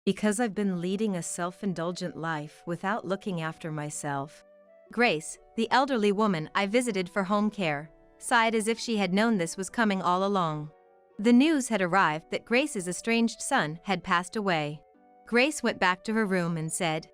Because I've been leading a self-indulgent life without looking after myself. Grace, the elderly woman I visited for home care, sighed as if she had known this was coming all along. The news had arrived that Grace's estranged son had passed away. Grace went back to her room and said,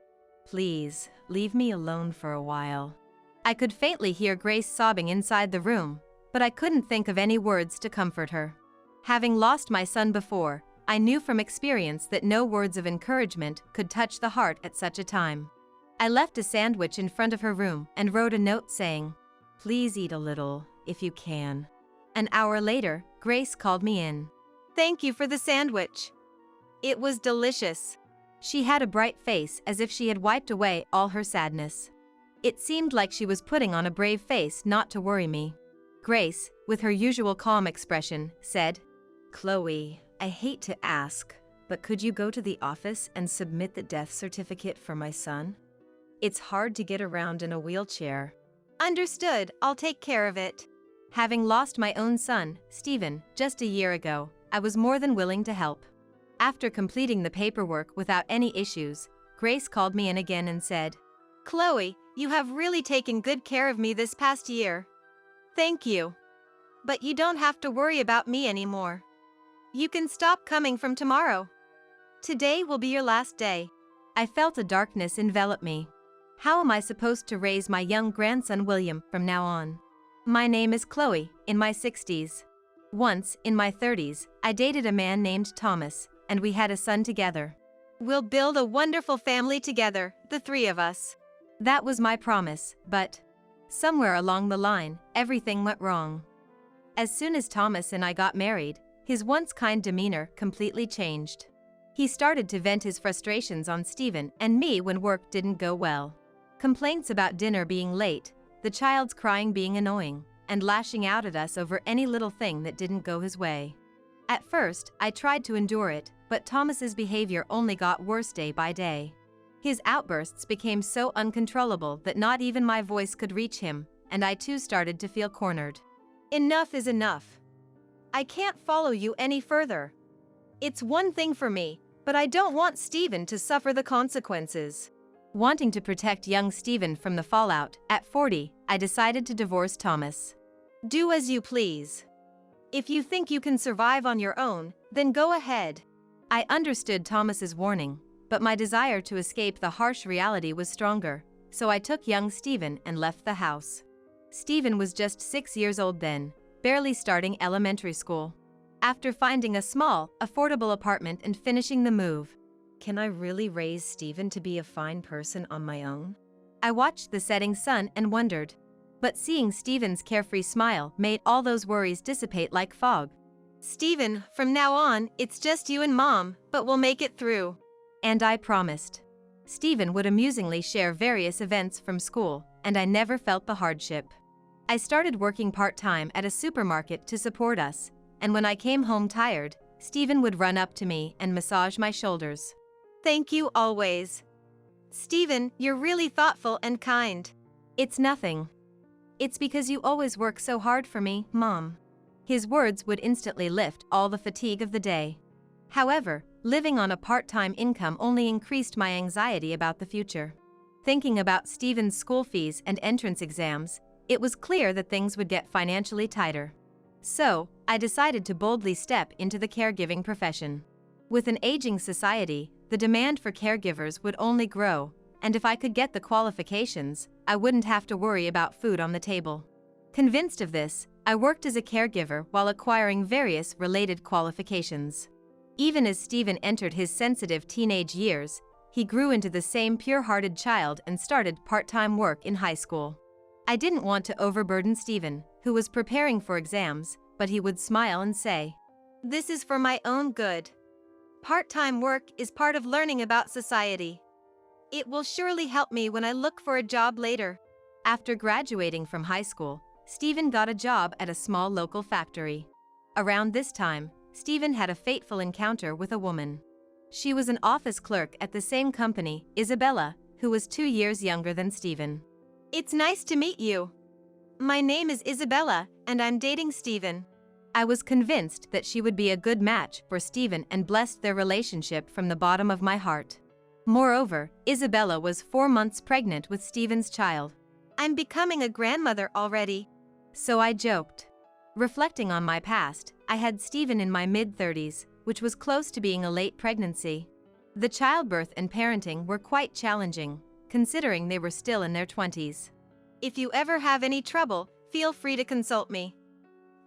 "Please, leave me alone for a while." I could faintly hear Grace sobbing inside the room, but I couldn't think of any words to comfort her. Having lost my son before, I knew from experience that no words of encouragement could touch the heart at such a time. I left a sandwich in front of her room and wrote a note saying, "Please eat a little, if you can." An hour later, Grace called me in. "Thank you for the sandwich. It was delicious." She had a bright face as if she had wiped away all her sadness. It seemed like she was putting on a brave face not to worry me. Grace, with her usual calm expression, said, "Chloe, I hate to ask, but could you go to the office and submit the death certificate for my son? It's hard to get around in a wheelchair." "Understood, I'll take care of it." Having lost my own son, Stephen, just a year ago, I was more than willing to help. After completing the paperwork without any issues, Grace called me in again and said, "Chloe, you have really taken good care of me this past year. Thank you. But you don't have to worry about me anymore. You can stop coming from tomorrow. Today will be your last day." I felt a darkness envelop me. How am I supposed to raise my young grandson William from now on? My name is Chloe, in my 60s. Once, in my 30s, I dated a man named Thomas, and we had a son together. "We'll build a wonderful family together, the three of us." That was my promise, but somewhere along the line, everything went wrong. As soon as Thomas and I got married, his once kind demeanor completely changed. He started to vent his frustrations on Stephen and me when work didn't go well. Complaints about dinner being late, the child's crying being annoying, and lashing out at us over any little thing that didn't go his way. At first, I tried to endure it, but Thomas's behavior only got worse day by day. His outbursts became so uncontrollable that not even my voice could reach him, and I too started to feel cornered. "Enough is enough. I can't follow you any further. It's one thing for me, but I don't want Stephen to suffer the consequences." Wanting to protect young Stephen from the fallout, at 40, I decided to divorce Thomas. "Do as you please. If you think you can survive on your own, then go ahead." I understood Thomas's warning, but my desire to escape the harsh reality was stronger, so I took young Stephen and left the house. Stephen was just 6 years old then, barely starting elementary school. After finding a small, affordable apartment and finishing the move, Can I really raise Stephen to be a fine person on my own? I watched the setting sun and wondered. But seeing Stephen's carefree smile made all those worries dissipate like fog. "Stephen, from now on, it's just you and Mom, but we'll make it through." And I promised. Stephen would amusingly share various events from school, and I never felt the hardship. I started working part-time at a supermarket to support us, and when I came home tired, Stephen would run up to me and massage my shoulders. "Thank you always. Stephen, you're really thoughtful and kind." "It's nothing. It's because you always work so hard for me, Mom." His words would instantly lift all the fatigue of the day. However, living on a part-time income only increased my anxiety about the future. Thinking about Stephen's school fees and entrance exams, it was clear that things would get financially tighter. So, I decided to boldly step into the caregiving profession. With an aging society, the demand for caregivers would only grow, and if I could get the qualifications, I wouldn't have to worry about food on the table. Convinced of this, I worked as a caregiver while acquiring various related qualifications. Even as Stephen entered his sensitive teenage years, he grew into the same pure-hearted child and started part-time work in high school. I didn't want to overburden Stephen, who was preparing for exams, but he would smile and say, "This is for my own good. Part-time work is part of learning about society. It will surely help me when I look for a job later." After graduating from high school, Stephen got a job at a small local factory. Around this time, Stephen had a fateful encounter with a woman. She was an office clerk at the same company, Isabella, who was 2 years younger than Stephen. "It's nice to meet you. My name is Isabella, and I'm dating Stephen." I was convinced that she would be a good match for Stephen and blessed their relationship from the bottom of my heart. Moreover, Isabella was 4 months pregnant with Stephen's child. I'm becoming a grandmother already. So I joked. Reflecting on my past, I had Stephen in my mid-30s, which was close to being a late pregnancy. The childbirth and parenting were quite challenging, considering they were still in their 20s. If you ever have any trouble, feel free to consult me.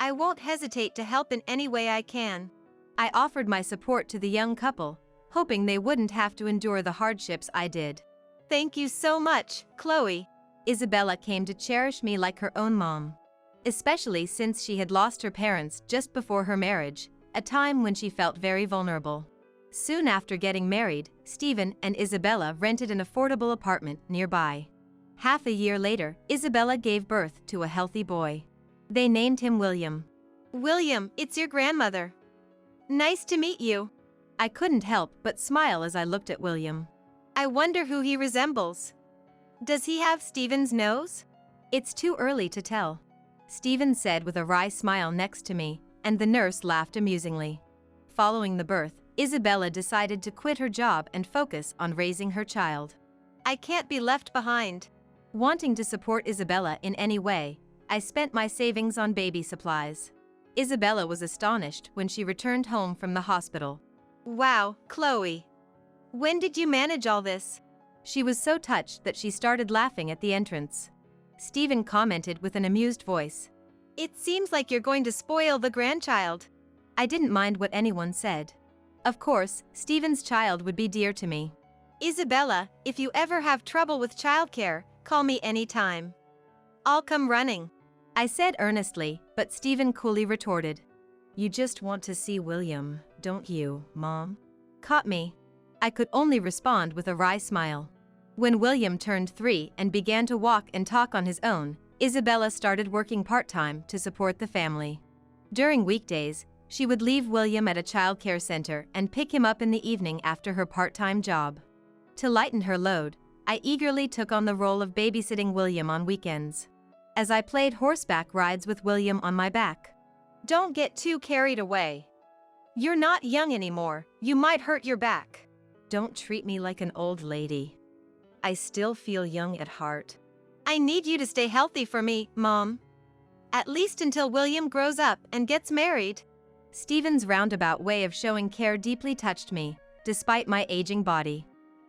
I won't hesitate to help in any way I can. I offered my support to the young couple, hoping they wouldn't have to endure the hardships I did. Thank you so much, Chloe. Isabella came to cherish me like her own mom. Especially since she had lost her parents just before her marriage, a time when she felt very vulnerable. Soon after getting married, Stephen and Isabella rented an affordable apartment nearby. Half a year later, Isabella gave birth to a healthy boy. They named him William. William, it's your grandmother. Nice to meet you. I couldn't help but smile as I looked at William. I wonder who he resembles. Does he have Stephen's nose? It's too early to tell, Stephen said with a wry smile next to me, and the nurse laughed amusingly. Following the birth, Isabella decided to quit her job and focus on raising her child. I can't be left behind. Wanting to support Isabella in any way, I spent my savings on baby supplies. Isabella was astonished when she returned home from the hospital. Wow, Chloe. When did you manage all this? She was so touched that she started laughing at the entrance. Stephen commented with an amused voice. It seems like you're going to spoil the grandchild. I didn't mind what anyone said. Of course, Stephen's child would be dear to me. Isabella, if you ever have trouble with childcare, call me anytime. I'll come running. I said earnestly, but Stephen coolly retorted. You just want to see William, don't you, Mom? Caught me. I could only respond with a wry smile. When William turned 3 and began to walk and talk on his own, Isabella started working part-time to support the family. During weekdays, she would leave William at a childcare center and pick him up in the evening after her part-time job. To lighten her load, I eagerly took on the role of babysitting William on weekends. As I played horseback rides with William on my back. Don't get too carried away. You're not young anymore. You might hurt your back. Don't treat me like an old lady. I still feel young at heart. I need you to stay healthy for me, Mom. At least until William grows up and gets married. Stephen's roundabout way of showing care deeply touched me, despite my aging body.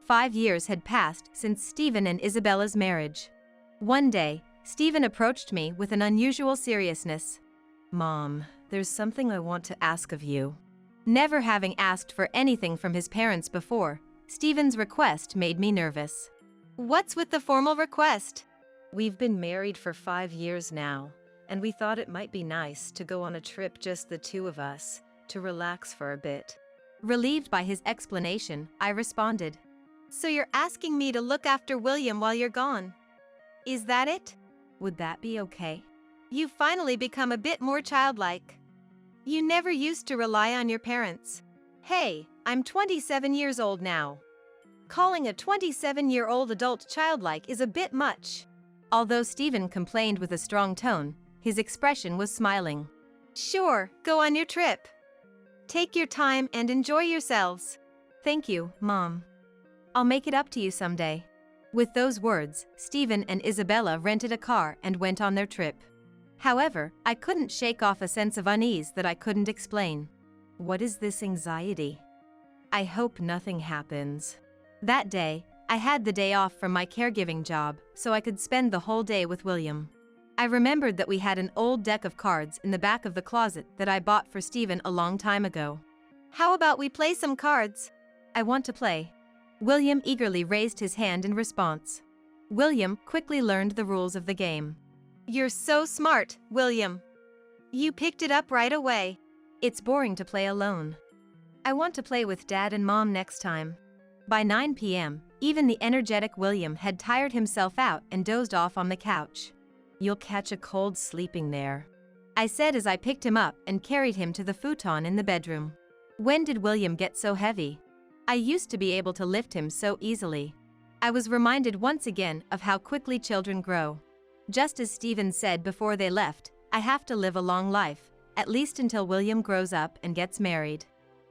5 years had passed since Stephen and Isabella's marriage. One day, Stephen approached me with an unusual seriousness. Mom, there's something I want to ask of you. Never having asked for anything from his parents before, Stephen's request made me nervous. What's with the formal request? We've been married for 5 years now, and we thought it might be nice to go on a trip just the two of us, to relax for a bit. Relieved by his explanation, I responded. So you're asking me to look after William while you're gone? Is that it? Would that be okay? You've finally become a bit more childlike. You never used to rely on your parents. Hey, I'm 27 years old now. Calling a 27-year-old adult childlike is a bit much. Although Stephen complained with a strong tone, his expression was smiling. Sure, go on your trip. Take your time and enjoy yourselves. Thank you, Mom. I'll make it up to you someday. With those words, Stephen and Isabella rented a car and went on their trip. However, I couldn't shake off a sense of unease that I couldn't explain. What is this anxiety? I hope nothing happens. That day, I had the day off from my caregiving job, so I could spend the whole day with William. I remembered that we had an old deck of cards in the back of the closet that I bought for Stephen a long time ago. How about we play some cards? I want to play. William eagerly raised his hand in response. William quickly learned the rules of the game. You're so smart, William. You picked it up right away. It's boring to play alone. I want to play with Dad and Mom next time. By 9 p.m., even the energetic William had tired himself out and dozed off on the couch. You'll catch a cold sleeping there, I said as I picked him up and carried him to the futon in the bedroom. When did William get so heavy? I used to be able to lift him so easily. I was reminded once again of how quickly children grow. Just as Stephen said before they left, I have to live a long life, at least until William grows up and gets married.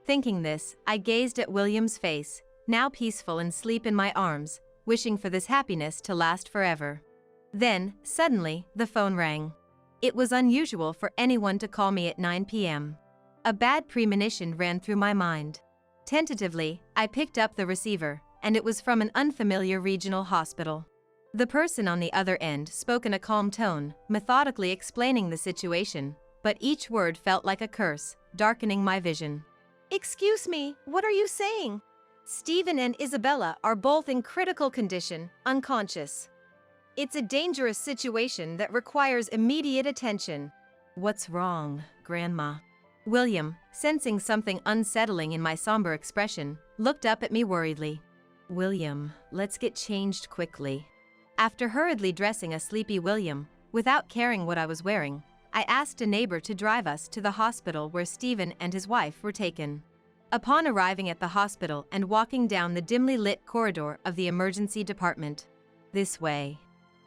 Thinking this, I gazed at William's face, now peaceful and asleep in my arms, wishing for this happiness to last forever. Then, suddenly, the phone rang. It was unusual for anyone to call me at 9 p.m. A bad premonition ran through my mind. Tentatively, I picked up the receiver, and it was from an unfamiliar regional hospital. The person on the other end spoke in a calm tone, methodically explaining the situation, but each word felt like a curse, darkening my vision. Excuse me, what are you saying? Stephen and Isabella are both in critical condition, unconscious. It's a dangerous situation that requires immediate attention. What's wrong, Grandma? William, sensing something unsettling in my somber expression, looked up at me worriedly. William, let's get changed quickly. After hurriedly dressing a sleepy William, without caring what I was wearing, I asked a neighbor to drive us to the hospital where Stephen and his wife were taken. Upon arriving at the hospital and walking down the dimly lit corridor of the emergency department, "This way."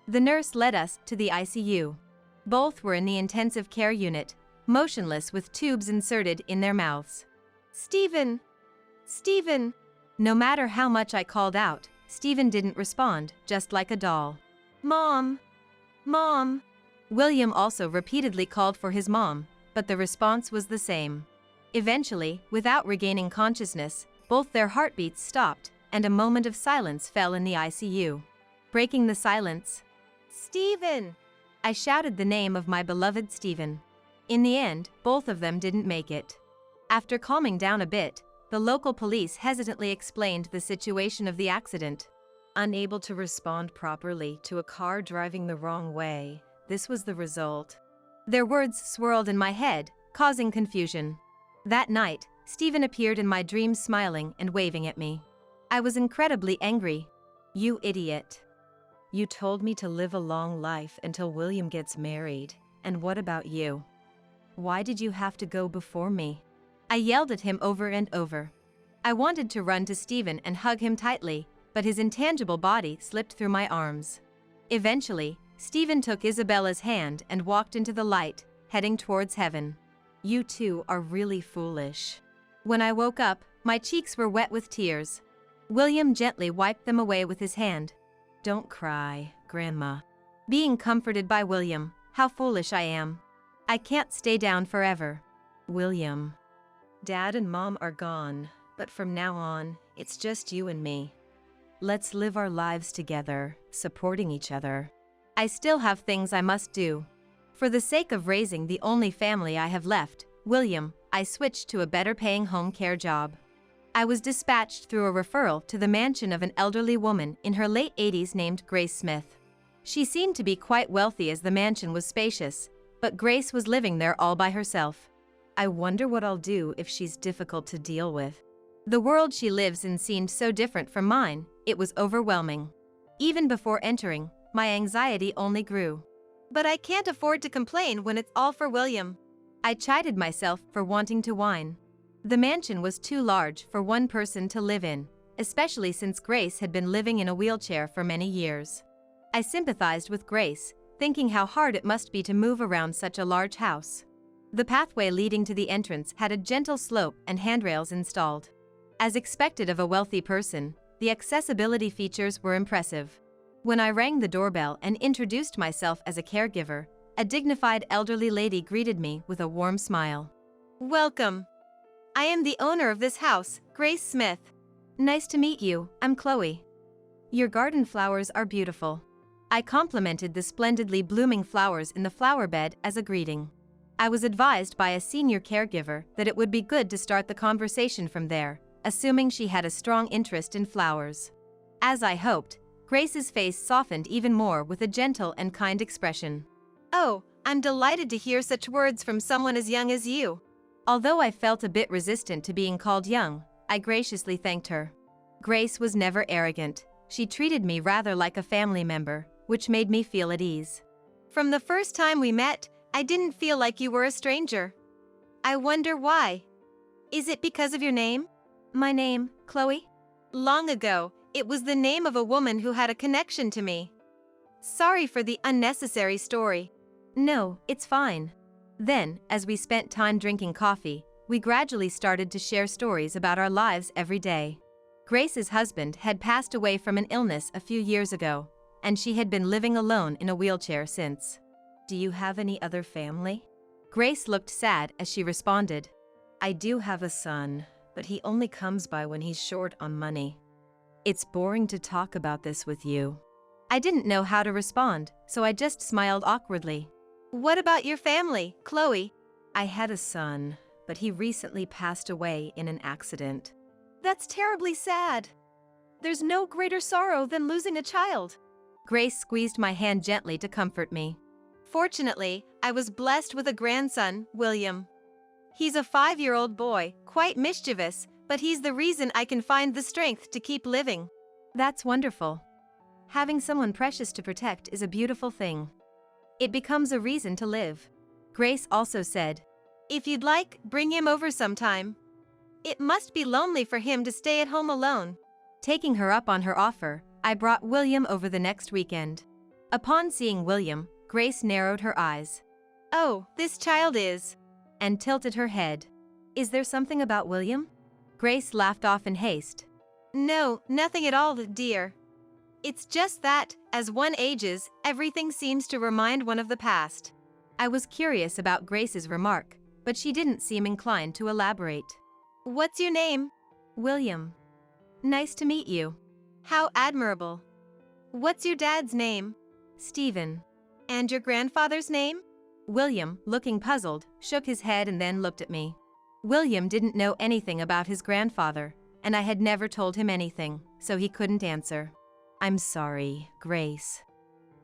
The nurse led us to the ICU. Both were in the intensive care unit, motionless with tubes inserted in their mouths. Stephen! Stephen! No matter how much I called out, Stephen didn't respond, just like a doll. Mom! Mom! William also repeatedly called for his mom, but the response was the same. Eventually, without regaining consciousness, both their heartbeats stopped, and a moment of silence fell in the ICU. Breaking the silence, Stephen! I shouted the name of my beloved Stephen. In the end, both of them didn't make it. After calming down a bit, the local police hesitantly explained the situation of the accident. Unable to respond properly to a car driving the wrong way, this was the result. Their words swirled in my head, causing confusion. That night, Stephen appeared in my dreams smiling and waving at me. I was incredibly angry. You idiot. You told me to live a long life until William gets married, and what about you? Why did you have to go before me? I yelled at him over and over. I wanted to run to Stephen and hug him tightly, but his intangible body slipped through my arms. Eventually, Stephen took Isabella's hand and walked into the light, heading towards heaven. You two are really foolish. When I woke up, my cheeks were wet with tears. William gently wiped them away with his hand. Don't cry, Grandma. Being comforted by William, how foolish I am. I can't stay down forever. William. Dad and Mom are gone, but from now on, it's just you and me. Let's live our lives together, supporting each other. I still have things I must do. For the sake of raising the only family I have left, William, I switched to a better-paying home care job. I was dispatched through a referral to the mansion of an elderly woman in her late 80s named Grace Smith. She seemed to be quite wealthy as the mansion was spacious, but Grace was living there all by herself. I wonder what I'll do if she's difficult to deal with. The world she lives in seemed so different from mine, it was overwhelming. Even before entering, my anxiety only grew. But I can't afford to complain when it's all for William. I chided myself for wanting to whine. The mansion was too large for one person to live in, especially since Grace had been living in a wheelchair for many years. I sympathized with Grace, thinking how hard it must be to move around such a large house. The pathway leading to the entrance had a gentle slope and handrails installed. As expected of a wealthy person, the accessibility features were impressive. When I rang the doorbell and introduced myself as a caregiver, a dignified elderly lady greeted me with a warm smile. Welcome. I am the owner of this house, Grace Smith. Nice to meet you, I'm Chloe. Your garden flowers are beautiful. I complimented the splendidly blooming flowers in the flower bed as a greeting. I was advised by a senior caregiver that it would be good to start the conversation from there, assuming she had a strong interest in flowers. As I hoped, Grace's face softened even more with a gentle and kind expression. Oh, I'm delighted to hear such words from someone as young as you. Although I felt a bit resistant to being called young, I graciously thanked her. Grace was never arrogant. She treated me rather like a family member, which made me feel at ease. From the first time we met, I didn't feel like you were a stranger. I wonder why. Is it because of your name? My name, Chloe? Long ago, it was the name of a woman who had a connection to me. Sorry for the unnecessary story. No, it's fine. Then, as we spent time drinking coffee, we gradually started to share stories about our lives every day. Grace's husband had passed away from an illness a few years ago, and she had been living alone in a wheelchair since. Do you have any other family? Grace looked sad as she responded. I do have a son, but he only comes by when he's short on money. It's boring to talk about this with you. I didn't know how to respond, so I just smiled awkwardly. What about your family, Chloe? I had a son, but he recently passed away in an accident. That's terribly sad. There's no greater sorrow than losing a child. Grace squeezed my hand gently to comfort me. Fortunately, I was blessed with a grandson, William. He's a 5-year-old boy, quite mischievous, but he's the reason I can find the strength to keep living. That's wonderful. Having someone precious to protect is a beautiful thing. It becomes a reason to live. Grace also said, If you'd like, bring him over sometime. It must be lonely for him to stay at home alone. Taking her up on her offer, I brought William over the next weekend. Upon seeing William, Grace narrowed her eyes. Oh, this child is. And tilted her head. Is there something about William? Grace laughed off in haste. No, nothing at all, dear. It's just that, as one ages, everything seems to remind one of the past. I was curious about Grace's remark, but she didn't seem inclined to elaborate. What's your name? William. Nice to meet you. How admirable. What's your dad's name? Stephen. And your grandfather's name? William, looking puzzled, shook his head and then looked at me. William didn't know anything about his grandfather, and I had never told him anything, so he couldn't answer. I'm sorry, Grace.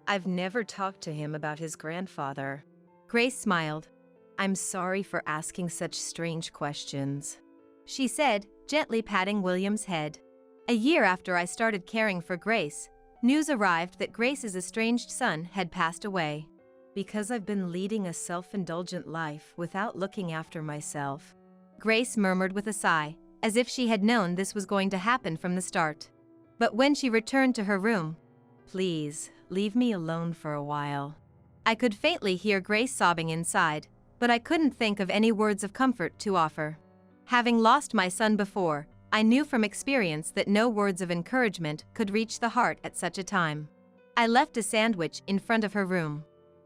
I've never talked to him about his grandfather. Grace smiled. I'm sorry for asking such strange questions, she said, gently patting William's head. A year after I started caring for Grace, news arrived that Grace's estranged son had passed away. Because I've been leading a self-indulgent life without looking after myself, Grace murmured with a sigh, as if she had known this was going to happen from the start. But when she returned to her room, please, leave me alone for a while. I could faintly hear Grace sobbing inside, but I couldn't think of any words of comfort to offer. Having lost my son before, I knew from experience that no words of encouragement could reach the heart at such a time. I left a sandwich in front of her room.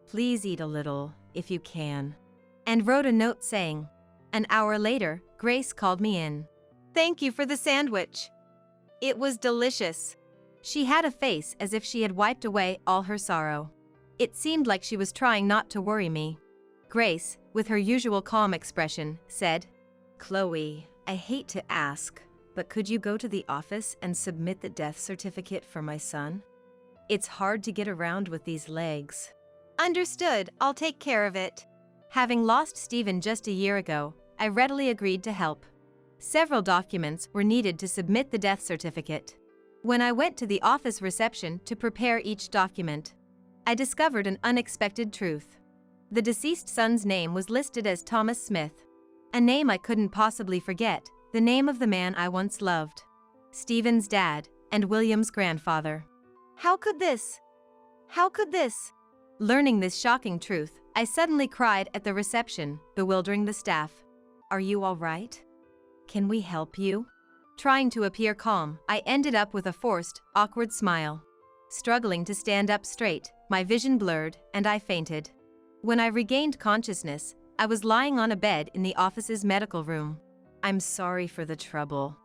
Please eat a little, if you can. And wrote a note saying. An hour later, Grace called me in. Thank you for the sandwich. It was delicious. She had a face as if she had wiped away all her sorrow. It seemed like she was trying not to worry me. Grace, with her usual calm expression, said, Chloe, I hate to ask, but could you go to the office and submit the death certificate for my son? It's hard to get around with these legs. Understood, I'll take care of it. Having lost Stephen just a year ago, I readily agreed to help. Several documents were needed to submit the death certificate. When I went to the office reception to prepare each document, I discovered an unexpected truth. The deceased son's name was listed as Thomas Smith, a name I couldn't possibly forget, the name of the man I once loved. Stephen's dad, and William's grandfather. How could this? How could this? Learning this shocking truth, I suddenly cried at the reception, bewildering the staff. Are you all right? Can we help you? Trying to appear calm, I ended up with a forced, awkward smile. Struggling to stand up straight, my vision blurred, and I fainted. When I regained consciousness, I was lying on a bed in the office's medical room. I'm sorry for the trouble.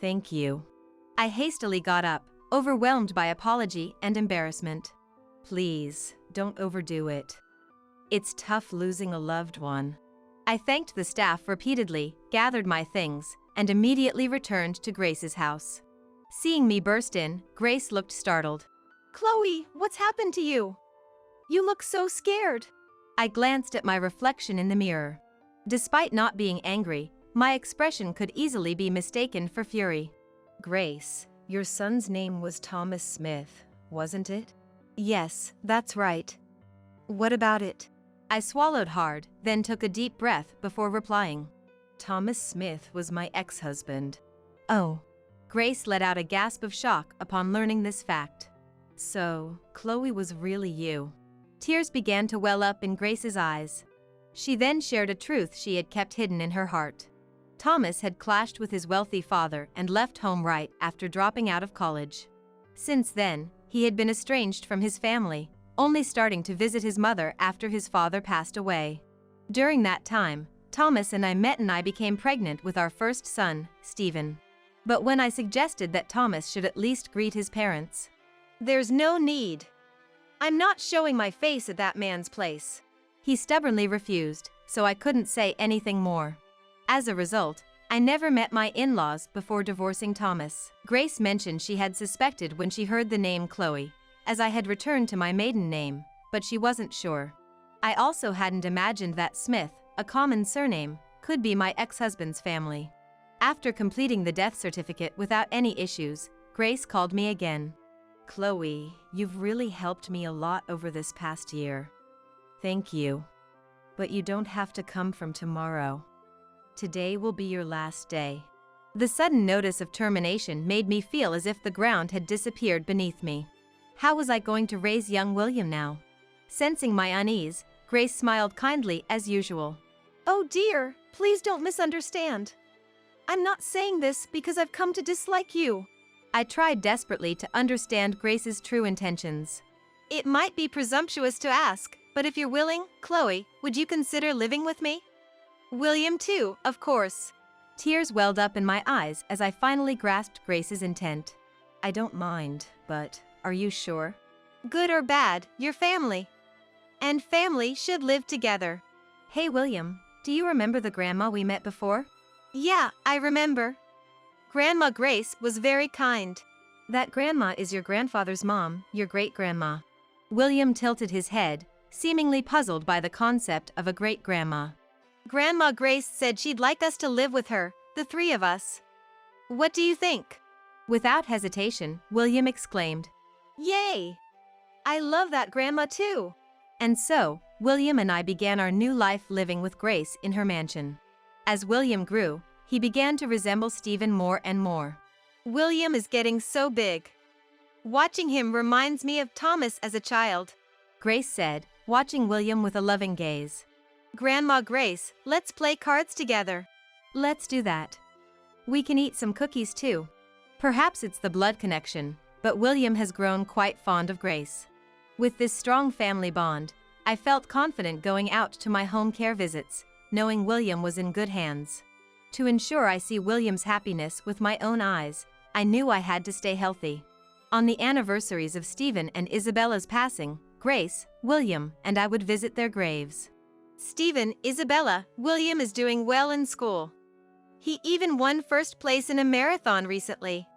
Thank you. I hastily got up, overwhelmed by apology and embarrassment. Please, don't overdo it. It's tough losing a loved one. I thanked the staff repeatedly, gathered my things, and immediately returned to Grace's house. Seeing me burst in, Grace looked startled. Chloe, what's happened to you? You look so scared. I glanced at my reflection in the mirror. Despite not being angry, my expression could easily be mistaken for fury. Grace, your son's name was Thomas Smith, wasn't it? Yes, that's right. What about it? I swallowed hard, then took a deep breath before replying. Thomas Smith was my ex-husband. Oh. Grace let out a gasp of shock upon learning this fact. So, Chloe was really you. Tears began to well up in Grace's eyes. She then shared a truth she had kept hidden in her heart. Thomas had clashed with his wealthy father and left home right after dropping out of college. Since then, he had been estranged from his family, only starting to visit his mother after his father passed away. During that time, Thomas and I met and I became pregnant with our first son, Stephen. But when I suggested that Thomas should at least greet his parents, "There's no need. I'm not showing my face at that man's place," he stubbornly refused, so I couldn't say anything more. As a result, I never met my in-laws before divorcing Thomas. Grace mentioned she had suspected when she heard the name Chloe, as I had returned to my maiden name, but she wasn't sure. I also hadn't imagined that Smith, a common surname, could be my ex-husband's family. After completing the death certificate without any issues, Grace called me again. Chloe, you've really helped me a lot over this past year. Thank you. But you don't have to come from tomorrow. Today will be your last day. The sudden notice of termination made me feel as if the ground had disappeared beneath me. How was I going to raise young William now? Sensing my unease, Grace smiled kindly as usual. "Oh dear, please don't misunderstand. I'm not saying this because I've come to dislike you." I tried desperately to understand Grace's true intentions. "It might be presumptuous to ask, but if you're willing, Chloe, would you consider living with me? William too, of course." Tears welled up in my eyes as I finally grasped Grace's intent. I don't mind, but are you sure? "Good or bad, you're family. And family should live together." Hey William, do you remember the grandma we met before? "Yeah, I remember. Grandma Grace was very kind." That grandma is your grandfather's mom, your great-grandma. William tilted his head, seemingly puzzled by the concept of a great-grandma. "Grandma Grace said she'd like us to live with her, the three of us. What do you think?" Without hesitation, William exclaimed, "Yay! I love that grandma too." And so, William and I began our new life living with Grace in her mansion. As William grew, he began to resemble Stephen more and more. "William is getting so big. Watching him reminds me of Thomas as a child," Grace said, watching William with a loving gaze. "Grandma Grace, let's play cards together." Let's do that. We can eat some cookies too. Perhaps it's the blood connection, but William has grown quite fond of Grace. With this strong family bond, I felt confident going out to my home care visits, knowing William was in good hands. To ensure I see William's happiness with my own eyes, I knew I had to stay healthy. On the anniversaries of Stephen and Isabella's passing, Grace, William, and I would visit their graves. "Stephen, Isabella, William is doing well in school. He even won first place in a marathon recently.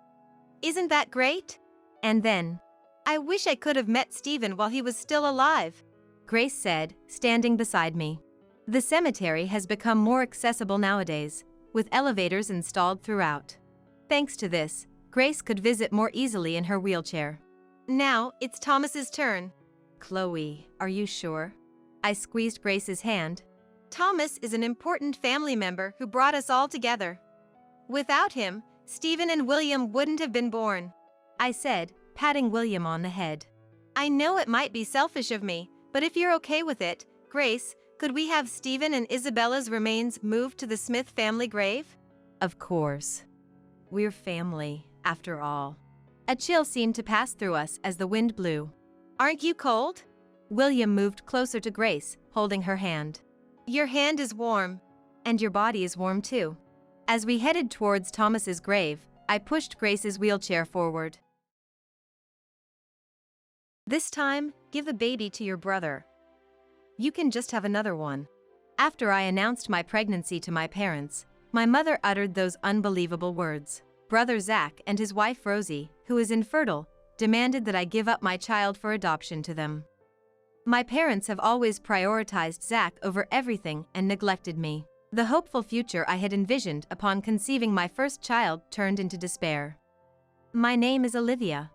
Isn't that great?" And then, "I wish I could have met Stephen while he was still alive," Grace said, standing beside me. The cemetery has become more accessible nowadays, with elevators installed throughout. Thanks to this, Grace could visit more easily in her wheelchair. "Now, it's Thomas's turn." Chloe, are you sure? I squeezed Grace's hand. "Thomas is an important family member who brought us all together. Without him, Stephen and William wouldn't have been born," I said, patting William on the head. "I know it might be selfish of me, but if you're okay with it, Grace, could we have Stephen and Isabella's remains moved to the Smith family grave?" Of course. We're family, after all. A chill seemed to pass through us as the wind blew. "Aren't you cold?" William moved closer to Grace, holding her hand. "Your hand is warm." "And your body is warm too." As we headed towards Thomas's grave, I pushed Grace's wheelchair forward. This time, give the baby to your brother. You can just have another one. After I announced my pregnancy to my parents, my mother uttered those unbelievable words. Brother Zach and his wife Rosie, who is infertile, demanded that I give up my child for adoption to them. My parents have always prioritized Zach over everything and neglected me. The hopeful future I had envisioned upon conceiving my first child turned into despair. My name is Olivia.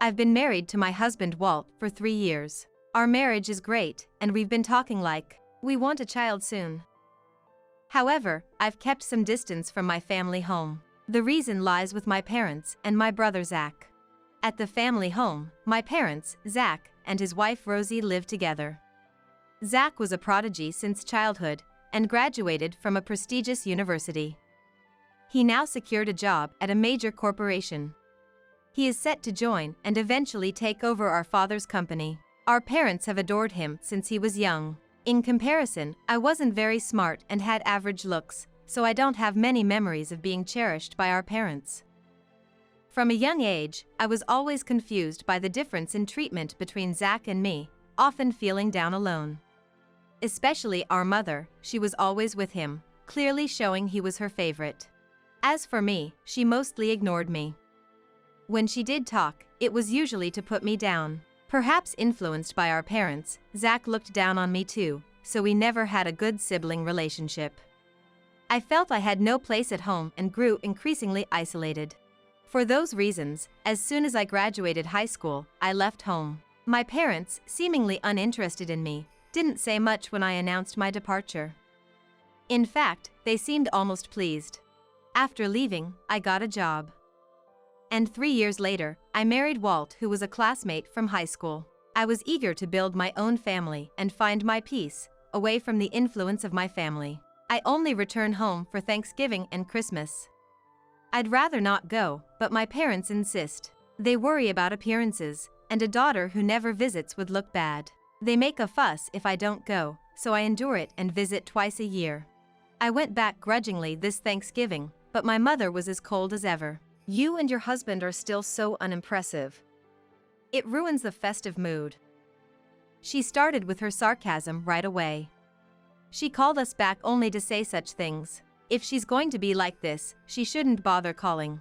I've been married to my husband Walt for 3 years. Our marriage is great, and we've been talking like we want a child soon. However, I've kept some distance from my family home. The reason lies with my parents and my brother Zach. At the family home, my parents, Zach, and his wife Rosie live together. Zach was a prodigy since childhood and graduated from a prestigious university. He now secured a job at a major corporation. He is set to join and eventually take over our father's company. Our parents have adored him since he was young. In comparison, I wasn't very smart and had average looks, so I don't have many memories of being cherished by our parents. From a young age, I was always confused by the difference in treatment between Zach and me, often feeling down alone. Especially our mother, she was always with him, clearly showing he was her favorite. As for me, she mostly ignored me. When she did talk, it was usually to put me down. Perhaps influenced by our parents, Zach looked down on me too, so we never had a good sibling relationship. I felt I had no place at home and grew increasingly isolated. For those reasons, as soon as I graduated high school, I left home. My parents, seemingly uninterested in me, didn't say much when I announced my departure. In fact, they seemed almost pleased. After leaving, I got a job. And 3 years later, I married Walt, who was a classmate from high school. I was eager to build my own family and find my peace, away from the influence of my family. I only return home for Thanksgiving and Christmas. I'd rather not go, but my parents insist. They worry about appearances, and a daughter who never visits would look bad. They make a fuss if I don't go, so I endure it and visit twice a year. I went back grudgingly this Thanksgiving, but my mother was as cold as ever. You and your husband are still so unimpressive. It ruins the festive mood. She started with her sarcasm right away. She called us back only to say such things. If she's going to be like this, she shouldn't bother calling.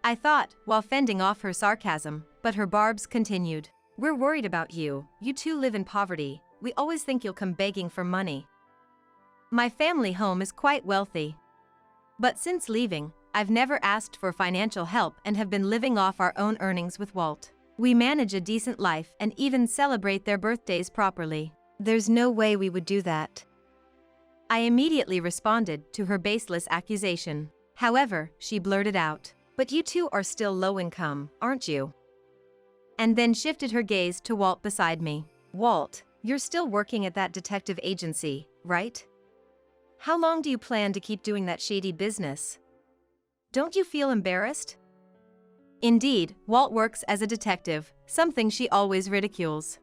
I thought, while fending off her sarcasm, but her barbs continued. We're worried about you. You two live in poverty. We always think you'll come begging for money. My family home is quite wealthy. But since leaving, I've never asked for financial help and have been living off our own earnings with Walt. We manage a decent life and even celebrate their birthdays properly. There's no way we would do that. I immediately responded to her baseless accusation. However, she blurted out, "But you two are still low income, aren't you?" And then shifted her gaze to Walt beside me. "Walt, you're still working at that detective agency, right? How long do you plan to keep doing that shady business? Don't you feel embarrassed?" Indeed, Walt works as a detective, something she always ridicules.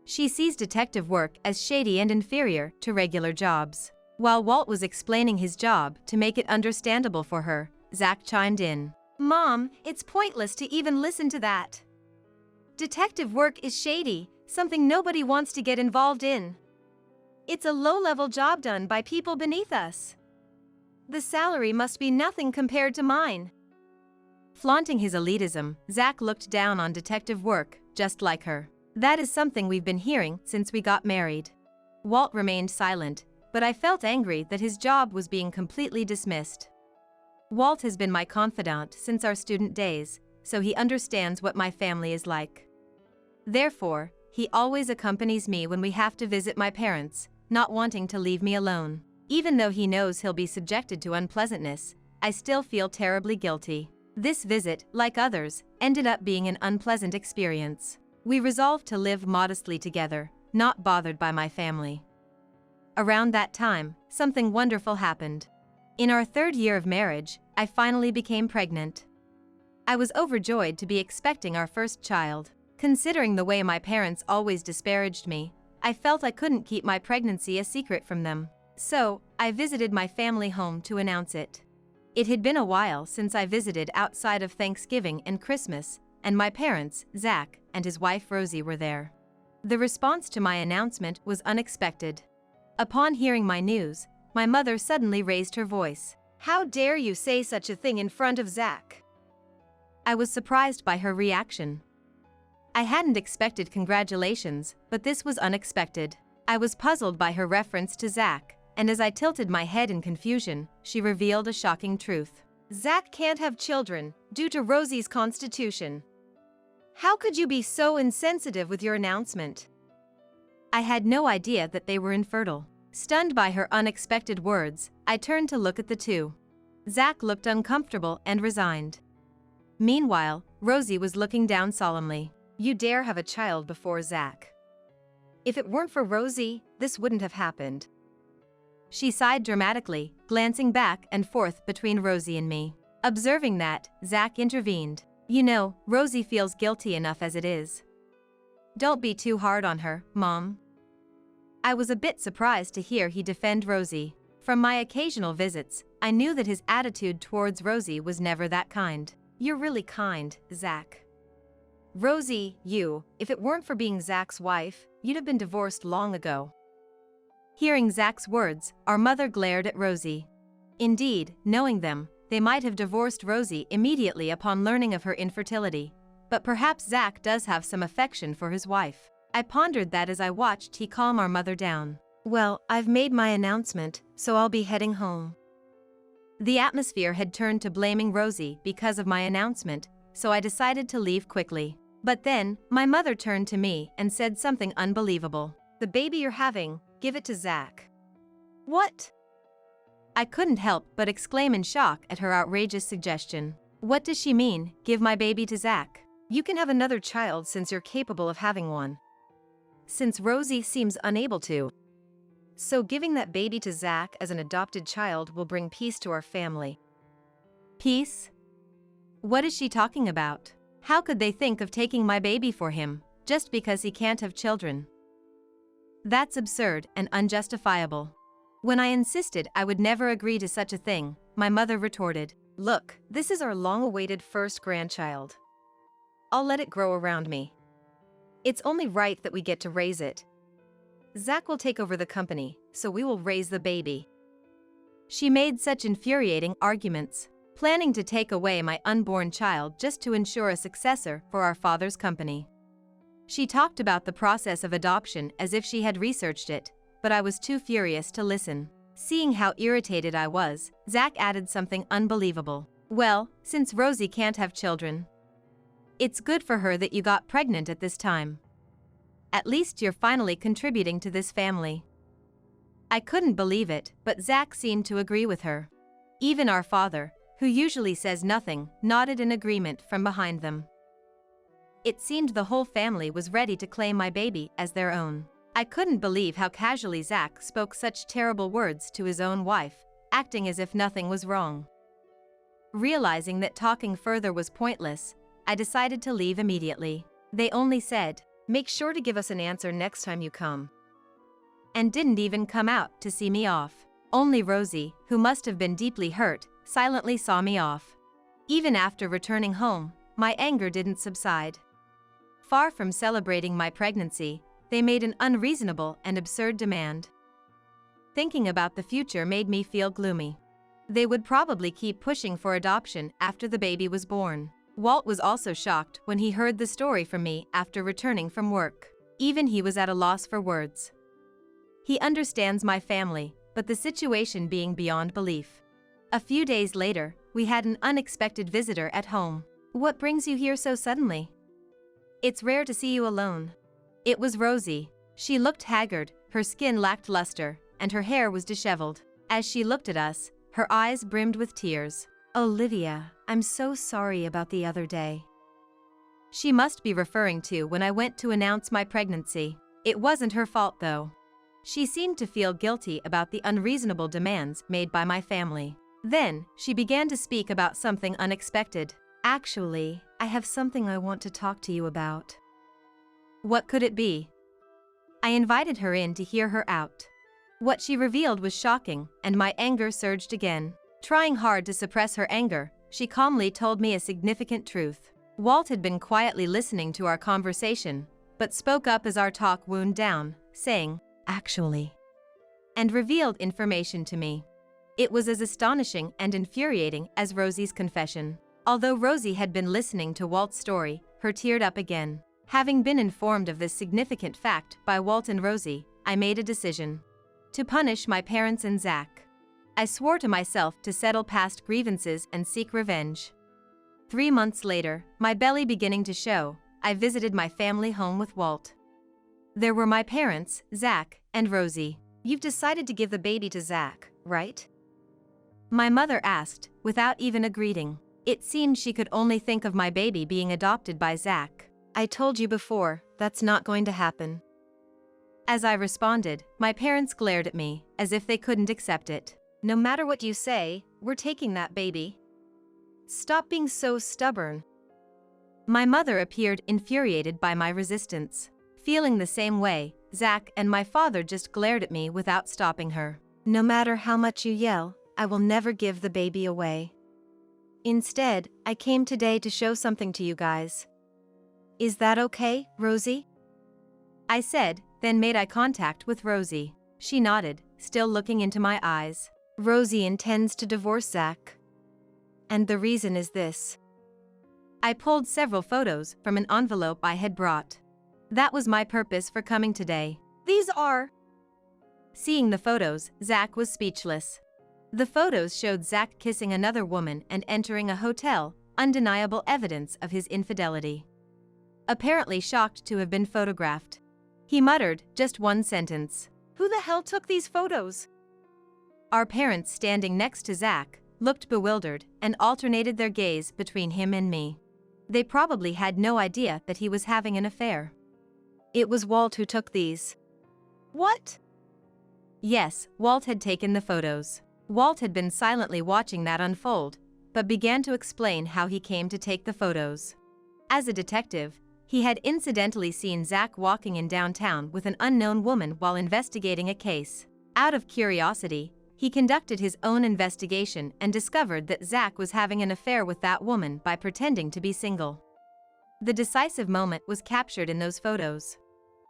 She sees detective work as shady and inferior to regular jobs. While Walt was explaining his job to make it understandable for her, Zach chimed in. "Mom, it's pointless to even listen to that. Detective work is shady, something nobody wants to get involved in. It's a low-level job done by people beneath us. The salary must be nothing compared to mine." Flaunting his elitism, Zach looked down on detective work, just like her. That is something we've been hearing since we got married. Walt remained silent, but I felt angry that his job was being completely dismissed. Walt has been my confidant since our student days, so he understands what my family is like. Therefore, he always accompanies me when we have to visit my parents, not wanting to leave me alone. Even though he knows he'll be subjected to unpleasantness, I still feel terribly guilty. This visit, like others, ended up being an unpleasant experience. We resolved to live modestly together, not bothered by my family. Around that time, something wonderful happened. In our 3rd year of marriage, I finally became pregnant. I was overjoyed to be expecting our first child. Considering the way my parents always disparaged me, I felt I couldn't keep my pregnancy a secret from them. So, I visited my family home to announce it. It had been a while since I visited outside of Thanksgiving and Christmas, and my parents, Zach, and his wife Rosie were there. The response to my announcement was unexpected. Upon hearing my news, my mother suddenly raised her voice. "How dare you say such a thing in front of Zach?" I was surprised by her reaction. I hadn't expected congratulations, but this was unexpected. I was puzzled by her reference to Zach, and as I tilted my head in confusion, she revealed a shocking truth. "Zach can't have children, due to Rosie's constitution. How could you be so insensitive with your announcement?" I had no idea that they were infertile. Stunned by her unexpected words, I turned to look at the two. Zach looked uncomfortable and resigned. Meanwhile, Rosie was looking down solemnly. "You dare have a child before Zach? If it weren't for Rosie, this wouldn't have happened. She sighed dramatically, glancing back and forth between Rosie and me. Observing that, Zach intervened. You know, Rosie feels guilty enough as it is. Don't be too hard on her, Mom. I was a bit surprised to hear he defend Rosie. From my occasional visits, I knew that his attitude towards Rosie was never that kind. You're really kind, Zach. Rosie, if it weren't for being Zach's wife, you'd have been divorced long ago. Hearing Zach's words, our mother glared at Rosie. Indeed, knowing them, they might have divorced Rosie immediately upon learning of her infertility. But perhaps Zach does have some affection for his wife. I pondered that as I watched he calm our mother down. Well, I've made my announcement, so I'll be heading home. The atmosphere had turned to blaming Rosie because of my announcement, so I decided to leave quickly. But then, my mother turned to me and said something unbelievable. The baby you're having, give it to Zach. What? I couldn't help but exclaim in shock at her outrageous suggestion. What does she mean, give my baby to Zach? You can have another child since you're capable of having one. Since Rosie seems unable to. So giving that baby to Zach as an adopted child will bring peace to our family. Peace? What is she talking about? How could they think of taking my baby for him, just because he can't have children? That's absurd and unjustifiable. When I insisted I would never agree to such a thing, my mother retorted, Look, this is our long-awaited first grandchild. I'll let it grow around me. It's only right that we get to raise it. Zach will take over the company, so we will raise the baby. She made such infuriating arguments, planning to take away my unborn child just to ensure a successor for our father's company. She talked about the process of adoption as if she had researched it, but I was too furious to listen. Seeing how irritated I was, Zach added something unbelievable. Well, since Rosie can't have children, it's good for her that you got pregnant at this time. At least you're finally contributing to this family. I couldn't believe it, but Zach seemed to agree with her. Even our father, who usually says nothing, nodded in agreement from behind them. It seemed the whole family was ready to claim my baby as their own. I couldn't believe how casually Zach spoke such terrible words to his own wife, acting as if nothing was wrong. Realizing that talking further was pointless, I decided to leave immediately. They only said, Make sure to give us an answer next time you come. And didn't even come out to see me off. Only Rosie, who must have been deeply hurt, silently saw me off. Even after returning home, my anger didn't subside. Far from celebrating my pregnancy, they made an unreasonable and absurd demand. Thinking about the future made me feel gloomy. They would probably keep pushing for adoption after the baby was born. Walt was also shocked when he heard the story from me after returning from work. Even he was at a loss for words. He understands my family, but the situation being beyond belief. A few days later, we had an unexpected visitor at home. What brings you here so suddenly? It's rare to see you alone. It was Rosie. She looked haggard, her skin lacked luster, and her hair was disheveled. As she looked at us, her eyes brimmed with tears. Olivia, I'm so sorry about the other day. She must be referring to when I went to announce my pregnancy. It wasn't her fault though. She seemed to feel guilty about the unreasonable demands made by my family. Then, she began to speak about something unexpected. Actually, I have something I want to talk to you about. What could it be? I invited her in to hear her out. What she revealed was shocking, and my anger surged again. Trying hard to suppress her anger, she calmly told me a significant truth. Walt had been quietly listening to our conversation, but spoke up as our talk wound down, saying, Actually, and revealed information to me. It was as astonishing and infuriating as Rosie's confession. Although Rosie had been listening to Walt's story, her teared up again. Having been informed of this significant fact by Walt and Rosie, I made a decision. To punish my parents and Zach. I swore to myself to settle past grievances and seek revenge. 3 months later, my belly beginning to show, I visited my family home with Walt. There were my parents, Zach, and Rosie. You've decided to give the baby to Zach, right? My mother asked, without even a greeting. It seemed she could only think of my baby being adopted by Zach. I told you before, that's not going to happen. As I responded, my parents glared at me, as if they couldn't accept it. No matter what you say, we're taking that baby. Stop being so stubborn. My mother appeared infuriated by my resistance. Feeling the same way, Zach and my father just glared at me without stopping her. No matter how much you yell, I will never give the baby away. Instead, I came today to show something to you guys. Is that okay, Rosie? I said, then made eye contact with Rosie. She nodded, still looking into my eyes. Rosie intends to divorce Zach. And the reason is this. I pulled several photos from an envelope I had brought. That was my purpose for coming today. These are... Seeing the photos, Zach was speechless. The photos showed Zach kissing another woman and entering a hotel, undeniable evidence of his infidelity. Apparently shocked to have been photographed. He muttered just one sentence. Who the hell took these photos? Our parents, standing next to Zach, looked bewildered and alternated their gaze between him and me. They probably had no idea that he was having an affair. It was Walt who took these. What? Yes, Walt had taken the photos. Walt had been silently watching that unfold, but began to explain how he came to take the photos. As a detective, he had incidentally seen Zach walking in downtown with an unknown woman while investigating a case. Out of curiosity, he conducted his own investigation and discovered that Zach was having an affair with that woman by pretending to be single. The decisive moment was captured in those photos.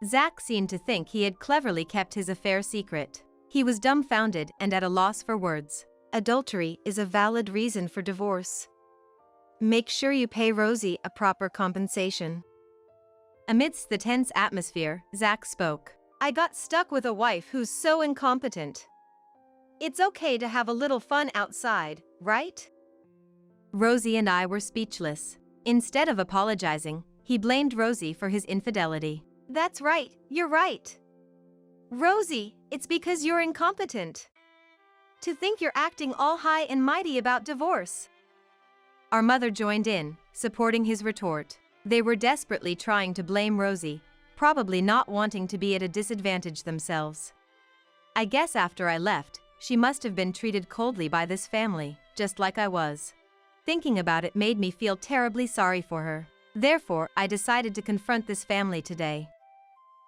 Zach seemed to think he had cleverly kept his affair secret. He was dumbfounded and at a loss for words. Adultery is a valid reason for divorce. Make sure you pay Rosie a proper compensation. Amidst the tense atmosphere, Zach spoke. I got stuck with a wife who's so incompetent. It's okay to have a little fun outside, right? Rosie and I were speechless. Instead of apologizing, he blamed Rosie for his infidelity. That's right, you're right. Rosie, it's because you're incompetent. To think you're acting all high and mighty about divorce. Our mother joined in, supporting his retort. They were desperately trying to blame Rosie, probably not wanting to be at a disadvantage themselves. I guess after I left, she must have been treated coldly by this family, just like I was. Thinking about it made me feel terribly sorry for her. Therefore, I decided to confront this family today.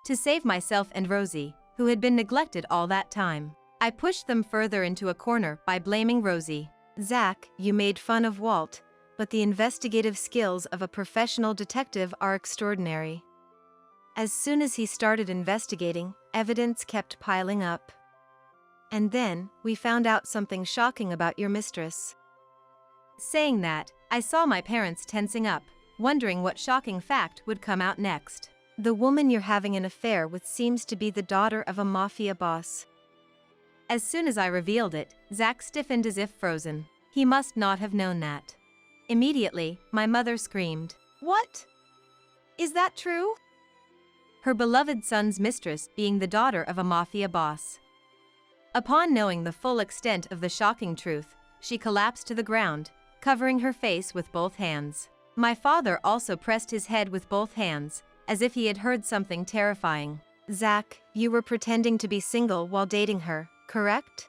To save myself and Rosie, who had been neglected all that time, I pushed them further into a corner by blaming Rosie. Zach, you made fun of Walt, but the investigative skills of a professional detective are extraordinary. As soon as he started investigating, evidence kept piling up. And then, we found out something shocking about your mistress. Saying that, I saw my parents tensing up, wondering what shocking fact would come out next. The woman you're having an affair with seems to be the daughter of a mafia boss. As soon as I revealed it, Zach stiffened as if frozen. He must not have known that. Immediately, my mother screamed. What? Is that true? Her beloved son's mistress being the daughter of a mafia boss. Upon knowing the full extent of the shocking truth, she collapsed to the ground, covering her face with both hands. My father also pressed his head with both hands, as if he had heard something terrifying. Zach, you were pretending to be single while dating her, correct?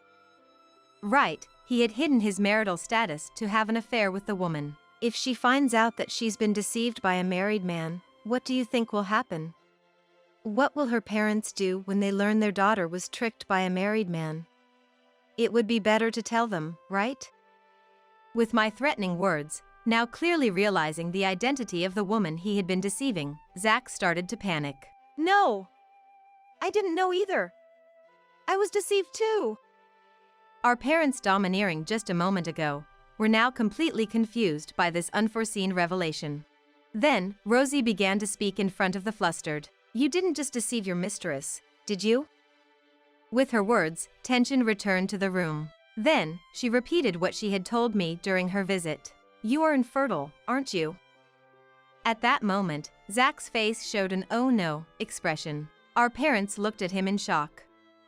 Right, he had hidden his marital status to have an affair with the woman. If she finds out that she's been deceived by a married man, what do you think will happen? What will her parents do when they learn their daughter was tricked by a married man? It would be better to tell them, right? With my threatening words, now clearly realizing the identity of the woman he had been deceiving, Zach started to panic. No! I didn't know either. I was deceived too. Our parents, domineering just a moment ago, were now completely confused by this unforeseen revelation. Then, Rosie began to speak in front of the flustered. You didn't just deceive your mistress, did you? With her words, tension returned to the room. Then, she repeated what she had told me during her visit. You are infertile, aren't you? At that moment, Zach's face showed an "oh no" expression. Our parents looked at him in shock.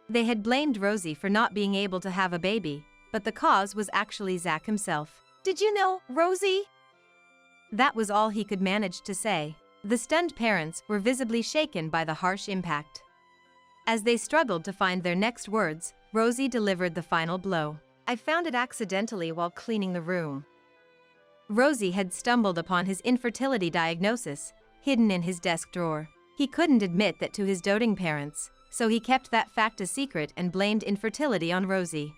They had blamed Rosie for not being able to have a baby, but the cause was actually Zach himself. Did you know, Rosie? That was all he could manage to say. The stunned parents were visibly shaken by the harsh impact. As they struggled to find their next words, Rosie delivered the final blow. I found it accidentally while cleaning the room. Rosie had stumbled upon his infertility diagnosis, hidden in his desk drawer. He couldn't admit that to his doting parents, so he kept that fact a secret and blamed infertility on Rosie.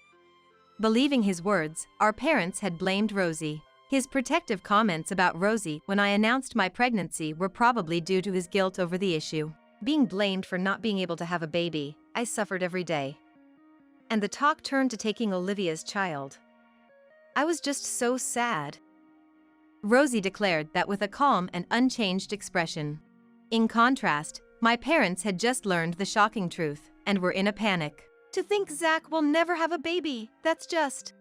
Believing his words, our parents had blamed Rosie. His protective comments about Rosie when I announced my pregnancy were probably due to his guilt over the issue. Being blamed for not being able to have a baby, I suffered every day. And the talk turned to taking Olivia's child. I was just so sad. Rosie declared that with a calm and unchanged expression. In contrast, my parents had just learned the shocking truth and were in a panic. To think Zach will never have a baby, that's just...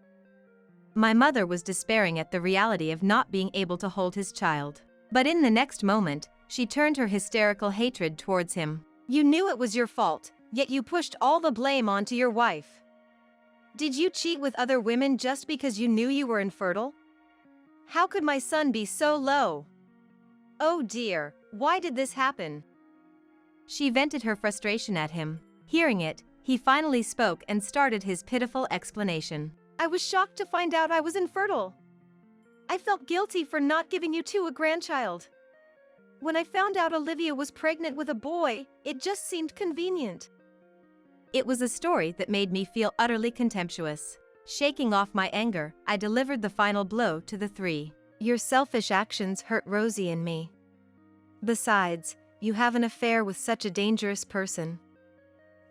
My mother was despairing at the reality of not being able to hold his child. But in the next moment, she turned her hysterical hatred towards him. You knew it was your fault, yet you pushed all the blame onto your wife. Did you cheat with other women just because you knew you were infertile? How could my son be so low? Oh dear, why did this happen? She vented her frustration at him. Hearing it, he finally spoke and started his pitiful explanation. I was shocked to find out I was infertile. I felt guilty for not giving you two a grandchild. When I found out Olivia was pregnant with a boy, it just seemed convenient. It was a story that made me feel utterly contemptuous. Shaking off my anger, I delivered the final blow to the three. Your selfish actions hurt Rosie and me. Besides, you have an affair with such a dangerous person.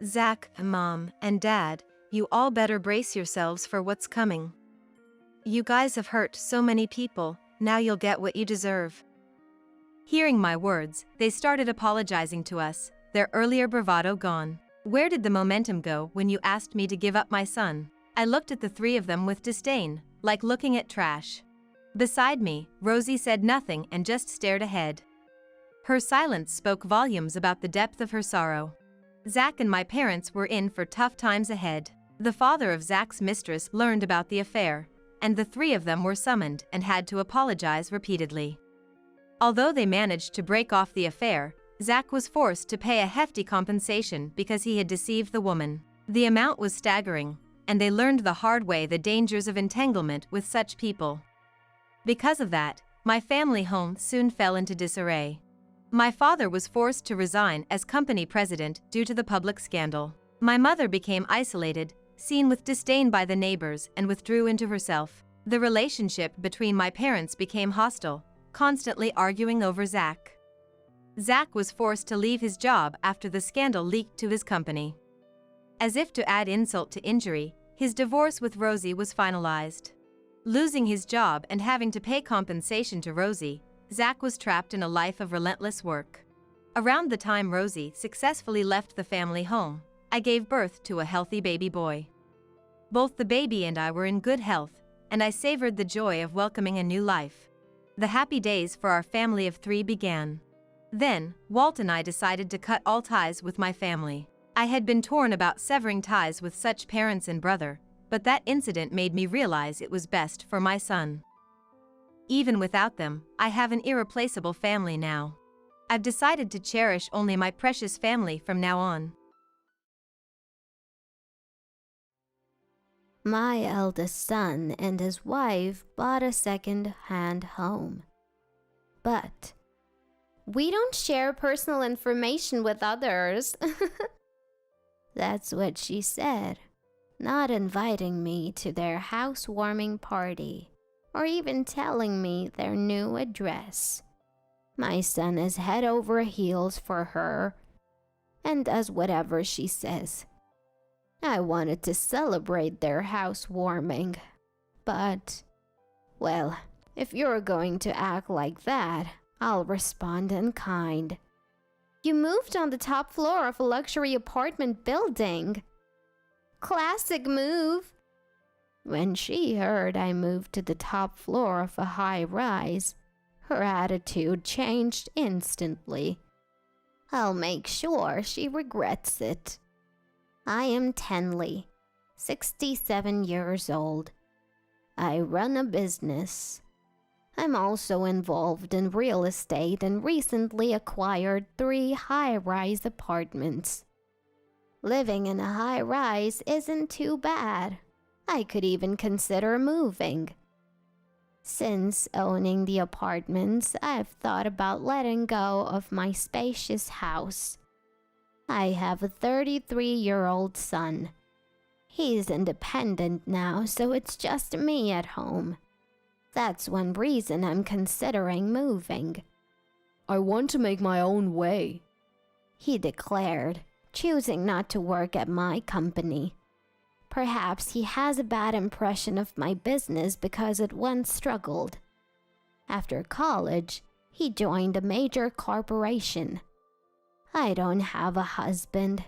Zach, Mom, and Dad, you all better brace yourselves for what's coming. You guys have hurt so many people, now you'll get what you deserve. Hearing my words, they started apologizing to us, their earlier bravado gone. Where did the momentum go when you asked me to give up my son? I looked at the three of them with disdain, like looking at trash. Beside me, Rosie said nothing and just stared ahead. Her silence spoke volumes about the depth of her sorrow. Zach and my parents were in for tough times ahead. The father of Zach's mistress learned about the affair, and the three of them were summoned and had to apologize repeatedly. Although they managed to break off the affair, Zach was forced to pay a hefty compensation because he had deceived the woman. The amount was staggering, and they learned the hard way the dangers of entanglement with such people. Because of that, my family home soon fell into disarray. My father was forced to resign as company president due to the public scandal. My mother became isolated, seen with disdain by the neighbors, and withdrew into herself. The relationship between my parents became hostile, constantly arguing over Zach. Zach was forced to leave his job after the scandal leaked to his company. As if to add insult to injury, his divorce with Rosie was finalized. Losing his job and having to pay compensation to Rosie, Zach was trapped in a life of relentless work. Around the time Rosie successfully left the family home, I gave birth to a healthy baby boy. Both the baby and I were in good health, and I savored the joy of welcoming a new life. The happy days for our family of three began. Then, Walt and I decided to cut all ties with my family. I had been torn about severing ties with such parents and brother, but that incident made me realize it was best for my son. Even without them, I have an irreplaceable family now. I've decided to cherish only my precious family from now on. My eldest son and his wife bought a second-hand home. But we don't share personal information with others. That's what she said, not inviting me to their housewarming party, or even telling me their new address. My son is head over heels for her, and does whatever she says. I wanted to celebrate their housewarming, but, well, if you're going to act like that, I'll respond in kind. You moved on the top floor of a luxury apartment building. Classic move. When she heard I moved to the top floor of a high-rise, her attitude changed instantly. I'll make sure she regrets it. I am Tenley, 67 years old. I run a business. I'm also involved in real estate and recently acquired 3 high-rise apartments. Living in a high rise isn't too bad. I could even consider moving. Since owning the apartments, I've thought about letting go of my spacious house. I have a 33-year-old son. He's independent now, so it's just me at home. That's one reason I'm considering moving. I want to make my own way, he declared, choosing not to work at my company. Perhaps he has a bad impression of my business because it once struggled. After college, he joined a major corporation. I don't have a husband.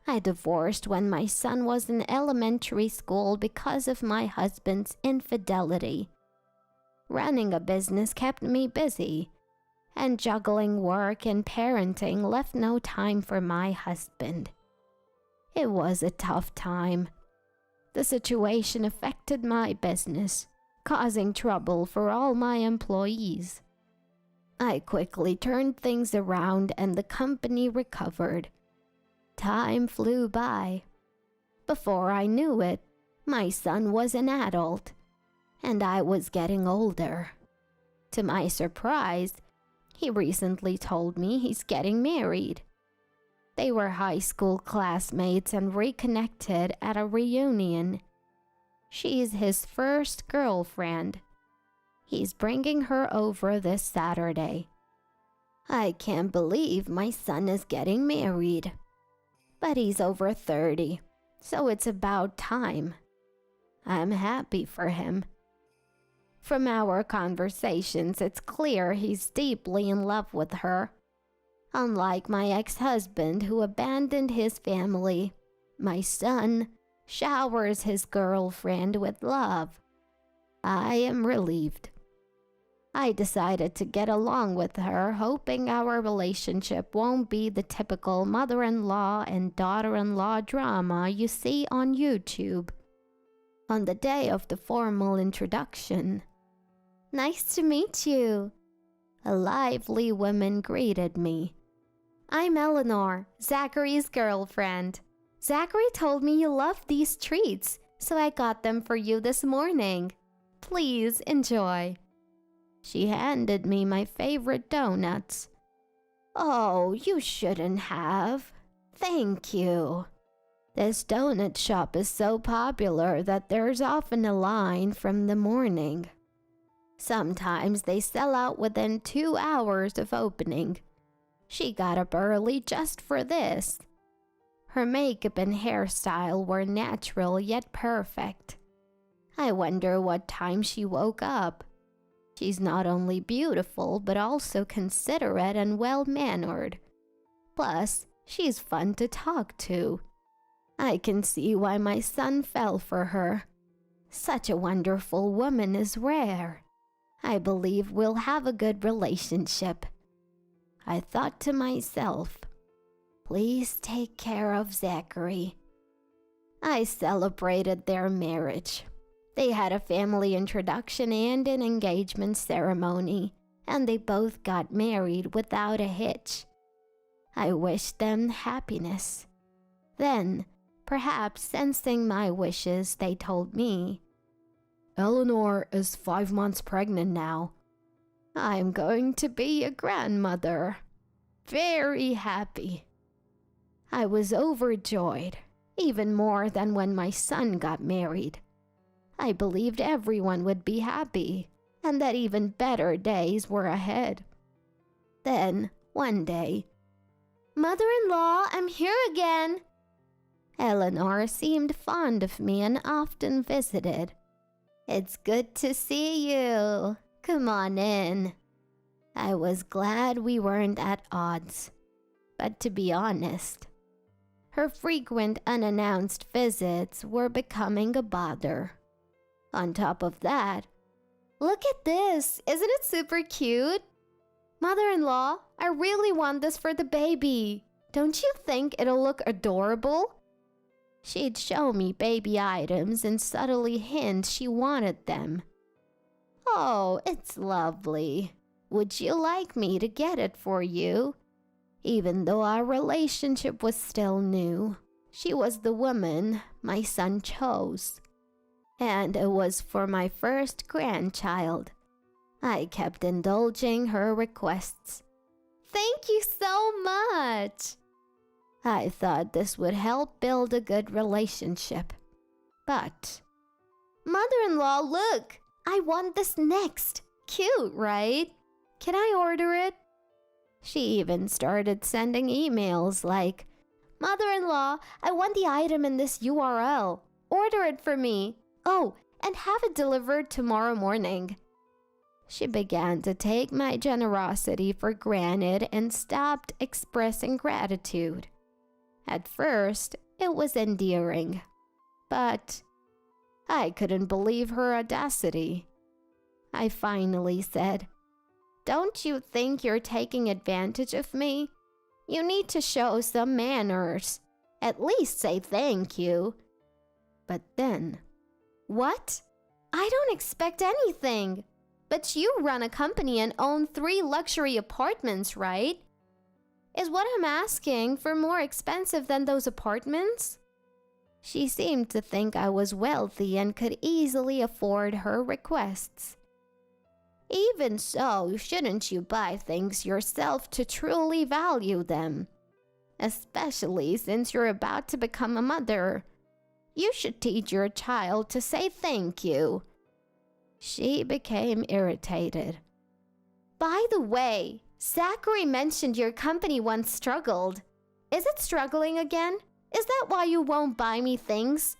I divorced when my son was in elementary school because of my husband's infidelity. Running a business kept me busy, and juggling work and parenting left no time for my husband. It was a tough time. The situation affected my business, causing trouble for all my employees. I quickly turned things around and the company recovered. Time flew by. Before I knew it, my son was an adult, and I was getting older. To my surprise, he recently told me he's getting married. They were high school classmates and reconnected at a reunion. She's his first girlfriend. He's bringing her over this Saturday. I can't believe my son is getting married. But he's over 30, so it's about time. I'm happy for him. From our conversations, it's clear he's deeply in love with her. Unlike my ex-husband who abandoned his family, my son showers his girlfriend with love. I am relieved. I decided to get along with her, hoping our relationship won't be the typical mother-in-law and daughter-in-law drama you see on YouTube. On the day of the formal introduction, "Nice to meet you," a lively woman greeted me. "I'm Eleanor, Zachary's girlfriend. Zachary told me you love these treats, so I got them for you this morning. Please enjoy." She handed me my favorite donuts. "Oh, you shouldn't have. Thank you." This donut shop is so popular that there's often a line from the morning. Sometimes they sell out within 2 hours of opening. She got up early just for this. Her makeup and hairstyle were natural yet perfect. I wonder what time she woke up. She's not only beautiful, but also considerate and well-mannered. Plus, she's fun to talk to. I can see why my son fell for her. Such a wonderful woman is rare. I believe we'll have a good relationship. I thought to myself, please take care of Zachary. I celebrated their marriage. They had a family introduction and an engagement ceremony, and they both got married without a hitch. I wished them happiness. Then, perhaps sensing my wishes, they told me, Eleanor is 5 months pregnant now. I'm going to be a grandmother. Very happy. I was overjoyed, even more than when my son got married. I believed everyone would be happy, and that even better days were ahead. Then, one day, "Mother-in-law, I'm here again." Eleanor seemed fond of me and often visited. "It's good to see you. Come on in." I was glad we weren't at odds. But to be honest, her frequent unannounced visits were becoming a bother. On top of that, "Look at this. Isn't it super cute? Mother-in-law, I really want this for the baby. Don't you think it'll look adorable?" She'd show me baby items and subtly hint she wanted them. "Oh, it's lovely. Would you like me to get it for you?" Even though our relationship was still new, She was the woman my son chose. And it was for my first grandchild. I kept indulging her requests. Thank you so much. I thought this would help build a good relationship. But, mother-in-law, look! I want this next. Cute, right? Can I order it? She even started sending emails like, Mother-in-law, I want the item in this URL. Order it for me. Oh, and have it delivered tomorrow morning. She began to take my generosity for granted and stopped expressing gratitude. At first, it was endearing, but I couldn't believe her audacity. I finally said, Don't you think you're taking advantage of me? You need to show some manners. At least say thank you. But then, what? I don't expect anything. But you run a company and own 3 luxury apartments, right? Is what I'm asking for more expensive than those apartments? She seemed to think I was wealthy and could easily afford her requests. Even so, shouldn't you buy things yourself to truly value them? Especially since you're about to become a mother. You should teach your child to say thank you. She became irritated. By the way, Zachary mentioned your company once struggled. Is it struggling again? Is that why you won't buy me things?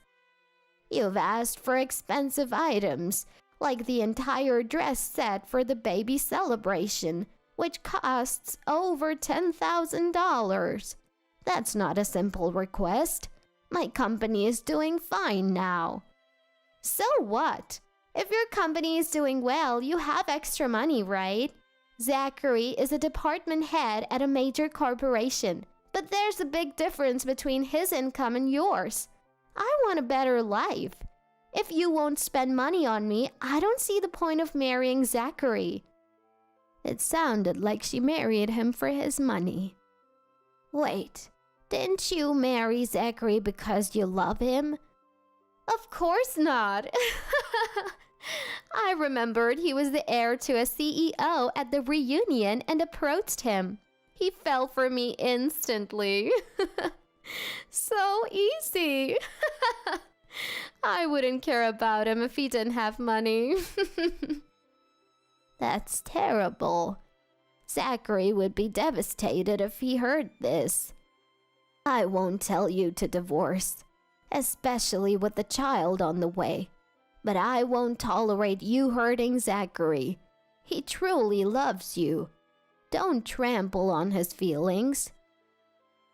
You've asked for expensive items, like the entire dress set for the baby celebration, which costs over $10,000. That's not a simple request. My company is doing fine now. So what? If your company is doing well, you have extra money, right? Zachary is a department head at a major corporation, but there's a big difference between his income and yours. I want a better life. If you won't spend money on me, I don't see the point of marrying Zachary. It sounded like she married him for his money. Wait, didn't you marry Zachary because you love him? Of course not. I remembered he was the heir to a CEO at the reunion and approached him. He fell for me instantly. So easy. I wouldn't care about him if he didn't have money. That's terrible. Zachary would be devastated if he heard this. I won't tell you to divorce, especially with the child on the way. But I won't tolerate you hurting Zachary. He truly loves you. Don't trample on his feelings.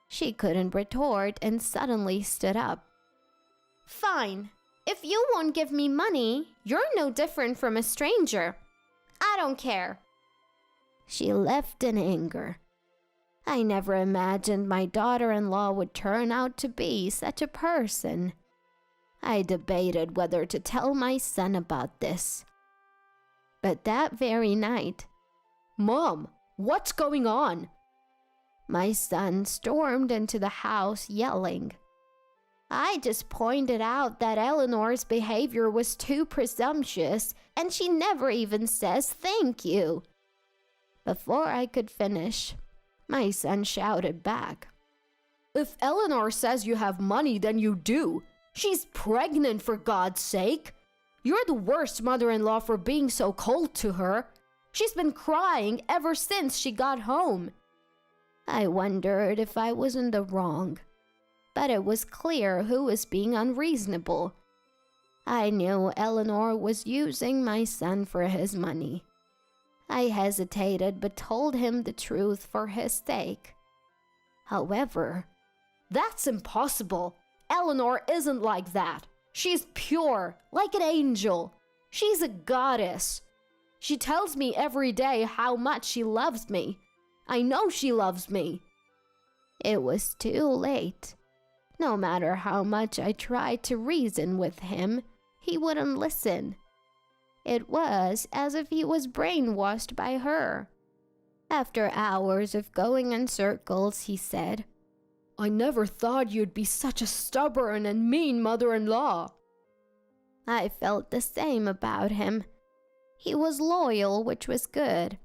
She couldn't retort and suddenly stood up. Fine. If you won't give me money, you're no different from a stranger. I don't care. She left in anger. I never imagined my daughter-in-law would turn out to be such a person. I debated whether to tell my son about this. But that very night, Mom, what's going on? My son stormed into the house yelling. I just pointed out that Eleanor's behavior was too presumptuous, and she never even says thank you. Before I could finish, my son shouted back. If Eleanor says you have money, then you do. She's pregnant, for God's sake. You're the worst mother-in-law for being so cold to her. She's been crying ever since she got home. I wondered if I was in the wrong, but it was clear who was being unreasonable. I knew Eleanor was using my son for his money. I hesitated but told him the truth for his sake. However, that's impossible. Eleanor isn't like that. She's pure, like an angel. She's a goddess. She tells me every day how much she loves me. I know she loves me. It was too late. No matter how much I tried to reason with him, he wouldn't listen. It was as if he was brainwashed by her. After hours of going in circles, he said, I never thought you'd be such a stubborn and mean mother-in-law. I felt the same about him. He was loyal, which was good,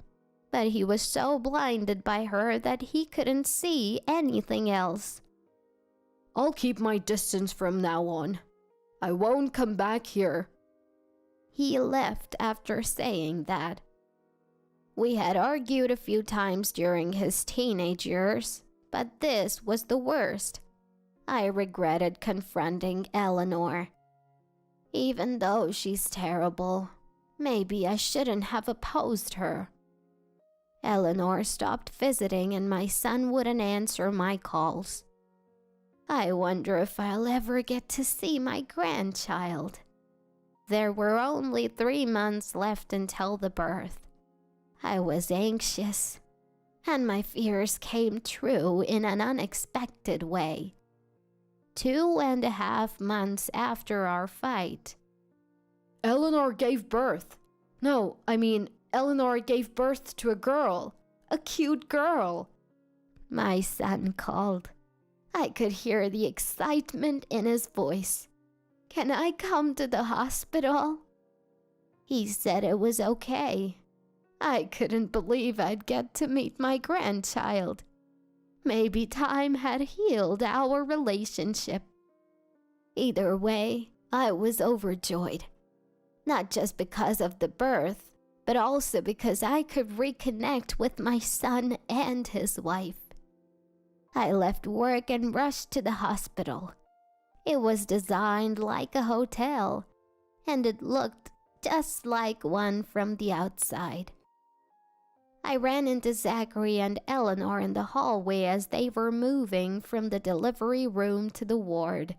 but he was so blinded by her that he couldn't see anything else. I'll keep my distance from now on. I won't come back here. He left after saying that. We had argued a few times during his teenage years, but this was the worst. I regretted confronting Eleanor. Even though she's terrible, maybe I shouldn't have opposed her. Eleanor stopped visiting and my son wouldn't answer my calls. I wonder if I'll ever get to see my grandchild. There were only 3 months left until the birth. I was anxious, and my fears came true in an unexpected way. 2.5 months after our fight. Eleanor gave birth. No, I mean, Eleanor gave birth to a girl. A cute girl. My son called. I could hear the excitement in his voice. Can I come to the hospital? He said it was okay. I couldn't believe I'd get to meet my grandchild. Maybe time had healed our relationship. Either way, I was overjoyed. Not just because of the birth, but also because I could reconnect with my son and his wife. I left work and rushed to the hospital. It was designed like a hotel, and it looked just like one from the outside. I ran into Zachary and Eleanor in the hallway as they were moving from the delivery room to the ward.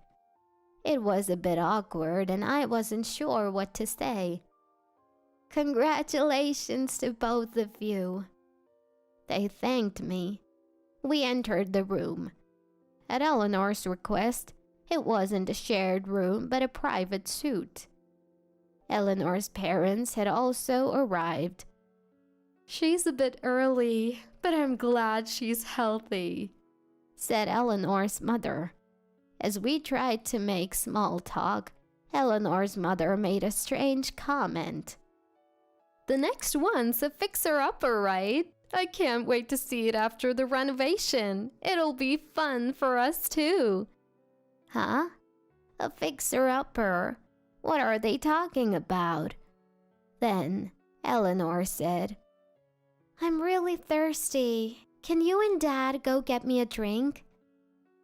It was a bit awkward and I wasn't sure what to say. Congratulations to both of you. They thanked me. We entered the room. At Eleanor's request, it wasn't a shared room but a private suite. Eleanor's parents had also arrived. She's a bit early, but I'm glad she's healthy, said Eleanor's mother. As we tried to make small talk, Eleanor's mother made a strange comment. The next one's a fixer-upper, right? I can't wait to see it after the renovation. It'll be fun for us too. Huh? A fixer-upper? What are they talking about? Then Eleanor said, I'm really thirsty. Can you and Dad go get me a drink?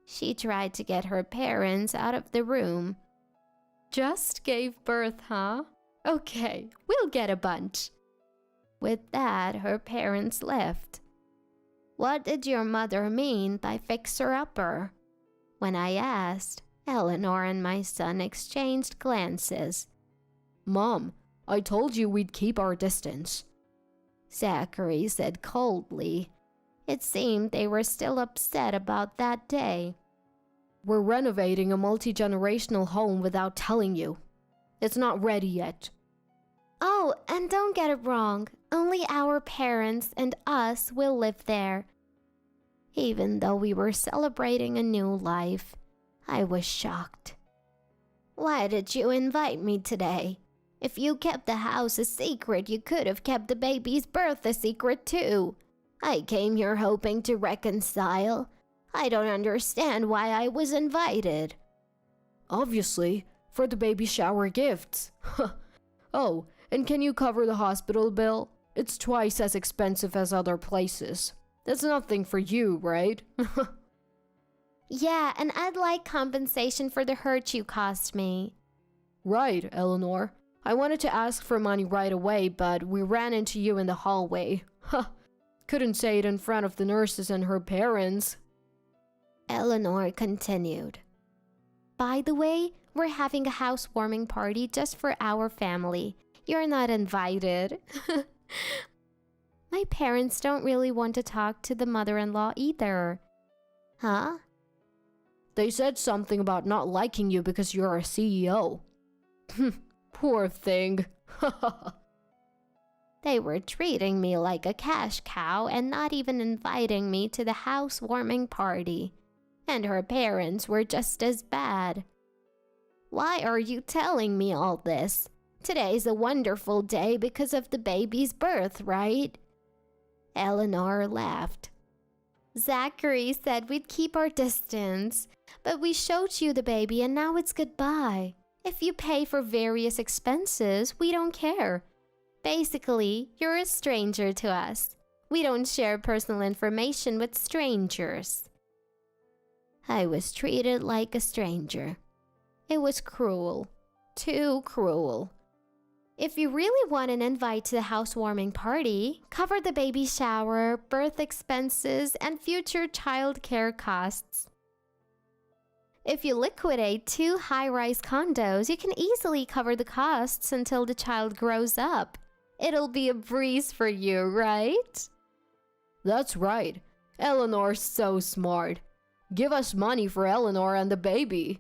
She tried to get her parents out of the room. Just gave birth, huh? Okay, we'll get a bunch. With that, her parents left. What did your mother mean by fixer-upper? When I asked, Eleanor and my son exchanged glances. Mom, I told you we'd keep our distance, Zachary said coldly. It seemed they were still upset about that day. We're renovating a multi-generational home without telling you. It's not ready yet. Oh, and don't get it wrong. Only our parents and us will live there. Even though we were celebrating a new life, I was shocked. Why did you invite me today? If you kept the house a secret, you could have kept the baby's birth a secret too. I came here hoping to reconcile. I don't understand why I was invited. Obviously, for the baby shower gifts. Oh, and can you cover the hospital bill? It's twice as expensive as other places. That's nothing for you, right? Yeah, and I'd like compensation for the hurt you caused me. Right, Eleanor. I wanted to ask for money right away, but we ran into you in the hallway. Couldn't say it in front of the nurses and her parents. Eleanor continued. By the way, we're having a housewarming party just for our family. You're not invited. My parents don't really want to talk to the mother-in-law either. Huh? They said something about not liking you because you're a CEO. Poor thing. They were treating me like a cash cow and not even inviting me to the housewarming party. and her parents were just as bad. Why are you telling me all this? Today's a wonderful day because of the baby's birth, right? Eleanor laughed. Zachary said we'd keep our distance, but we showed you the baby and now it's goodbye. If you pay for various expenses, we don't care. Basically, you're a stranger to us. We don't share personal information with strangers. I was treated like a stranger. It was cruel. Too cruel. If you really want an invite to the housewarming party, cover the baby shower, birth expenses, and future child care costs. If you liquidate 2 high-rise condos, you can easily cover the costs until the child grows up. It'll be a breeze for you, right? That's right. Eleanor's so smart. Give us money for Eleanor and the baby.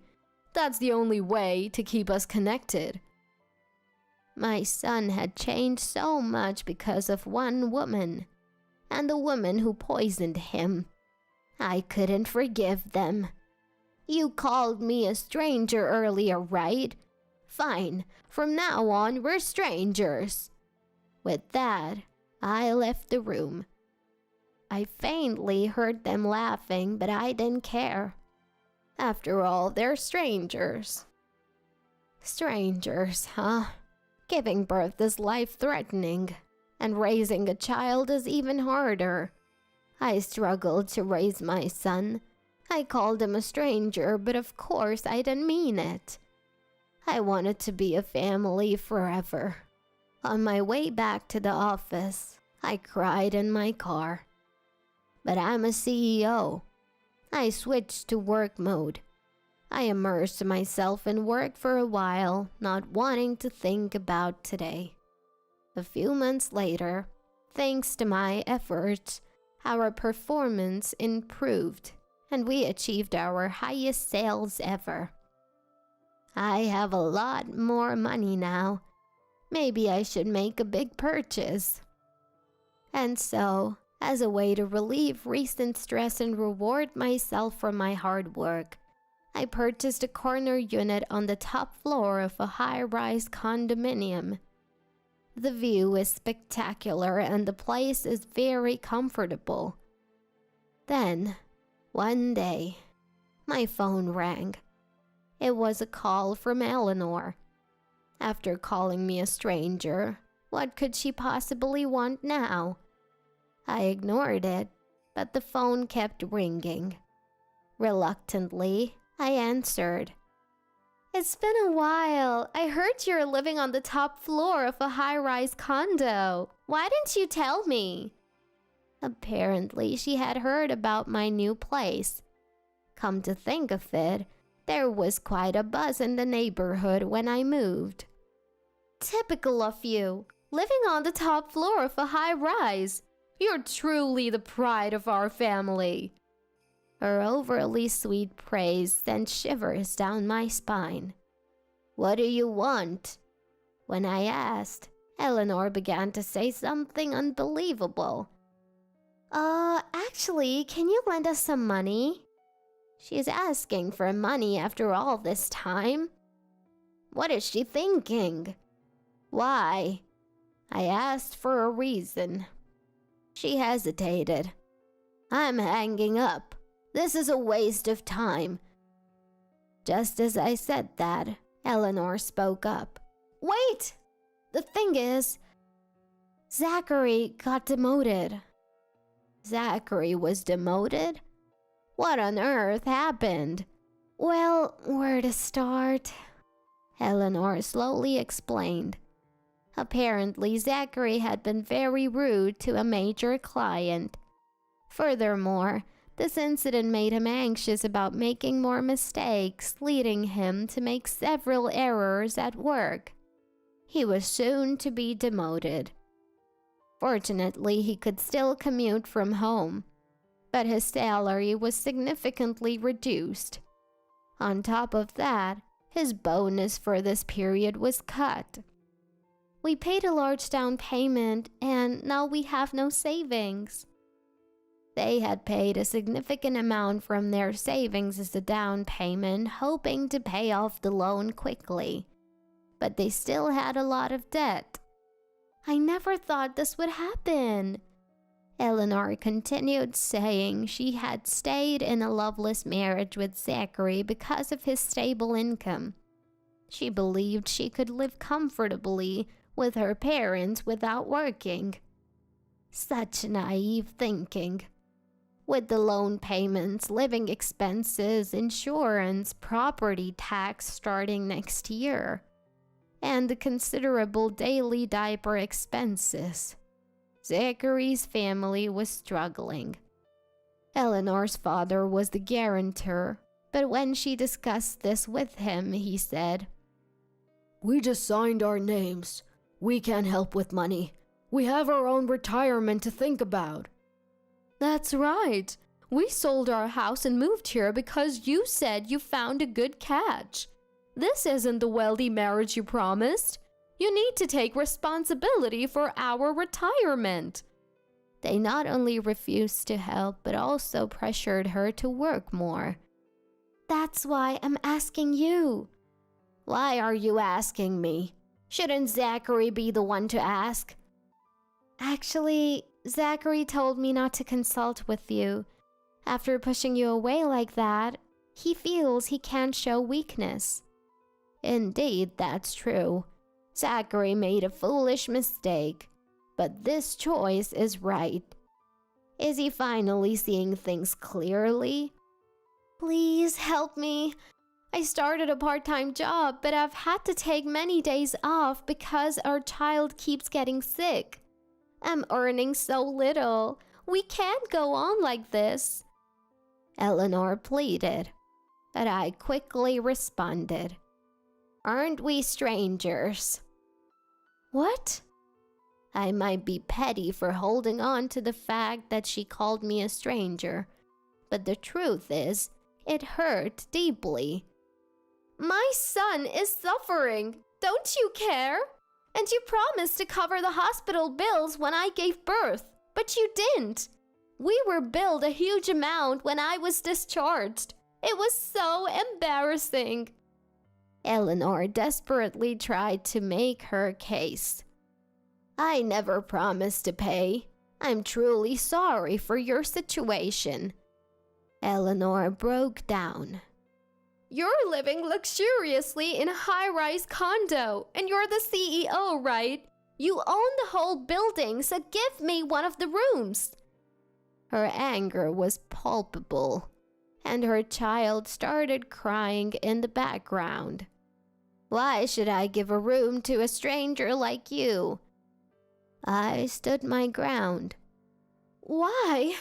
That's the only way to keep us connected. My son had changed so much because of one woman, and the woman who poisoned him. I couldn't forgive them. You called me a stranger earlier, right? Fine, from now on we're strangers. With that, I left the room. I faintly heard them laughing, but I didn't care. After all, they're strangers. Strangers, huh? Giving birth is life-threatening, and raising a child is even harder. I struggled to raise my son. I called him a stranger, but of course I didn't mean it. I wanted to be a family forever. On my way back to the office, I cried in my car. But I'm a CEO. I switched to work mode. I immersed myself in work for a while, not wanting to think about today. A few months later, thanks to my efforts, our performance improved, and we achieved our highest sales ever. I have a lot more money now. Maybe I should make a big purchase. And so, as a way to relieve recent stress and reward myself for my hard work, I purchased a corner unit on the top floor of a high-rise condominium. The view is spectacular and the place is very comfortable. Then, one day, my phone rang. It was a call from Eleanor. After calling me a stranger, what could she possibly want now? I ignored it, but the phone kept ringing. Reluctantly, I answered. It's been a while. I heard you're living on the top floor of a high-rise condo. Why didn't you tell me? Apparently, she had heard about my new place. Come to think of it, there was quite a buzz in the neighborhood when I moved. Typical of you, living on the top floor of a high-rise. You're truly the pride of our family. Her overly sweet praise sent shivers down my spine. What do you want? When I asked, Eleanor began to say something unbelievable. Actually, can you lend us some money? She's asking for money after all this time. What is she thinking? Why? I asked for a reason. She hesitated. I'm hanging up. This is a waste of time. Just as I said that, Eleanor spoke up. Wait! The thing is, Zachary got demoted. Zachary was demoted? What on earth happened? Well, where to start? Eleanor slowly explained. Apparently, Zachary had been very rude to a major client. Furthermore, this incident made him anxious about making more mistakes, leading him to make several errors at work. He was soon to be demoted. Fortunately, he could still commute from home, but his salary was significantly reduced. On top of that, his bonus for this period was cut. We paid a large down payment, and now we have no savings. They had paid a significant amount from their savings as a down payment, hoping to pay off the loan quickly. But they still had a lot of debt. I never thought this would happen. Eleanor continued, saying she had stayed in a loveless marriage with Zachary because of his stable income. She believed she could live comfortably with her parents without working. Such naive thinking. With the loan payments, living expenses, insurance, property tax starting next year, and the considerable daily diaper expenses, Zachary's family was struggling. Eleanor's father was the guarantor, but when she discussed this with him, he said, We just signed our names. We can't help with money. We have our own retirement to think about. That's right. We sold our house and moved here because you said you found a good catch. This isn't the wealthy marriage you promised. You need to take responsibility for our retirement. They not only refused to help, but also pressured her to work more. That's why I'm asking you. Why are you asking me? Shouldn't Zachary be the one to ask? Actually, Zachary told me not to consult with you. After pushing you away like that, he feels he can't show weakness. Indeed, that's true. Zachary made a foolish mistake, but this choice is right. Is he finally seeing things clearly? Please help me. I started a part-time job, but I've had to take many days off because our child keeps getting sick. I'm earning so little. We can't go on like this. Eleanor pleaded, but I quickly responded. Aren't we strangers? What? I might be petty for holding on to the fact that she called me a stranger, but the truth is, it hurt deeply. My son is suffering. Don't you care? And you promised to cover the hospital bills when I gave birth, but you didn't. We were billed a huge amount when I was discharged. It was so embarrassing. Eleanor desperately tried to make her case. I never promised to pay. I'm truly sorry for your situation. Eleanor broke down. You're living luxuriously in a high-rise condo, and you're the CEO, right? You own the whole building, so give me one of the rooms. Her anger was palpable, and her child started crying in the background. Why should I give a room to a stranger like you? I stood my ground. Why?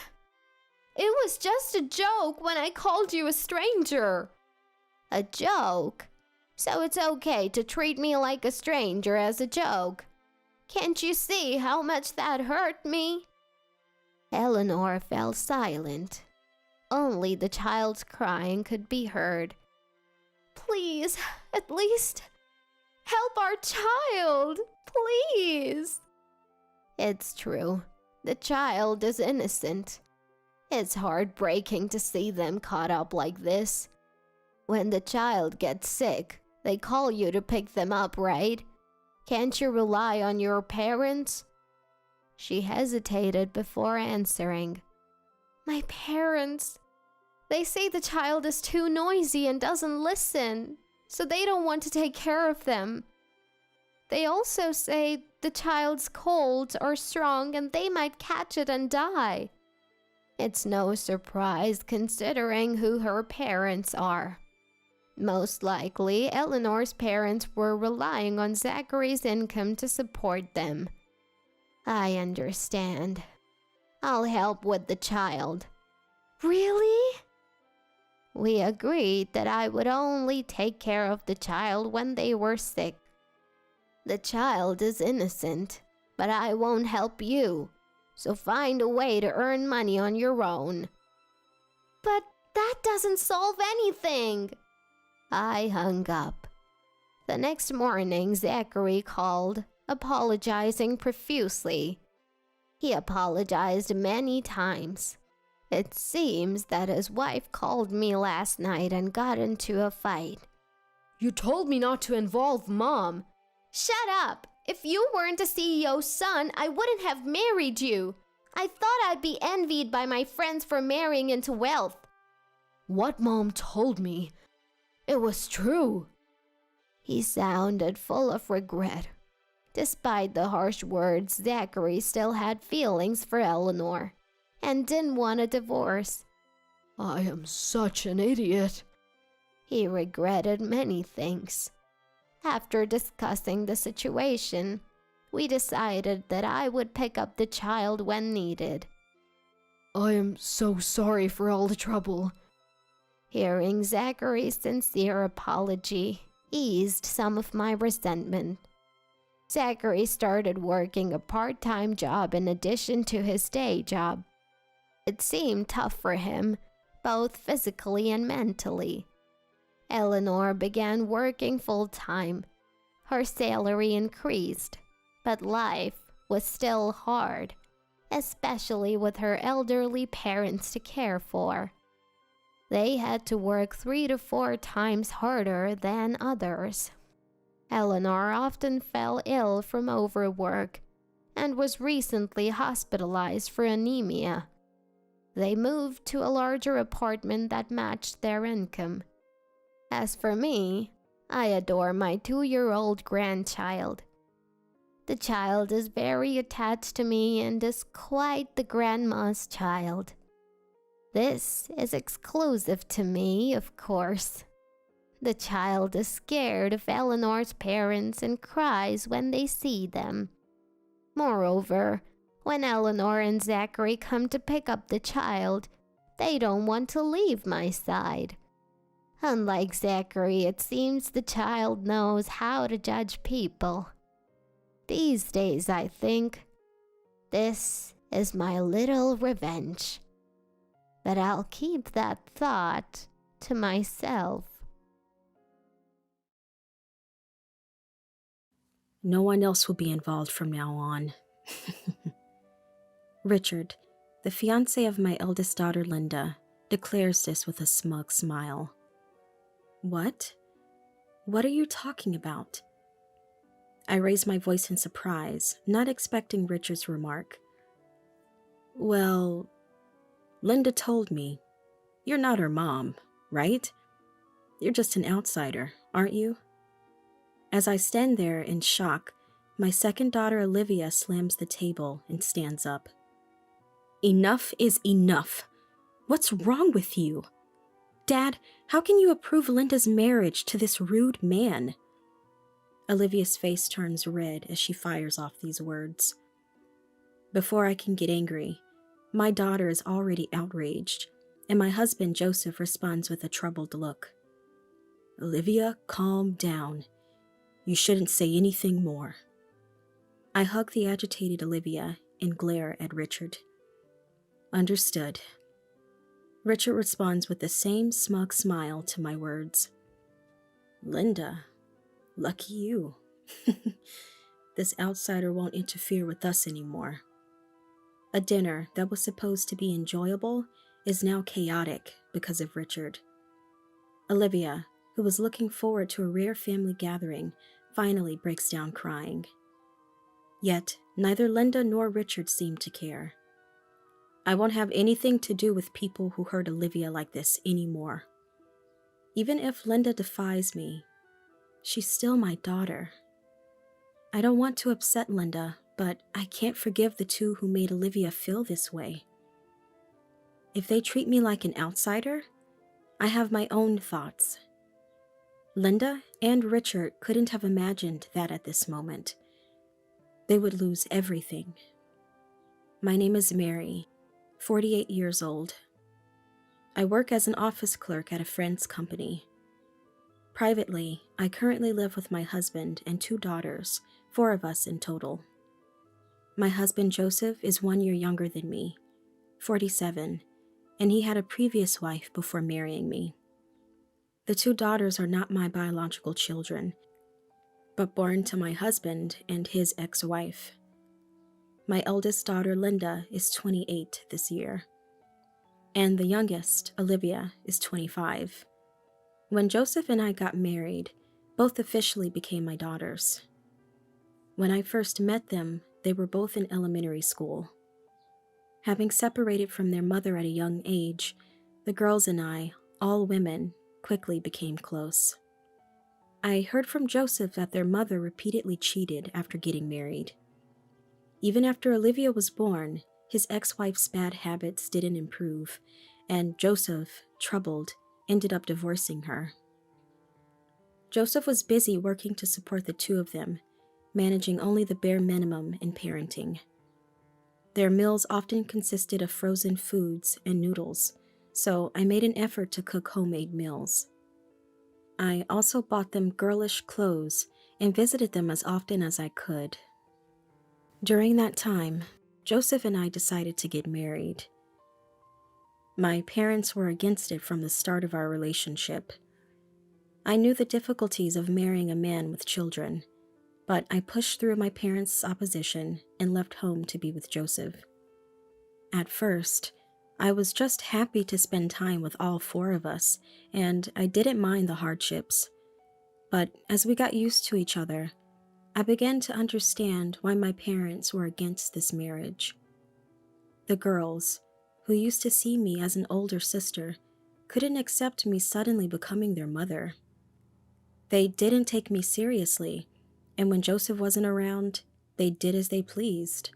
It was just a joke when I called you a stranger. A joke? So it's okay to treat me like a stranger as a joke? Can't you see how much that hurt me? Eleanor fell silent. Only the child's crying could be heard. Please, at least help our child, please. It's true. The child is innocent. It's heartbreaking to see them caught up like this. When the child gets sick, they call you to pick them up, right? Can't you rely on your parents? She hesitated before answering. My parents. They say the child is too noisy and doesn't listen, so they don't want to take care of them. They also say the child's colds are strong and they might catch it and die. It's no surprise considering who her parents are. Most likely, Eleanor's parents were relying on Zachary's income to support them. I understand. I'll help with the child. Really? We agreed that I would only take care of the child when they were sick. The child is innocent, but I won't help you. So find a way to earn money on your own. But that doesn't solve anything. I hung up. The next morning, Zachary called, apologizing profusely. He apologized many times, It seems that his wife called me last night and got into a fight. You told me not to involve Mom. Shut up! If you weren't a CEO's son, I wouldn't have married you. I thought I'd be envied by my friends for marrying into wealth. What Mom told me, it was true. He sounded full of regret. Despite the harsh words, Zachary still had feelings for Eleanor and didn't want a divorce. I am such an idiot. He regretted many things. After discussing the situation, we decided that I would pick up the child when needed. I am so sorry for all the trouble. Hearing Zachary's sincere apology eased some of my resentment. Zachary started working a part-time job in addition to his day job. It seemed tough for him, both physically and mentally. Eleanor began working full-time. Her salary increased, but life was still hard, especially with her elderly parents to care for. They had to work 3 to 4 times harder than others. Eleanor often fell ill from overwork and was recently hospitalized for anemia. They moved to a larger apartment that matched their income. As for me, I adore my 2-year-old grandchild. The child is very attached to me and is quite the grandma's child. This is exclusive to me, of course. The child is scared of Eleanor's parents and cries when they see them. Moreover, when Eleanor and Zachary come to pick up the child, they don't want to leave my side. Unlike Zachary, it seems the child knows how to judge people. These days, I think, this is my little revenge. But I'll keep that thought to myself. No one else will be involved from now on. Richard, the fiancé of my eldest daughter Linda, declares this with a smug smile. What? What are you talking about? I raise my voice in surprise, not expecting Richard's remark. Well, Linda told me. You're not her mom, right? You're just an outsider, aren't you? As I stand there in shock, my second daughter Olivia slams the table and stands up. Enough is enough. What's wrong with you? Dad, how can you approve Linda's marriage to this rude man? Olivia's face turns red as she fires off these words. Before I can get angry, my daughter is already outraged, and my husband Joseph responds with a troubled look. Olivia, calm down. You shouldn't say anything more. I hug the agitated Olivia and glare at Richard. Understood. Richard responds with the same smug smile to my words. Linda, lucky you. This outsider won't interfere with us anymore. A dinner that was supposed to be enjoyable is now chaotic because of Richard. Olivia, who was looking forward to a rare family gathering, finally breaks down crying. Yet, neither Linda nor Richard seem to care. I won't have anything to do with people who hurt Olivia like this anymore. Even if Linda defies me, she's still my daughter. I don't want to upset Linda, but I can't forgive the two who made Olivia feel this way. If they treat me like an outsider, I have my own thoughts. Linda and Richard couldn't have imagined that at this moment. They would lose everything. My name is Mary, 48 years old. I work as an office clerk at a friend's company. Privately, I currently live with my husband and 2 daughters, 4 of us in total. My husband Joseph is 1 year younger than me, 47, and he had a previous wife before marrying me. The 2 daughters are not my biological children, but born to my husband and his ex-wife. My eldest daughter Linda is 28 this year. and the youngest, Olivia, is 25. When Joseph and I got married, both officially became my daughters. When I first met them, they were both in elementary school. Having separated from their mother at a young age, the girls and I, all women, quickly became close. I heard from Joseph that their mother repeatedly cheated after getting married. Even after Olivia was born, his ex-wife's bad habits didn't improve, and Joseph, troubled, ended up divorcing her. Joseph was busy working to support the two of them, managing only the bare minimum in parenting. Their meals often consisted of frozen foods and noodles, so I made an effort to cook homemade meals. I also bought them girlish clothes and visited them as often as I could. During that time, Joseph and I decided to get married. My parents were against it from the start of our relationship. I knew the difficulties of marrying a man with children, but I pushed through my parents' opposition and left home to be with Joseph. At first, I was just happy to spend time with all four of us, and I didn't mind the hardships. But as we got used to each other, I began to understand why my parents were against this marriage. The girls, who used to see me as an older sister, couldn't accept me suddenly becoming their mother. They didn't take me seriously, and when Joseph wasn't around, they did as they pleased.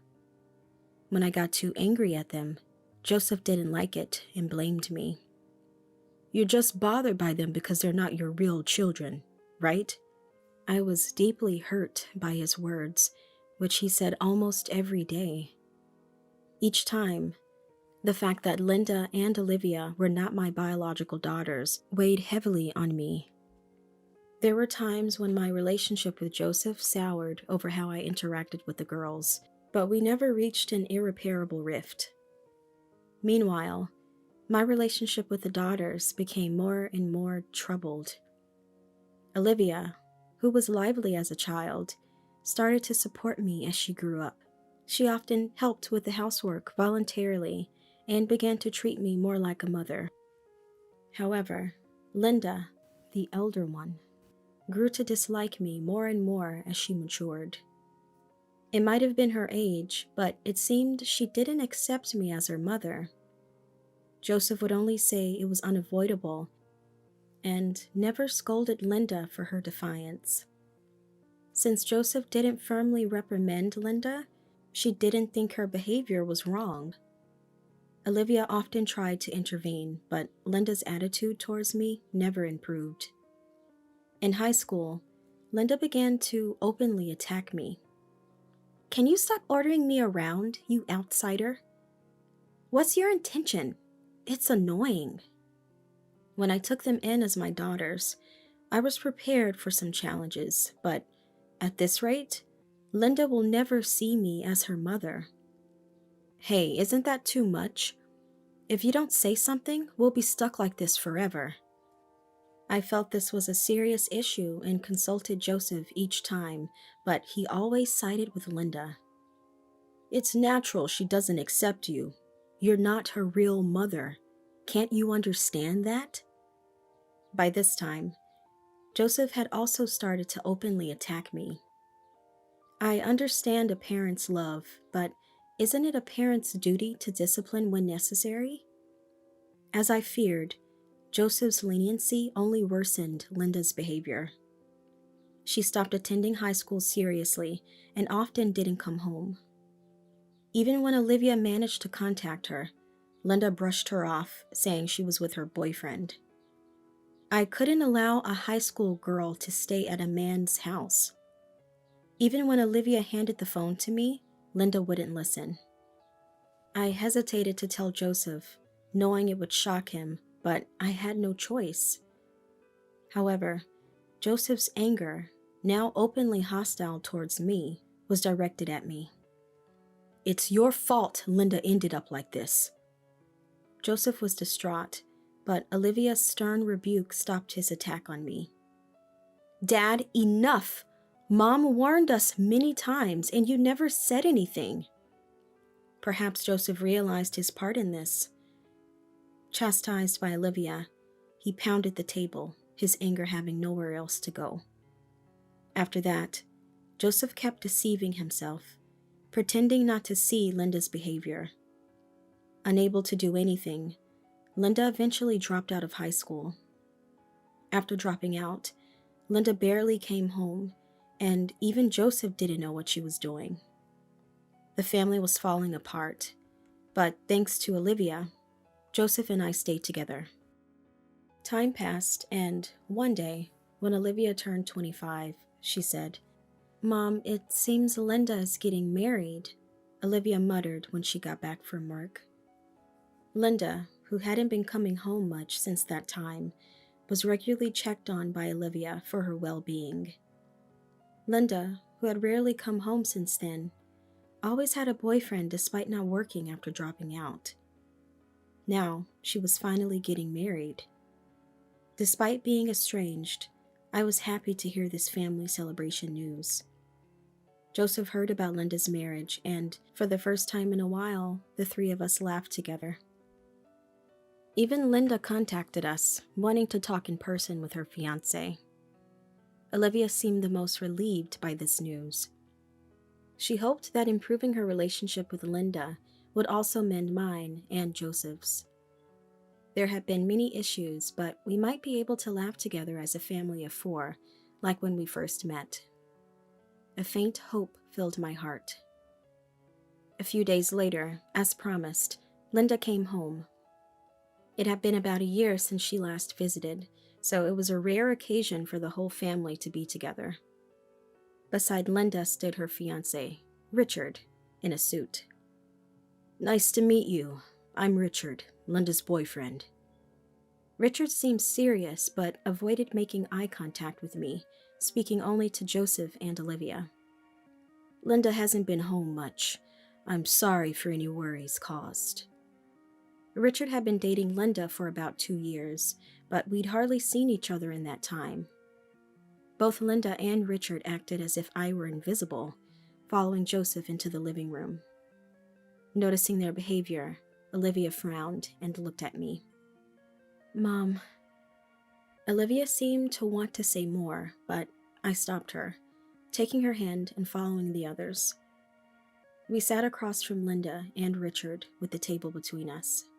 When I got too angry at them, Joseph didn't like it and blamed me. "You're just bothered by them because they're not your real children, right?" I was deeply hurt by his words, which he said almost every day. Each time, the fact that Linda and Olivia were not my biological daughters weighed heavily on me. There were times when my relationship with Joseph soured over how I interacted with the girls, but we never reached an irreparable rift. Meanwhile, my relationship with the daughters became more and more troubled. Olivia, who was lively as a child, started to support me as she grew up. She often helped with the housework voluntarily and began to treat me more like a mother. However, Linda, the elder one, grew to dislike me more and more as she matured. It might have been her age, but it seemed she didn't accept me as her mother. Joseph would only say it was unavoidable and never scolded Linda for her defiance. Since Joseph didn't firmly reprimand Linda, she didn't think her behavior was wrong. Olivia often tried to intervene, but Linda's attitude towards me never improved. In high school, Linda began to openly attack me. "Can you stop ordering me around, you outsider? What's your intention? It's annoying." When I took them in as my daughters, I was prepared for some challenges, but at this rate, Linda will never see me as her mother. "Hey, isn't that too much? If you don't say something, we'll be stuck like this forever." I felt this was a serious issue and consulted Joseph each time, but he always sided with Linda. "It's natural she doesn't accept you. You're not her real mother. Can't you understand that?" By this time, Joseph had also started to openly attack me. I understand a parent's love, but isn't it a parent's duty to discipline when necessary? As I feared, Joseph's leniency only worsened Linda's behavior. She stopped attending high school seriously and often didn't come home. Even when Olivia managed to contact her, Linda brushed her off, saying she was with her boyfriend. I couldn't allow a high school girl to stay at a man's house. Even when Olivia handed the phone to me, Linda wouldn't listen. I hesitated to tell Joseph, knowing it would shock him, but I had no choice. However, Joseph's anger, now openly hostile towards me, was directed at me. "It's your fault Linda ended up like this." Joseph was distraught, but Olivia's stern rebuke stopped his attack on me. "Dad, enough! Mom warned us many times and you never said anything." Perhaps Joseph realized his part in this. Chastised by Olivia, he pounded the table, his anger having nowhere else to go. After that, Joseph kept deceiving himself, pretending not to see Linda's behavior. Unable to do anything, Linda eventually dropped out of high school. After dropping out, Linda barely came home, and even Joseph didn't know what she was doing. The family was falling apart, but thanks to Olivia, Joseph and I stayed together. Time passed, and one day, when Olivia turned 25, she said, "Mom, it seems Linda is getting married," Olivia muttered when she got back from work. Linda, who hadn't been coming home much since that time, was regularly checked on by Olivia for her well-being. Linda, who had rarely come home since then, always had a boyfriend despite not working after dropping out. Now, she was finally getting married. Despite being estranged, I was happy to hear this family celebration news. Joseph heard about Linda's marriage, and for the first time in a while, the three of us laughed together. Even Linda contacted us, wanting to talk in person with her fiancé. Olivia seemed the most relieved by this news. She hoped that improving her relationship with Linda would also mend mine and Joseph's. There had been many issues, but we might be able to laugh together as a family of four, like when we first met. A faint hope filled my heart. A few days later, as promised, Linda came home. It had been about a year since she last visited, so it was a rare occasion for the whole family to be together. Beside Linda stood her fiancé, Richard, in a suit. "Nice to meet you. I'm Richard, Linda's boyfriend." Richard seemed serious but avoided making eye contact with me, speaking only to Joseph and Olivia. "Linda hasn't been home much. I'm sorry for any worries caused." Richard had been dating Linda for about 2 years, but we'd hardly seen each other in that time. Both Linda and Richard acted as if I were invisible, following Joseph into the living room. Noticing their behavior, Olivia frowned and looked at me. "Mom." Olivia seemed to want to say more, but I stopped her, taking her hand and following the others. We sat across from Linda and Richard with the table between us.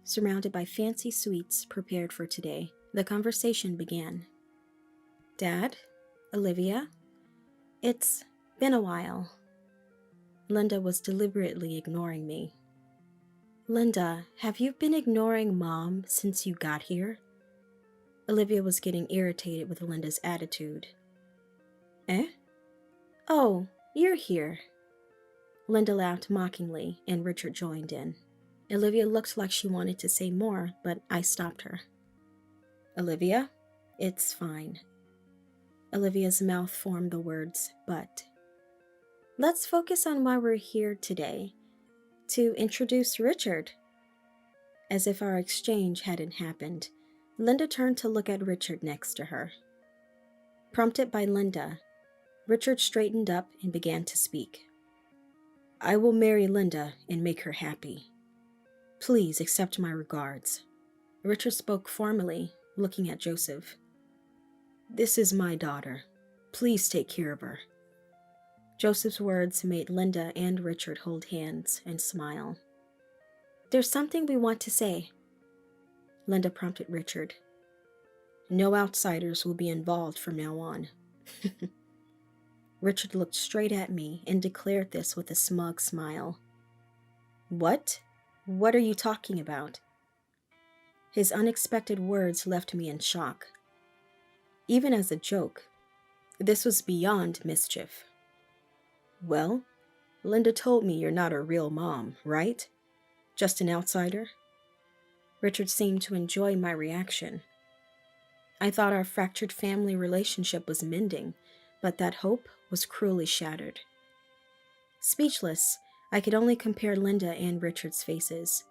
Surrounded by fancy sweets prepared for today, the conversation began. "Dad? Olivia? It's been a while." Linda was deliberately ignoring me. "Linda, have you been ignoring Mom since you got here?" Olivia was getting irritated with Linda's attitude. "Eh? Oh, you're here." Linda laughed mockingly, and Richard joined in. Olivia looked like she wanted to say more, but I stopped her. "Olivia, it's fine." Olivia's mouth formed the words, "but." "Let's focus on why we're here today. To introduce Richard." As if our exchange hadn't happened, Linda turned to look at Richard next to her. Prompted by Linda, Richard straightened up and began to speak. "I will marry Linda and make her happy. Please accept my regards." Richard spoke formally, looking at Joseph. "This is my daughter. Please take care of her." Joseph's words made Linda and Richard hold hands and smile. "There's something we want to say," Linda prompted Richard. "No outsiders will be involved from now on." Richard looked straight at me and declared this with a smug smile. "What? What are you talking about?" His unexpected words left me in shock. Even as a joke, this was beyond mischief. "Well, Linda told me you're not a real mom, right? Just an outsider?" Richard seemed to enjoy my reaction. I thought our fractured family relationship was mending, but that hope was cruelly shattered. Speechless, I could only compare Linda and Richard's faces.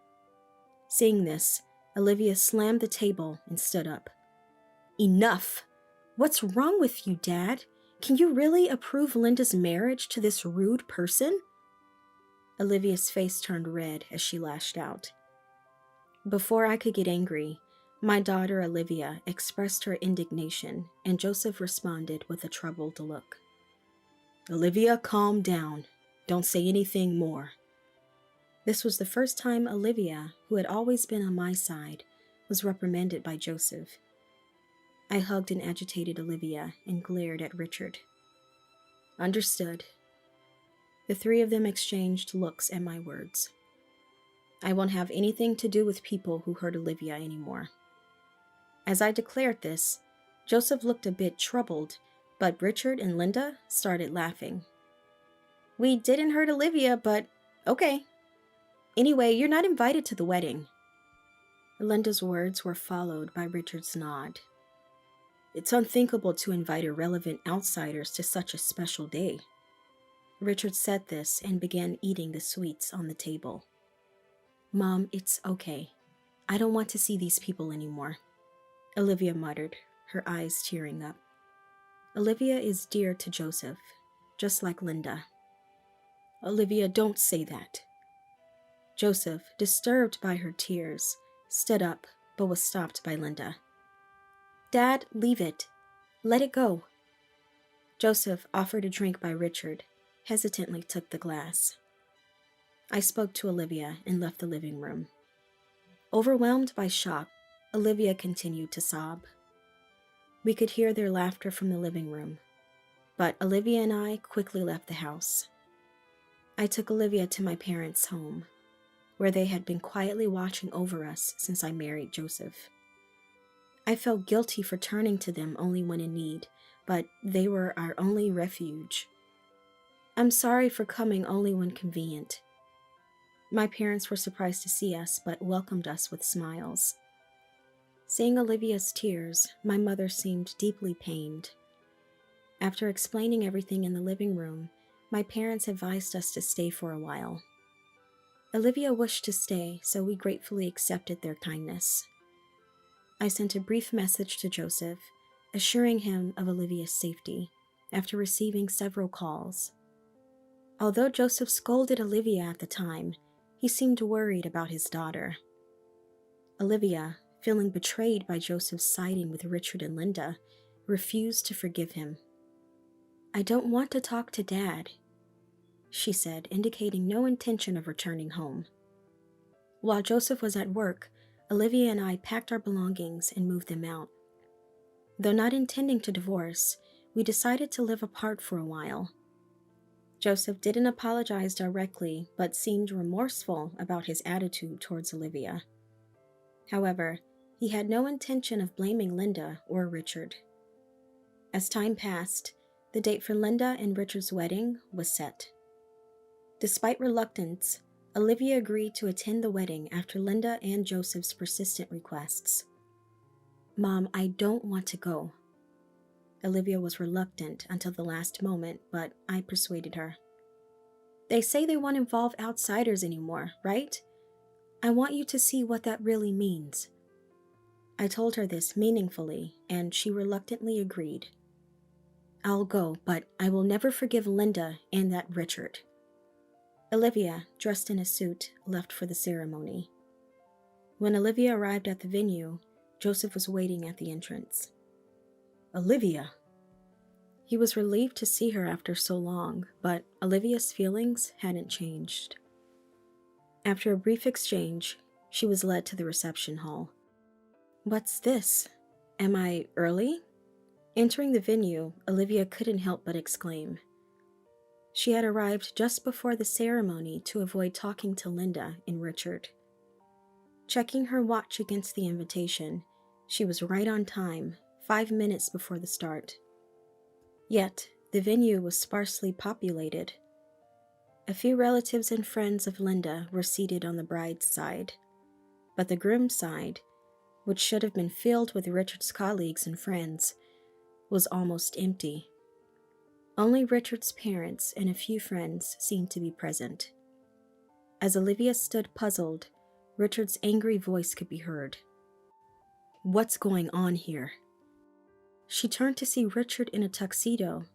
Seeing this, Olivia slammed the table and stood up. "Enough! What's wrong with you, Dad? Can you really approve Linda's marriage to this rude person?" Olivia's face turned red as she lashed out. Before I could get angry, my daughter Olivia expressed her indignation, and Joseph responded with a troubled look. Olivia, calm down. Don't say anything more. This was the first time Olivia, who had always been on my side, was reprimanded by Joseph. I hugged an agitated Olivia and glared at Richard. Understood. The three of them exchanged looks at my words. I won't have anything to do with people who hurt Olivia anymore. As I declared this, Joseph looked a bit troubled, but Richard and Linda started laughing. We didn't hurt Olivia, but okay. Anyway, you're not invited to the wedding. Linda's words were followed by Richard's nod. It's unthinkable to invite irrelevant outsiders to such a special day. Richard said this and began eating the sweets on the table. Mom, it's okay. I don't want to see these people anymore, Olivia muttered, her eyes tearing up. Olivia is dear to Joseph, just like Linda. Olivia, don't say that. Joseph, disturbed by her tears, stood up but was stopped by Linda. Dad, leave it. Let it go. Joseph, offered a drink by Richard, hesitantly took the glass. I spoke to Olivia and left the living room. Overwhelmed by shock, Olivia continued to sob. We could hear their laughter from the living room, but Olivia and I quickly left the house. I took Olivia to my parents' home, where they had been quietly watching over us since I married Joseph. I felt guilty for turning to them only when in need, but they were our only refuge. I'm sorry for coming only when convenient. My parents were surprised to see us, but welcomed us with smiles. Seeing Olivia's tears, my mother seemed deeply pained. After explaining everything in the living room, my parents advised us to stay for a while. Olivia wished to stay, so we gratefully accepted their kindness. I sent a brief message to Joseph, assuring him of Olivia's safety, after receiving several calls. Although Joseph scolded Olivia at the time, he seemed worried about his daughter. Olivia, feeling betrayed by Joseph's siding with Richard and Linda, refused to forgive him. I don't want to talk to Dad, she said, indicating no intention of returning home. While Joseph was at work, Olivia and I packed our belongings and moved them out. Though not intending to divorce, we decided to live apart for a while. Joseph didn't apologize directly, but seemed remorseful about his attitude towards Olivia. However, he had no intention of blaming Linda or Richard. As time passed, the date for Linda and Richard's wedding was set. Despite reluctance, Olivia agreed to attend the wedding after Linda and Joseph's persistent requests. Mom, I don't want to go. Olivia was reluctant until the last moment, but I persuaded her. They say they won't involve outsiders anymore, right? I want you to see what that really means. I told her this meaningfully, and she reluctantly agreed. I'll go, but I will never forgive Linda and that Richard. Olivia, dressed in a suit, left for the ceremony. When Olivia arrived at the venue, Joseph was waiting at the entrance. Olivia! He was relieved to see her after so long, but Olivia's feelings hadn't changed. After a brief exchange, she was led to the reception hall. What's this? Am I early? Entering the venue, Olivia couldn't help but exclaim. She had arrived just before the ceremony to avoid talking to Linda and Richard. Checking her watch against the invitation, she was right on time, 5 minutes before the start. Yet, the venue was sparsely populated. A few relatives and friends of Linda were seated on the bride's side, but the groom's side, which should have been filled with Richard's colleagues and friends, was almost empty. Only Richard's parents and a few friends seemed to be present. As Olivia stood puzzled, Richard's angry voice could be heard. What's going on here? She turned to see Richard in a tuxedo,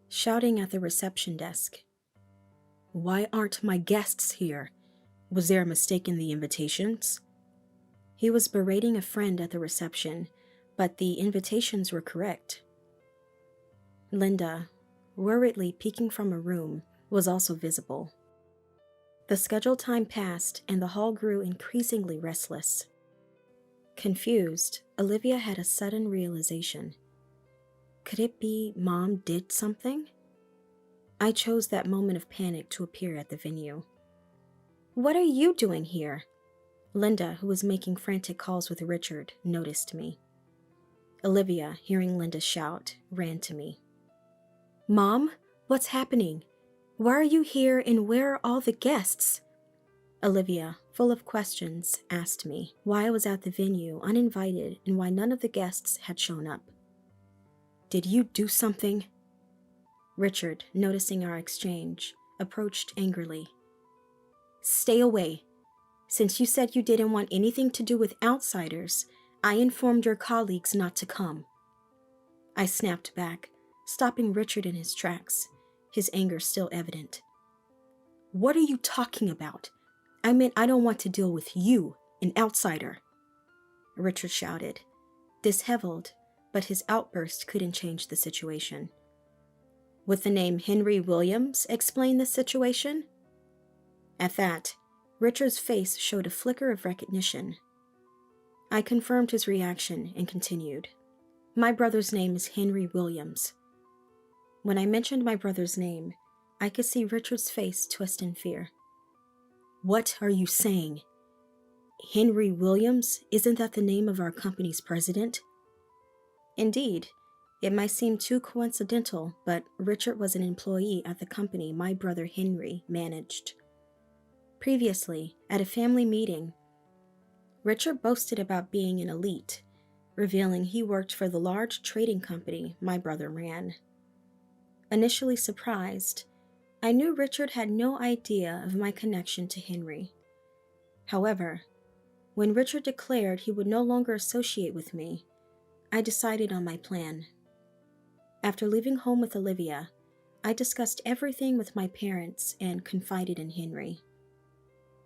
shouting at the reception desk. Why aren't my guests here? Was there a mistake in the invitations? He was berating a friend at the reception, but the invitations were correct. Linda, worriedly peeking from a room, was also visible. The scheduled time passed and the hall grew increasingly restless. Confused, Olivia had a sudden realization. Could it be Mom did something? I chose that moment of panic to appear at the venue. "What are you doing here?" Linda, who was making frantic calls with Richard, noticed me. Olivia, hearing Linda shout, ran to me. "Mom, what's happening? Why are you here and where are all the guests?" Olivia, full of questions, asked me why I was at the venue uninvited and why none of the guests had shown up. "Did you do something?" Richard, noticing our exchange, approached angrily. "Stay away. Since you said you didn't want anything to do with outsiders, I informed your colleagues not to come." I snapped back, stopping Richard in his tracks, his anger still evident. "What are you talking about? I meant I don't want to deal with you, an outsider," Richard shouted, disheveled, but his outburst couldn't change the situation. "Would the name Henry Williams explain the situation?" At that, Richard's face showed a flicker of recognition. I confirmed his reaction and continued. "My brother's name is Henry Williams." When I mentioned my brother's name, I could see Richard's face twist in fear. "What are you saying? Henry Williams, isn't that the name of our company's president?" Indeed, it might seem too coincidental, but Richard was an employee at the company my brother Henry managed. Previously, at a family meeting, Richard boasted about being an elite, revealing he worked for the large trading company my brother ran. Initially surprised, I knew Richard had no idea of my connection to Henry. However, when Richard declared he would no longer associate with me, I decided on my plan. After leaving home with Olivia, I discussed everything with my parents and confided in Henry.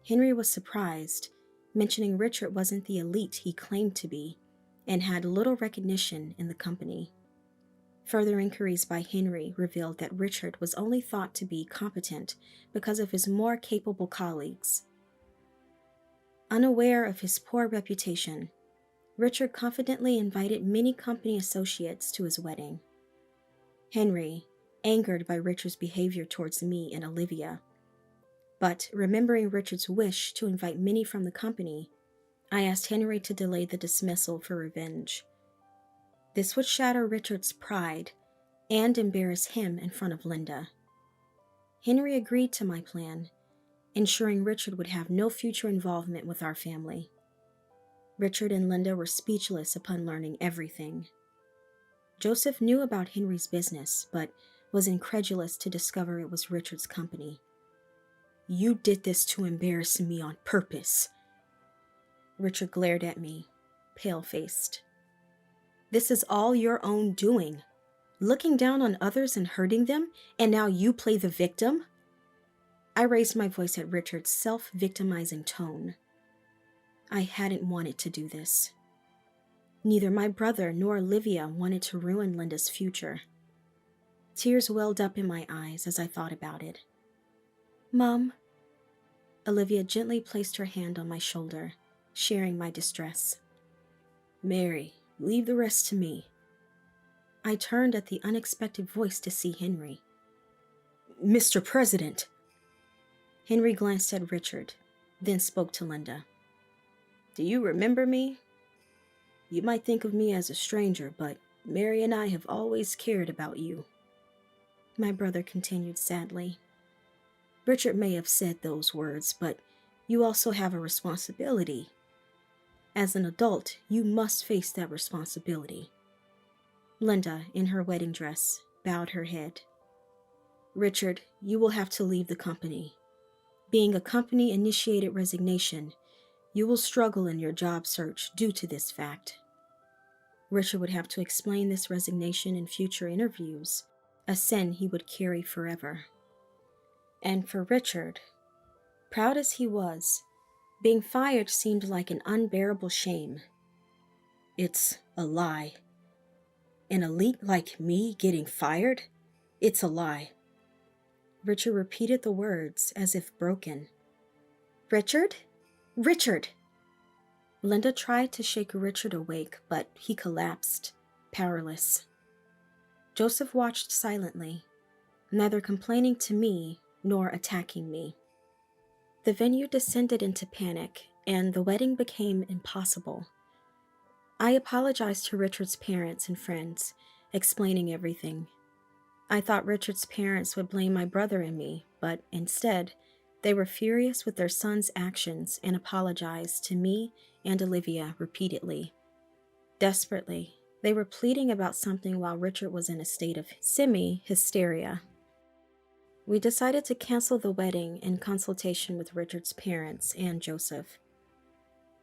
Henry was surprised, mentioning Richard wasn't the elite he claimed to be and had little recognition in the company. Further inquiries by Henry revealed that Richard was only thought to be competent because of his more capable colleagues. Unaware of his poor reputation, Richard confidently invited many company associates to his wedding. Henry, angered by Richard's behavior towards me and Olivia, but remembering Richard's wish to invite many from the company, I asked Henry to delay the dismissal for revenge. This would shatter Richard's pride and embarrass him in front of Linda. Henry agreed to my plan, ensuring Richard would have no future involvement with our family. Richard and Linda were speechless upon learning everything. Joseph knew about Henry's business, but was incredulous to discover it was Richard's company. "You did this to embarrass me on purpose." Richard glared at me, pale-faced. "This is all your own doing. Looking down on others and hurting them, and now you play the victim?" I raised my voice at Richard's self-victimizing tone. I hadn't wanted to do this. Neither my brother nor Olivia wanted to ruin Linda's future. Tears welled up in my eyes as I thought about it. "Mom." Olivia gently placed her hand on my shoulder, sharing my distress. "Mary, leave the rest to me." I turned at the unexpected voice to see Henry. "Mr. President!" Henry glanced at Richard, then spoke to Linda. "Do you remember me? You might think of me as a stranger, but Mary and I have always cared about you." My brother continued sadly. "Richard may have said those words, but you also have a responsibility. As an adult, you must face that responsibility." Linda, in her wedding dress, bowed her head. "Richard, you will have to leave the company. Being a company-initiated resignation, you will struggle in your job search due to this fact." Richard would have to explain this resignation in future interviews, a sin he would carry forever. And for Richard, proud as he was, Being fired seemed like an unbearable shame. It's a lie. An elite like me getting fired? It's a lie. Richard repeated the words as if broken. Richard? Richard! Linda tried to shake Richard awake, but he collapsed, powerless. Joseph watched silently, neither complaining to me nor attacking me. The venue descended into panic, and the wedding became impossible. I apologized to Richard's parents and friends, explaining everything. I thought Richard's parents would blame my brother and me, but instead, they were furious with their son's actions and apologized to me and Olivia repeatedly. Desperately, they were pleading about something while Richard was in a state of semi-hysteria. We decided to cancel the wedding in consultation with Richard's parents and Joseph.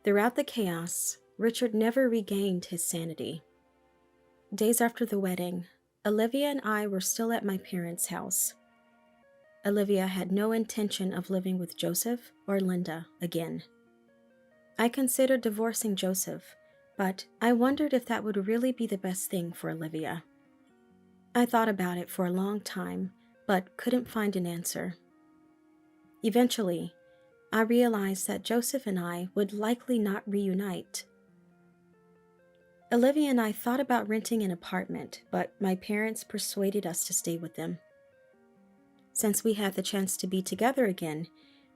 Throughout the chaos, Richard never regained his sanity. Days after the wedding, Olivia and I were still at my parents' house. Olivia had no intention of living with Joseph or Linda again. I considered divorcing Joseph, but I wondered if that would really be the best thing for Olivia. I thought about it for a long time, but couldn't find an answer. Eventually, I realized that Joseph and I would likely not reunite. Olivia and I thought about renting an apartment, but my parents persuaded us to stay with them. Since we had the chance to be together again,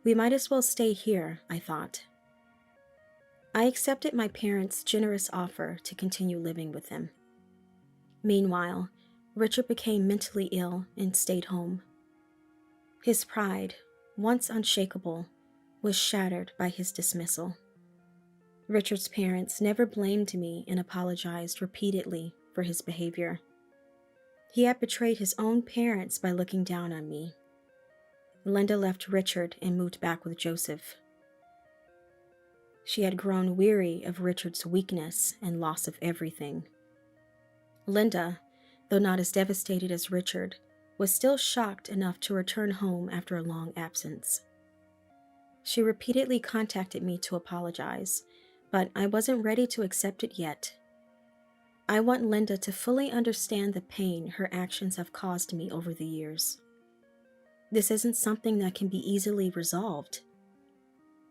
we might as well stay here, I thought. I accepted my parents' generous offer to continue living with them. Meanwhile, Richard became mentally ill and stayed home. His pride, once unshakable, was shattered by his dismissal. Richard's parents never blamed me and apologized repeatedly for his behavior. He had betrayed his own parents by looking down on me. Linda left Richard and moved back with Joseph. She had grown weary of Richard's weakness and loss of everything. Linda, though not as devastated as Richard, was still shocked enough to return home after a long absence. She repeatedly contacted me to apologize, but I wasn't ready to accept it yet. I want Linda to fully understand the pain her actions have caused me over the years. This isn't something that can be easily resolved.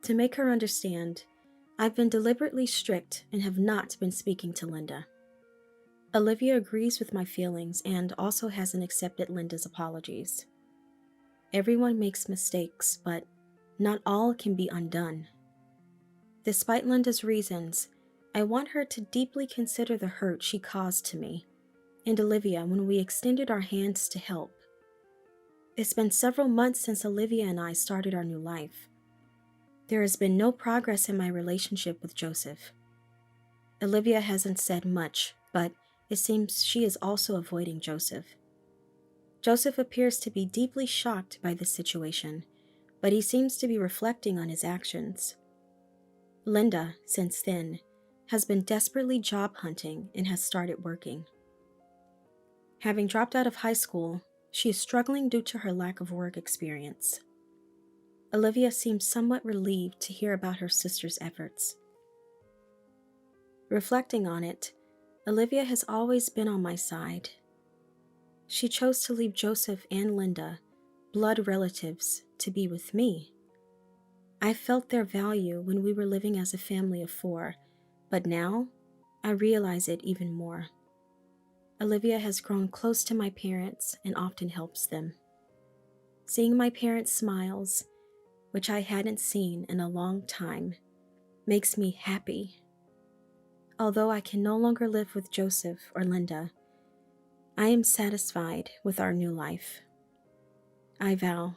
To make her understand, I've been deliberately strict and have not been speaking to Linda. Olivia agrees with my feelings and also hasn't accepted Linda's apologies. Everyone makes mistakes, but not all can be undone. Despite Linda's reasons, I want her to deeply consider the hurt she caused to me and Olivia when we extended our hands to help. It's been several months since Olivia and I started our new life. There has been no progress in my relationship with Joseph. Olivia hasn't said much, but it seems she is also avoiding Joseph. Joseph appears to be deeply shocked by this situation, but he seems to be reflecting on his actions. Linda, since then, has been desperately job hunting and has started working. Having dropped out of high school, she is struggling due to her lack of work experience. Olivia seems somewhat relieved to hear about her sister's efforts. Reflecting on it, Olivia has always been on my side. She chose to leave Joseph and Linda, blood relatives, to be with me. I felt their value when we were living as a family of 4, but now I realize it even more. Olivia has grown close to my parents and often helps them. Seeing my parents' smiles, which I hadn't seen in a long time, makes me happy. Although I can no longer live with Joseph or Linda, I am satisfied with our new life. I vow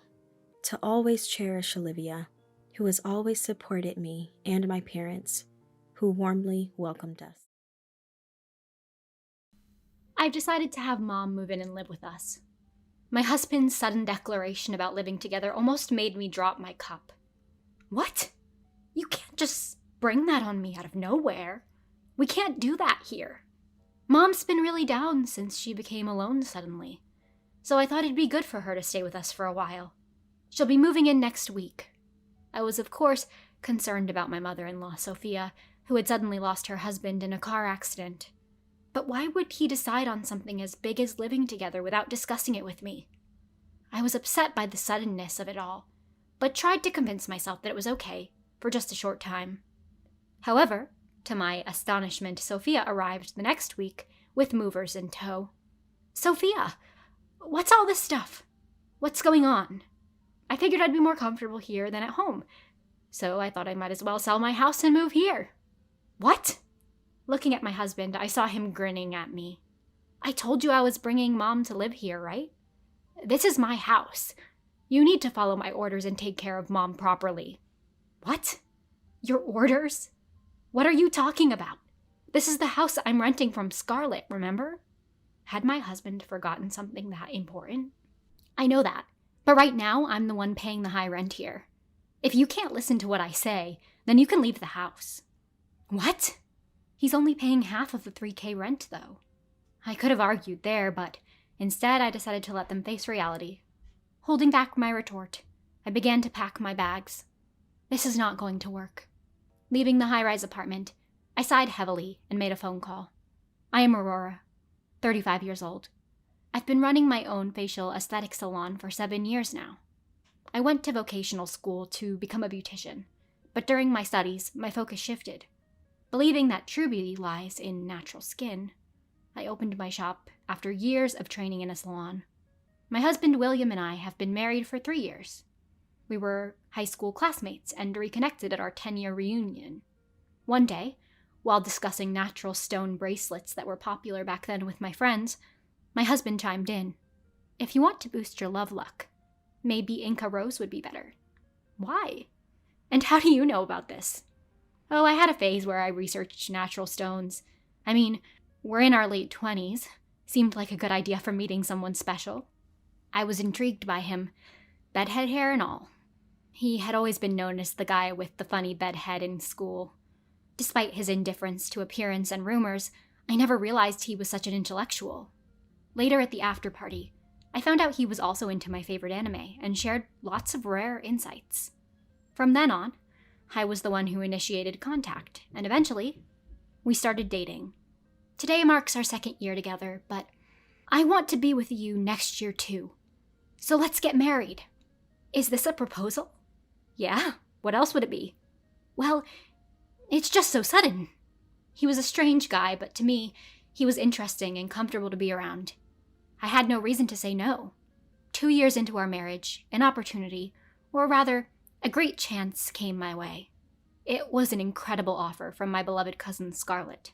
to always cherish Olivia, who has always supported me and my parents, who warmly welcomed us. I've decided to have Mom move in and live with us. My husband's sudden declaration about living together almost made me drop my cup. What? You can't just spring that on me out of nowhere. We can't do that here. Mom's been really down since she became alone suddenly, so I thought it'd be good for her to stay with us for a while. She'll be moving in next week. I was, of course, concerned about my mother-in-law, Sophia, who had suddenly lost her husband in a car accident. But why would he decide on something as big as living together without discussing it with me? I was upset by the suddenness of it all, but tried to convince myself that it was okay for just a short time. However, to my astonishment, Sophia arrived the next week with movers in tow. Sophia, what's all this stuff? What's going on? I figured I'd be more comfortable here than at home, so I thought I might as well sell my house and move here. What? Looking at my husband, I saw him grinning at me. I told you I was bringing Mom to live here, right? This is my house. You need to follow my orders and take care of Mom properly. What? Your orders? What are you talking about? This is the house I'm renting from Scarlett, remember? Had my husband forgotten something that important? I know that, but right now I'm the one paying the high rent here. If you can't listen to what I say, then you can leave the house. What? He's only paying half of the $3,000 rent, though. I could have argued there, but instead I decided to let them face reality. Holding back my retort, I began to pack my bags. This is not going to work. Leaving the high-rise apartment, I sighed heavily and made a phone call. I am Aurora, 35 years old. I've been running my own facial aesthetic salon for 7 years now. I went to vocational school to become a beautician, but during my studies, my focus shifted. Believing that true beauty lies in natural skin, I opened my shop after years of training in a salon. My husband William and I have been married for 3 years. We were high school classmates and reconnected at our 10-year reunion. One day, while discussing natural stone bracelets that were popular back then with my friends, my husband chimed in. If you want to boost your love luck, maybe Inca Rose would be better. Why? And how do you know about this? Oh, I had a phase where I researched natural stones. I mean, we're in our late 20s. Seemed like a good idea for meeting someone special. I was intrigued by him, bedhead hair and all. He had always been known as the guy with the funny bedhead in school. Despite his indifference to appearance and rumors, I never realized he was such an intellectual. Later at the after-party, I found out he was also into my favorite anime and shared lots of rare insights. From then on, I was the one who initiated contact, and eventually, we started dating. Today marks our 2nd year together, but I want to be with you next year too. So let's get married. Is this a proposal? Yeah, what else would it be? Well, it's just so sudden. He was a strange guy, but to me, he was interesting and comfortable to be around. I had no reason to say no. 2 years into our marriage, an opportunity, or rather, a great chance came my way. It was an incredible offer from my beloved cousin Scarlett,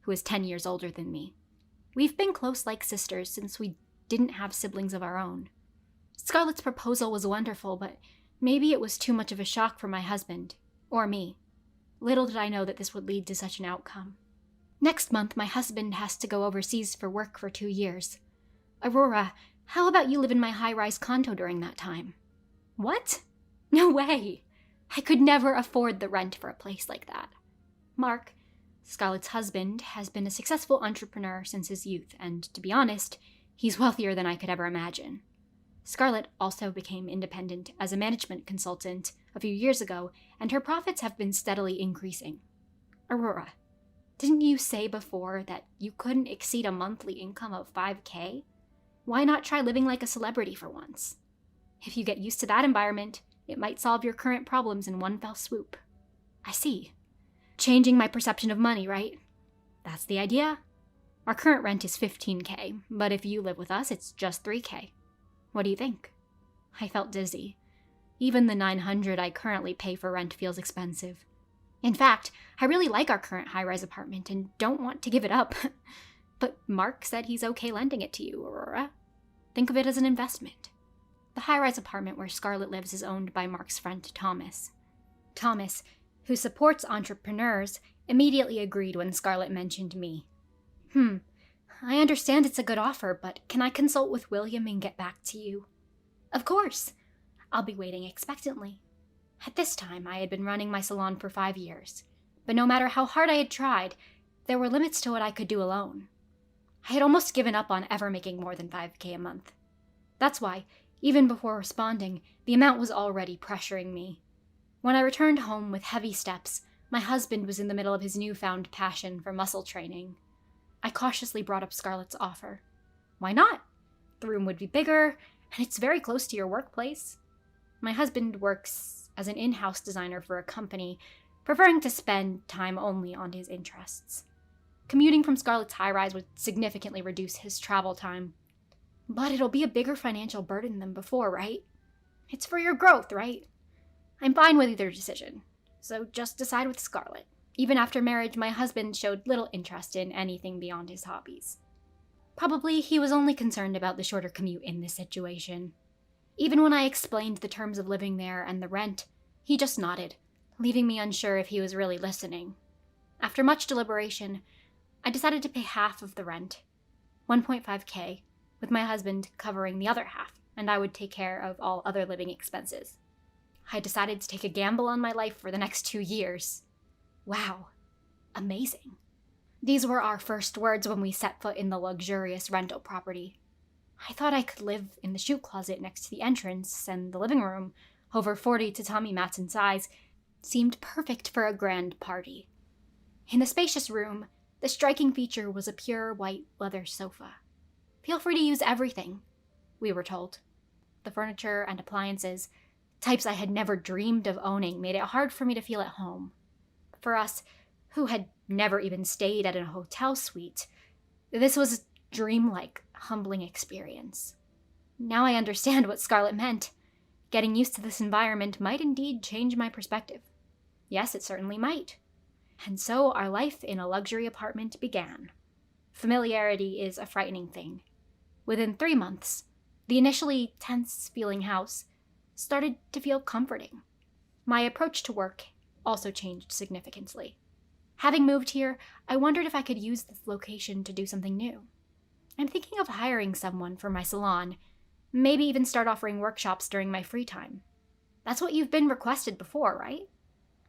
who is 10 years older than me. We've been close like sisters since we didn't have siblings of our own. Scarlett's proposal was wonderful, but maybe it was too much of a shock for my husband, or me. Little did I know that this would lead to such an outcome. Next month, my husband has to go overseas for work for 2 years. Aurora, how about you live in my high-rise condo during that time? What? No way! I could never afford the rent for a place like that. Mark, Scarlett's husband, has been a successful entrepreneur since his youth, and to be honest, he's wealthier than I could ever imagine. Scarlett also became independent as a management consultant a few years ago, and her profits have been steadily increasing. Aurora, didn't you say before that you couldn't exceed a monthly income of $5,000? Why not try living like a celebrity for once? If you get used to that environment, it might solve your current problems in one fell swoop. I see. Changing my perception of money, right? That's the idea. Our current rent is $15,000, but if you live with us, it's just $3,000. What do you think? I felt dizzy. Even the $900 I currently pay for rent feels expensive. In fact, I really like our current high-rise apartment and don't want to give it up. But Mark said he's okay lending it to you, Aurora. Think of it as an investment. The high-rise apartment where Scarlett lives is owned by Mark's friend Thomas. Thomas, who supports entrepreneurs, immediately agreed when Scarlett mentioned me. I understand it's a good offer, but can I consult with William and get back to you? Of course. I'll be waiting expectantly. At this time, I had been running my salon for 5 years, but no matter how hard I had tried, there were limits to what I could do alone. I had almost given up on ever making more than $5,000 a month. That's why, even before responding, the amount was already pressuring me. When I returned home with heavy steps, my husband was in the middle of his newfound passion for muscle training. I cautiously brought up Scarlett's offer. Why not? The room would be bigger, and it's very close to your workplace. My husband works as an in-house designer for a company, preferring to spend time only on his interests. Commuting from Scarlett's high-rise would significantly reduce his travel time. But it'll be a bigger financial burden than before, right? It's for your growth, right? I'm fine with either decision, so just decide with Scarlett. Even after marriage, my husband showed little interest in anything beyond his hobbies. Probably he was only concerned about the shorter commute in this situation. Even when I explained the terms of living there and the rent, he just nodded, leaving me unsure if he was really listening. After much deliberation, I decided to pay half of the rent, $1.5K, with my husband covering the other half, and I would take care of all other living expenses. I decided to take a gamble on my life for the next 2 years. Wow. Amazing. These were our first words when we set foot in the luxurious rental property. I thought I could live in the shoe closet next to the entrance, and the living room, over 40 tatami mats in size, seemed perfect for a grand party. In the spacious room, the striking feature was a pure white leather sofa. Feel free to use everything, we were told. The furniture and appliances, types I had never dreamed of owning, made it hard for me to feel at home. For us, who had never even stayed at a hotel suite, this was a dreamlike, humbling experience. Now I understand what Scarlett meant. Getting used to this environment might indeed change my perspective. Yes, it certainly might. And so our life in a luxury apartment began. Familiarity is a frightening thing. Within 3 months, the initially tense-feeling house started to feel comforting. My approach to work also changed significantly. Having moved here, I wondered if I could use this location to do something new. I'm thinking of hiring someone for my salon, maybe even start offering workshops during my free time. That's what you've been requested before, right?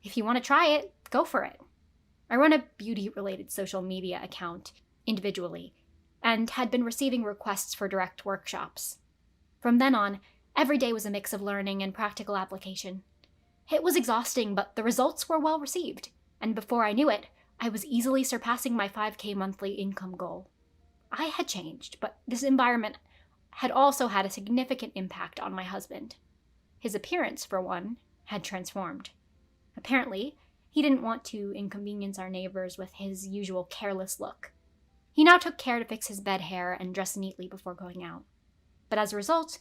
If you want to try it, go for it. I run a beauty-related social media account individually, and had been receiving requests for direct workshops. From then on, every day was a mix of learning and practical application. It was exhausting, but the results were well received, and before I knew it, I was easily surpassing my 5K monthly income goal. I had changed, but this environment had also had a significant impact on my husband. His appearance, for one, had transformed. Apparently, he didn't want to inconvenience our neighbors with his usual careless look. He now took care to fix his bed hair and dress neatly before going out. But as a result,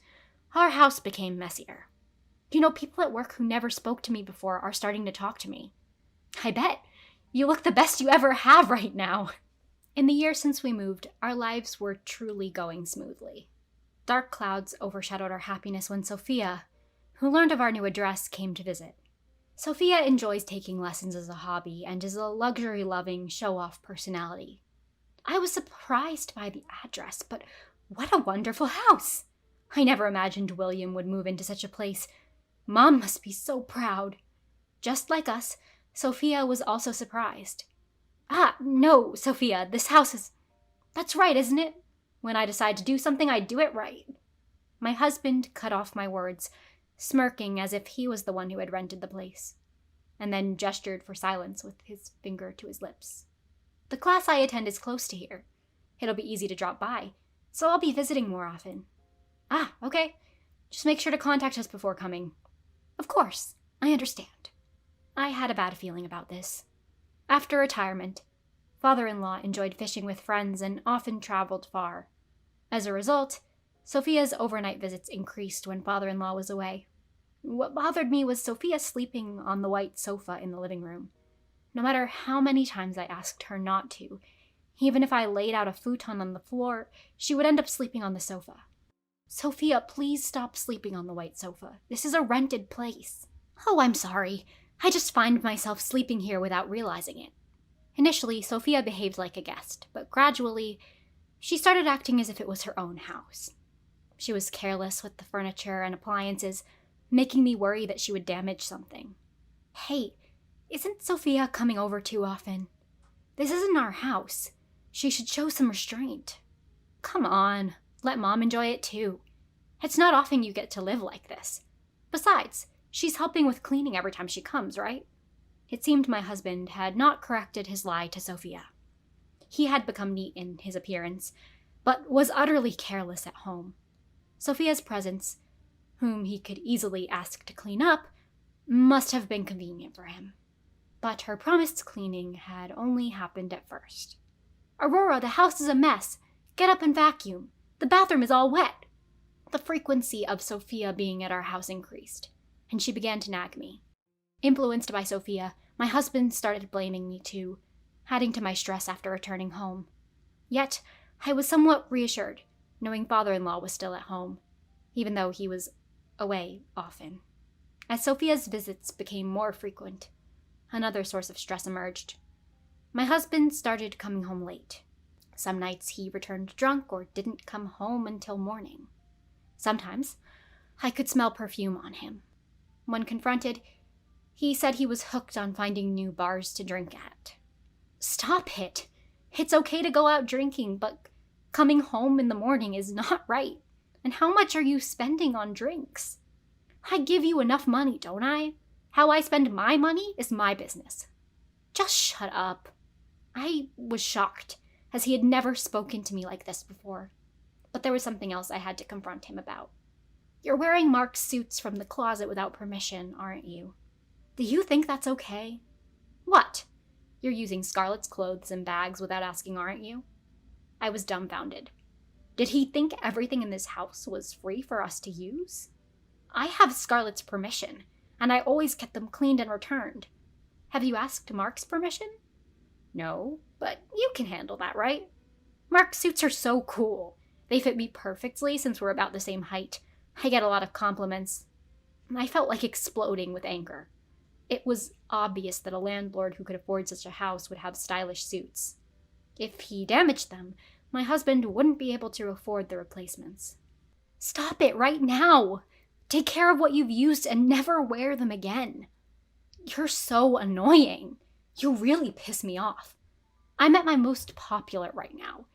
our house became messier. People at work who never spoke to me before are starting to talk to me. I bet. You look the best you ever have right now. In the year since we moved, our lives were truly going smoothly. Dark clouds overshadowed our happiness when Sophia, who learned of our new address, came to visit. Sophia enjoys taking lessons as a hobby and is a luxury-loving, show-off personality. I was surprised by the address, but what a wonderful house! I never imagined William would move into such a place. Mom must be so proud. Just like us, Sophia was also surprised. Ah, no, Sophia, this house is... That's right, isn't it? When I decide to do something, I do it right. My husband cut off my words, smirking as if he was the one who had rented the place, and then gestured for silence with his finger to his lips. The class I attend is close to here. It'll be easy to drop by, so I'll be visiting more often. Ah, okay. Just make sure to contact us before coming. Of course, I understand. I had a bad feeling about this. After retirement, father-in-law enjoyed fishing with friends and often traveled far. As a result, Sophia's overnight visits increased when father-in-law was away. What bothered me was Sophia sleeping on the white sofa in the living room. No matter how many times I asked her not to, even if I laid out a futon on the floor, she would end up sleeping on the sofa. Sophia, please stop sleeping on the white sofa. This is a rented place. Oh, I'm sorry. I just find myself sleeping here without realizing it. Initially, Sophia behaved like a guest, but gradually, she started acting as if it was her own house. She was careless with the furniture and appliances, making me worry that she would damage something. Hey, isn't Sophia coming over too often? This isn't our house. She should show some restraint. Come on, let Mom enjoy it too. It's not often you get to live like this. Besides, She's helping with cleaning every time she comes, right? It seemed my husband had not corrected his lie to Sophia. He had become neat in his appearance, but was utterly careless at home. Sophia's presence, whom he could easily ask to clean up, must have been convenient for him. But her promised cleaning had only happened at first. "Aurora, the house is a mess. Get up and vacuum. The bathroom is all wet." The frequency of Sophia being at our house increased, and she began to nag me. Influenced by Sophia, my husband started blaming me too, adding to my stress after returning home. Yet, I was somewhat reassured, knowing father-in-law was still at home, even though he was away often. As Sophia's visits became more frequent, another source of stress emerged. My husband started coming home late. Some nights he returned drunk or didn't come home until morning. Sometimes I could smell perfume on him. When confronted, he said he was hooked on finding new bars to drink at. Stop it! It's okay to go out drinking, but coming home in the morning is not right. And how much are you spending on drinks? I give you enough money, don't I? How I spend my money is my business. Just shut up. I was shocked, as he had never spoken to me like this before. But there was something else I had to confront him about. "You're wearing Mark's suits from the closet without permission, aren't you? Do you think that's okay?" "What? You're using Scarlett's clothes and bags without asking, aren't you?" I was dumbfounded. Did he think everything in this house was free for us to use? I have Scarlett's permission, and I always get them cleaned and returned. Have you asked Mark's permission? No, but you can handle that, right? Mark's suits are so cool. They fit me perfectly since we're about the same height. I get a lot of compliments. I felt like exploding with anger. It was obvious that a landlord who could afford such a house would have stylish suits. If he damaged them, my husband wouldn't be able to afford the replacements. Stop it right now! Take care of what you've used and never wear them again. You're so annoying. You really piss me off. I'm at my most popular right now.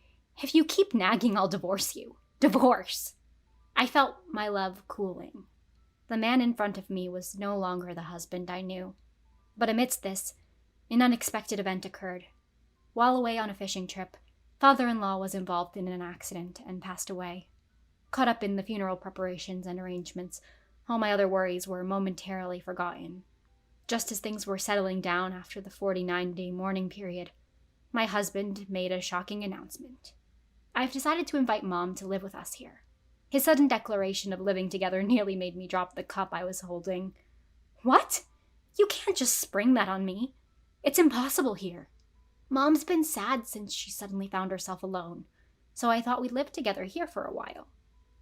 If you keep nagging, I'll divorce you. Divorce! I felt my love cooling. The man in front of me was no longer the husband I knew. But amidst this, an unexpected event occurred. While away on a fishing trip, father-in-law was involved in an accident and passed away. Caught up in the funeral preparations and arrangements, all my other worries were momentarily forgotten. Just as things were settling down after the 49-day mourning period, my husband made a shocking announcement. I've decided to invite Mom to live with us here. His sudden declaration of living together nearly made me drop the cup I was holding. What? You can't just spring that on me. It's impossible here. Mom's been sad since she suddenly found herself alone, so I thought we'd live together here for a while.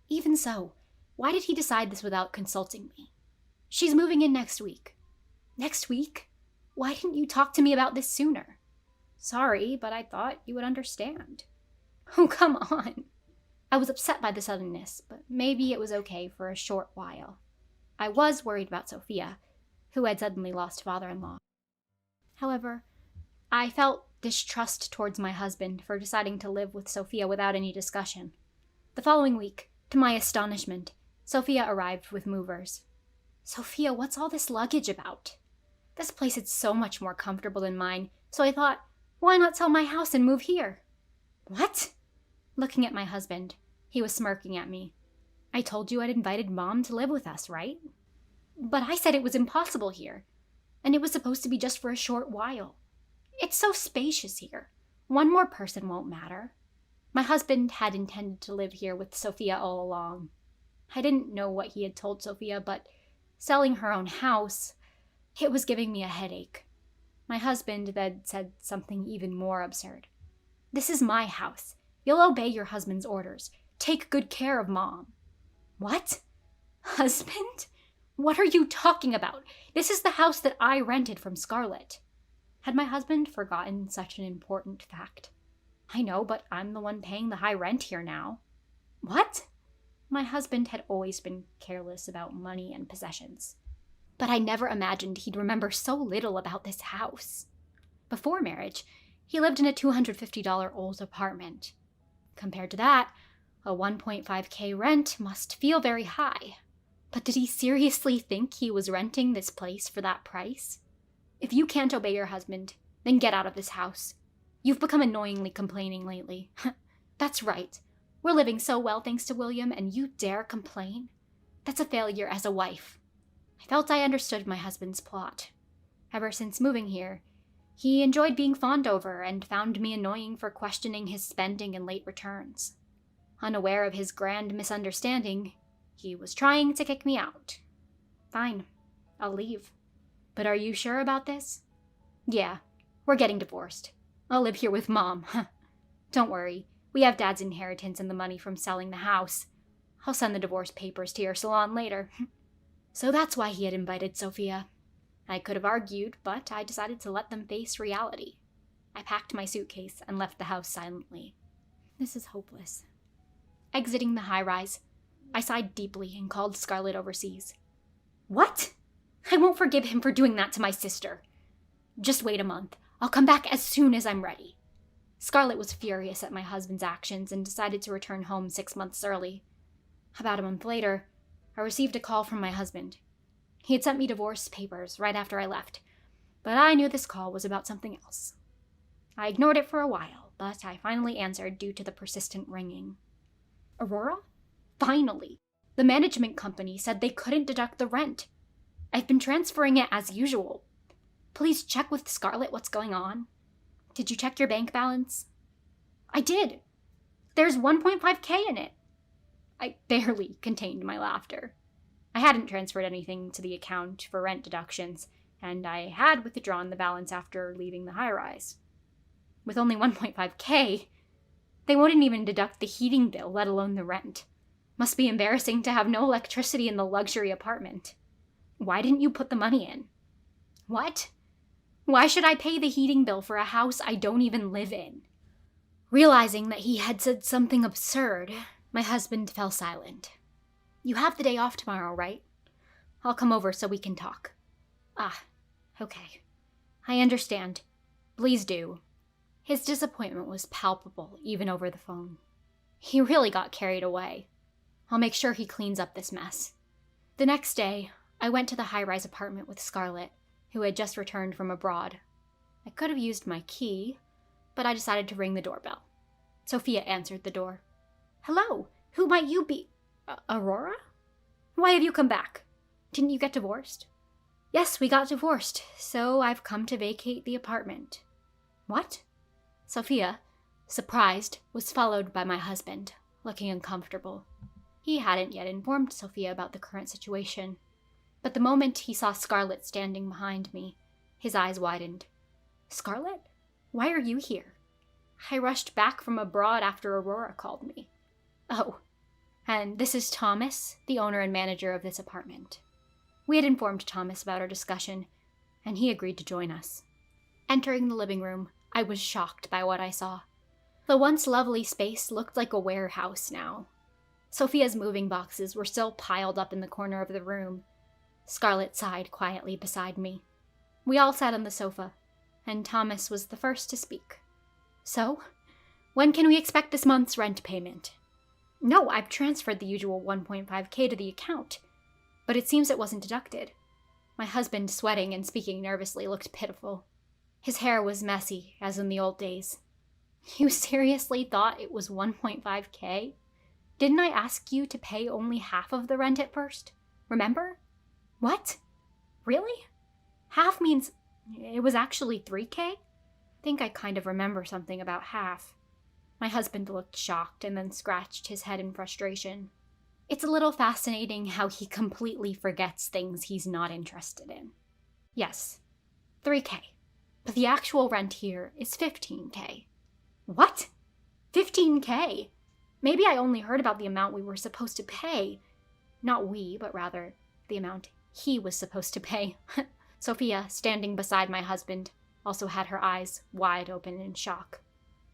Even so, why did he decide this without consulting me? She's moving in next week. Next week? Why didn't you talk to me about this sooner? Sorry, but I thought you would understand. Oh, come on. I was upset by the suddenness, but maybe it was okay for a short while. I was worried about Sophia, who had suddenly lost father-in-law. However, I felt distrust towards my husband for deciding to live with Sophia without any discussion. The following week, to my astonishment, Sophia arrived with movers. Sophia, what's all this luggage about? This place is so much more comfortable than mine, so I thought, why not sell my house and move here? What? Looking at my husband, he was smirking at me. I told you I'd invited Mom to live with us, right? But I said it was impossible here, and it was supposed to be just for a short while. It's so spacious here. One more person won't matter. My husband had intended to live here with Sophia all along. I didn't know what he had told Sophia, but selling her own house, it was giving me a headache. My husband then said something even more absurd. This is my house. You'll obey your husband's orders. Take good care of Mom. What? Husband? What are you talking about? This is the house that I rented from Scarlett. Had my husband forgotten such an important fact? I know, but I'm the one paying the high rent here now. What? My husband had always been careless about money and possessions. But I never imagined he'd remember so little about this house. Before marriage, he lived in a $250 old apartment. Compared to that, a $1.5K rent must feel very high. But did he seriously think he was renting this place for that price? If you can't obey your husband, then get out of this house. You've become annoyingly complaining lately. That's right. We're living so well thanks to William, and you dare complain? That's a failure as a wife. I felt I understood my husband's plot. Ever since moving here, he enjoyed being fawned over and found me annoying for questioning his spending and late returns. Unaware of his grand misunderstanding, he was trying to kick me out. Fine, I'll leave. But are you sure about this? Yeah, we're getting divorced. I'll live here with Mom. Don't worry, we have Dad's inheritance and the money from selling the house. I'll send the divorce papers to your salon later. So that's why he had invited Sophia. I could have argued, but I decided to let them face reality. I packed my suitcase and left the house silently. This is hopeless. Exiting the high-rise, I sighed deeply and called Scarlett overseas. What? I won't forgive him for doing that to my sister. Just wait a month. I'll come back as soon as I'm ready. Scarlett was furious at my husband's actions and decided to return home 6 months early. About a month later, I received a call from my husband. He had sent me divorce papers right after I left, but I knew this call was about something else. I ignored it for a while, but I finally answered due to the persistent ringing. Aurora? Finally! The management company said they couldn't deduct the rent. I've been transferring it as usual. Please check with Scarlett what's going on. Did you check your bank balance? I did. There's 1.5K in it. I barely contained my laughter. I hadn't transferred anything to the account for rent deductions, and I had withdrawn the balance after leaving the high-rise. With only 1.5K, they wouldn't even deduct the heating bill, let alone the rent. Must be embarrassing to have no electricity in the luxury apartment. Why didn't you put the money in? What? Why should I pay the heating bill for a house I don't even live in? Realizing that he had said something absurd, my husband fell silent. You have the day off tomorrow, right? I'll come over so we can talk. Ah, okay. I understand. Please do. His disappointment was palpable, even over the phone. He really got carried away. I'll make sure he cleans up this mess. The next day, I went to the high-rise apartment with Scarlett, who had just returned from abroad. I could have used my key, but I decided to ring the doorbell. Sophia answered the door. Hello, who might you be? Aurora? Why have you come back? Didn't you get divorced? Yes, we got divorced, so I've come to vacate the apartment. What? Sophia, surprised, was followed by my husband, looking uncomfortable. He hadn't yet informed Sophia about the current situation. But the moment he saw Scarlett standing behind me, his eyes widened. Scarlett? Why are you here? I rushed back from abroad after Aurora called me. Oh, and this is Thomas, the owner and manager of this apartment. We had informed Thomas about our discussion, and he agreed to join us. Entering the living room, I was shocked by what I saw. The once lovely space looked like a warehouse now. Sophia's moving boxes were still piled up in the corner of the room. Scarlett sighed quietly beside me. We all sat on the sofa, and Thomas was the first to speak. So, when can we expect this month's rent payment? No, I've transferred the usual 1.5K to the account, but it seems it wasn't deducted. My husband, sweating and speaking nervously, looked pitiful. His hair was messy, as in the old days. You seriously thought it was 1.5K? Didn't I ask you to pay only half of the rent at first? Remember? What? Really? Half means it was actually 3K? I think I kind of remember something about half. My husband looked shocked and then scratched his head in frustration. It's a little fascinating how he completely forgets things he's not interested in. Yes, 3K. But the actual rent here is 15K. What? 15K? Maybe I only heard about the amount we were supposed to pay. Not we, but rather the amount he was supposed to pay. Sophia, standing beside my husband, also had her eyes wide open in shock.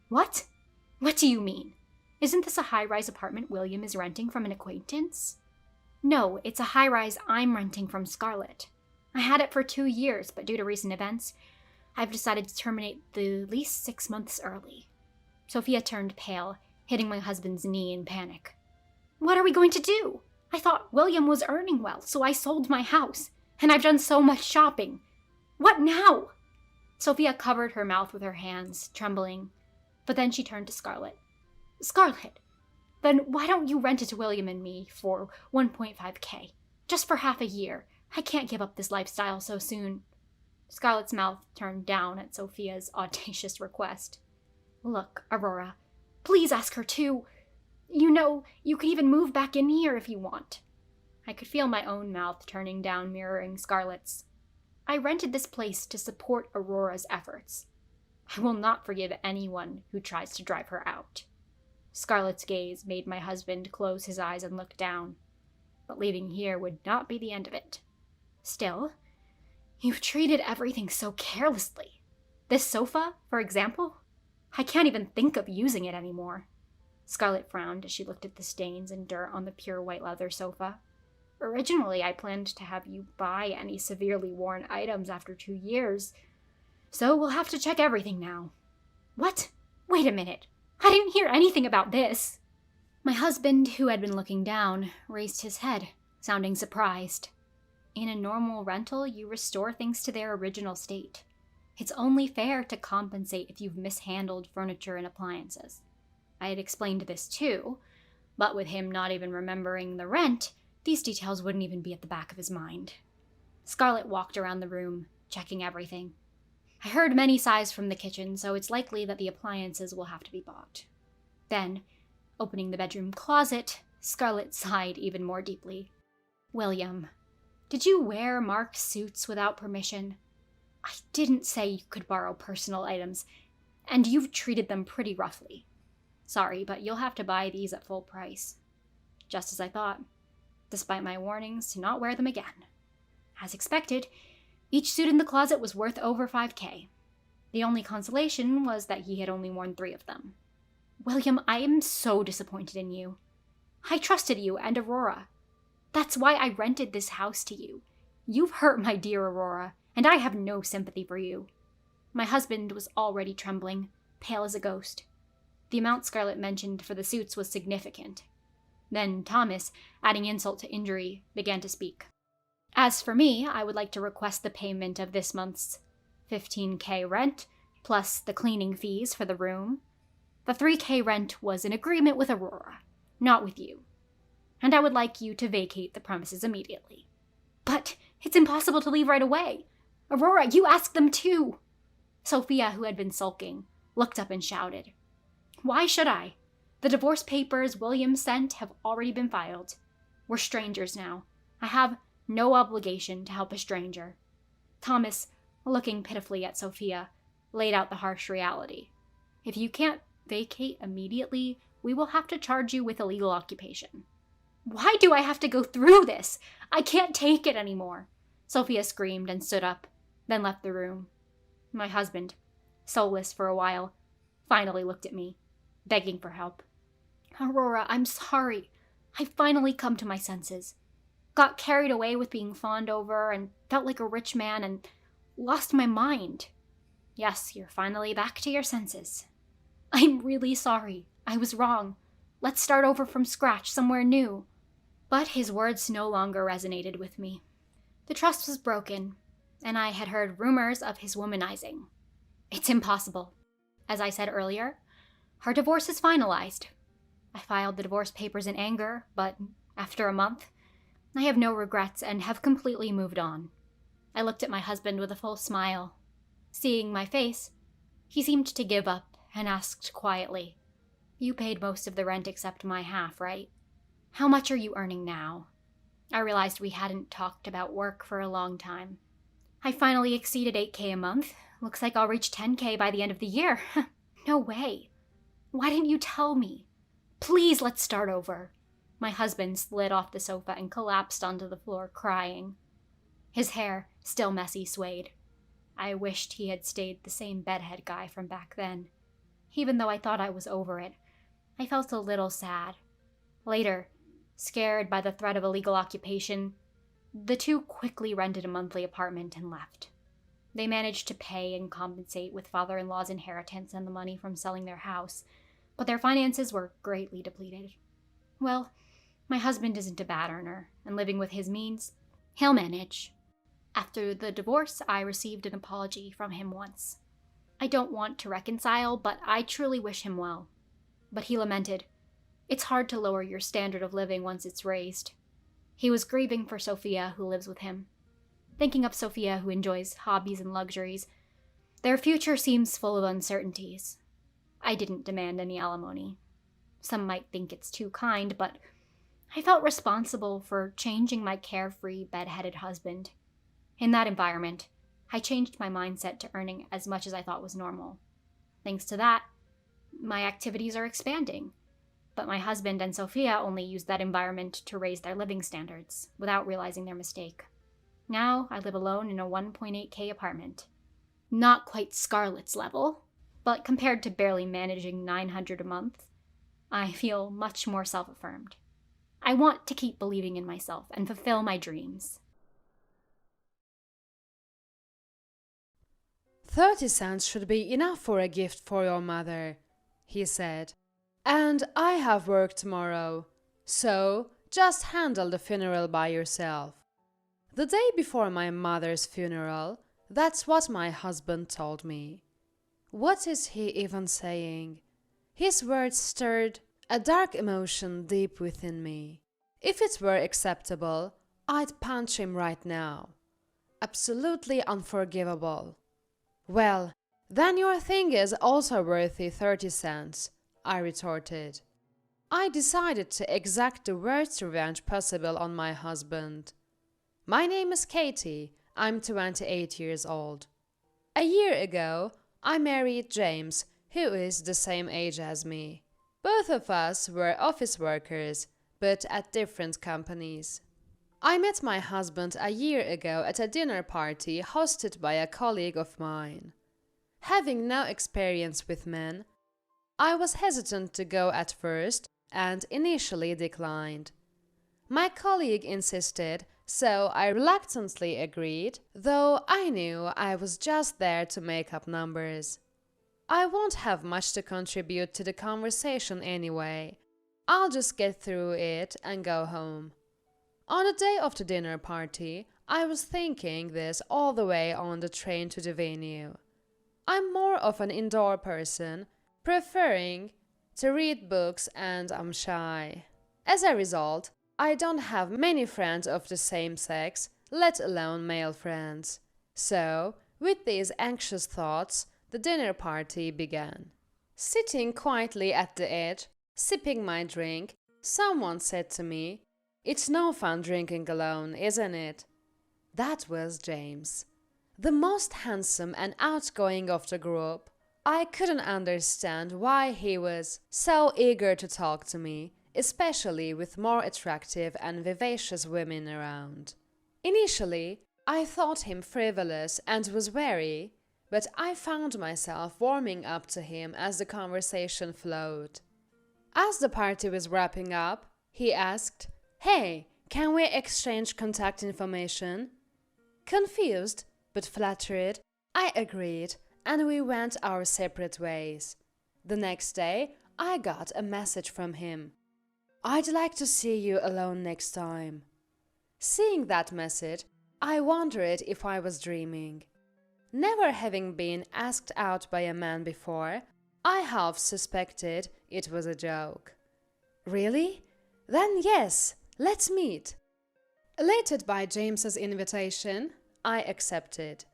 What? What do you mean? Isn't this a high-rise apartment William is renting from an acquaintance? No, it's a high-rise I'm renting from Scarlett. I had it for 2 years, but due to recent events, I've decided to terminate the lease 6 months early. Sophia turned pale, hitting my husband's knee in panic. What are we going to do? I thought William was earning well, so I sold my house. And I've done so much shopping. What now? Sophia covered her mouth with her hands, trembling. But then she turned to Scarlett. Scarlett, then why don't you rent it to William and me for 1.5K? Just for half a year. I can't give up this lifestyle so soon. Scarlett's mouth turned down at Sophia's audacious request. Look, Aurora, please ask her too. You know, you could even move back in here if you want. I could feel my own mouth turning down, mirroring Scarlett's. I rented this place to support Aurora's efforts. I will not forgive anyone who tries to drive her out. Scarlett's gaze made my husband close his eyes and look down. But leaving here would not be the end of it. Still, you've treated everything so carelessly. This sofa, for example, I can't even think of using it anymore. Scarlett frowned as she looked at the stains and dirt on the pure white leather sofa. Originally, I planned to have you buy any severely worn items after 2 years, so we'll have to check everything now. What? Wait a minute. I didn't hear anything about this. My husband, who had been looking down, raised his head, sounding surprised. In a normal rental, you restore things to their original state. It's only fair to compensate if you've mishandled furniture and appliances. I had explained this too, but with him not even remembering the rent, these details wouldn't even be at the back of his mind. Scarlett walked around the room, checking everything. I heard many sighs from the kitchen, so it's likely that the appliances will have to be bought. Then, opening the bedroom closet, Scarlett sighed even more deeply. William, did you wear Mark's suits without permission? I didn't say you could borrow personal items, and you've treated them pretty roughly. Sorry, but you'll have to buy these at full price. Just as I thought, despite my warnings to not wear them again. As expected, each suit in the closet was worth over 5K. The only consolation was that he had only worn 3 of them. William, I am so disappointed in you. I trusted you and Aurora. That's why I rented this house to you. You've hurt my dear Aurora, and I have no sympathy for you. My husband was already trembling, pale as a ghost. The amount Scarlett mentioned for the suits was significant. Then Thomas, adding insult to injury, began to speak. As for me, I would like to request the payment of this month's 15K rent, plus the cleaning fees for the room. The 3K rent was in agreement with Aurora, not with you. And I would like you to vacate the premises immediately. But it's impossible to leave right away. Aurora, you asked them too. Sophia, who had been sulking, looked up and shouted. Why should I? The divorce papers William sent have already been filed. We're strangers now. I have no obligation to help a stranger. Thomas, looking pitifully at Sophia, laid out the harsh reality. If you can't vacate immediately, we will have to charge you with illegal occupation. Why do I have to go through this? I can't take it anymore. Sophia screamed and stood up, then left the room. My husband, soulless for a while, finally looked at me, begging for help. Aurora, I'm sorry. I finally come to my senses. Got carried away with being fawned over and felt like a rich man and lost my mind. Yes, you're finally back to your senses. I'm really sorry. I was wrong. Let's start over from scratch, somewhere new. But his words no longer resonated with me. The trust was broken, and I had heard rumors of his womanizing. It's impossible. As I said earlier, our divorce is finalized. I filed the divorce papers in anger, but after a month, I have no regrets and have completely moved on. I looked at my husband with a full smile. Seeing my face, he seemed to give up and asked quietly, You paid most of the rent except my half, right? How much are you earning now? I realized we hadn't talked about work for a long time. I finally exceeded 8K a month. Looks like I'll reach 10K by the end of the year. No way. Why didn't you tell me? Please, let's start over. My husband slid off the sofa and collapsed onto the floor, crying. His hair, still messy, swayed. I wished he had stayed the same bedhead guy from back then. Even though I thought I was over it, I felt a little sad. Later, scared by the threat of illegal occupation, the two quickly rented a monthly apartment and left. They managed to pay and compensate with father-in-law's inheritance and the money from selling their house, but their finances were greatly depleted. Well, My husband isn't a bad earner, and living with his means, he'll manage. After the divorce, I received an apology from him once. I don't want to reconcile, but I truly wish him well. But he lamented, "It's hard to lower your standard of living once it's raised." He was grieving for Sophia, who lives with him. Thinking of Sophia, who enjoys hobbies and luxuries, their future seems full of uncertainties. I didn't demand any alimony. Some might think it's too kind, but I felt responsible for changing my carefree, bedheaded husband. In that environment, I changed my mindset to earning as much as I thought was normal. Thanks to that, my activities are expanding. But my husband and Sophia only used that environment to raise their living standards, without realizing their mistake. Now I live alone in a 1.8K apartment. Not quite Scarlett's level, but compared to barely managing $900 a month, I feel much more self-affirmed. I want to keep believing in myself and fulfill my dreams. 30 cents should be enough for a gift for your mother, he said. And I have work tomorrow, so just handle the funeral by yourself. The day before my mother's funeral, that's what my husband told me. What is he even saying? His words stirred a dark emotion deep within me. If it were acceptable, I'd punch him right now. Absolutely unforgivable. Well, then your thing is also worthy 30 cents, I retorted. I decided to exact the worst revenge possible on my husband. My name is Katie. I'm 28 years old. A year ago, I married James, who is the same age as me. Both of us were office workers, but at different companies. I met my husband a year ago at a dinner party hosted by a colleague of mine. Having no experience with men, I was hesitant to go at first and initially declined. My colleague insisted, so I reluctantly agreed, though I knew I was just there to make up numbers. I won't have much to contribute to the conversation anyway. I'll just get through it and go home. On the day of the dinner party, I was thinking this all the way on the train to the venue. I'm more of an indoor person, preferring to read books, and I'm shy. As a result, I don't have many friends of the same sex, let alone male friends. So, with these anxious thoughts, the dinner party began. Sitting quietly at the edge, sipping my drink, someone said to me, "It's no fun drinking alone, isn't it?" That was James. The most handsome and outgoing of the group. I couldn't understand why he was so eager to talk to me, especially with more attractive and vivacious women around. Initially, I thought him frivolous and was wary, but I found myself warming up to him as the conversation flowed. As the party was wrapping up, he asked, "Hey, can we exchange contact information?" Confused, but flattered, I agreed, and we went our separate ways. The next day, I got a message from him. "I'd like to see you alone next time." Seeing that message, I wondered if I was dreaming. Never having been asked out by a man before, I half suspected it was a joke. "Really? Then yes, let's meet." Elated by James's invitation, I accepted.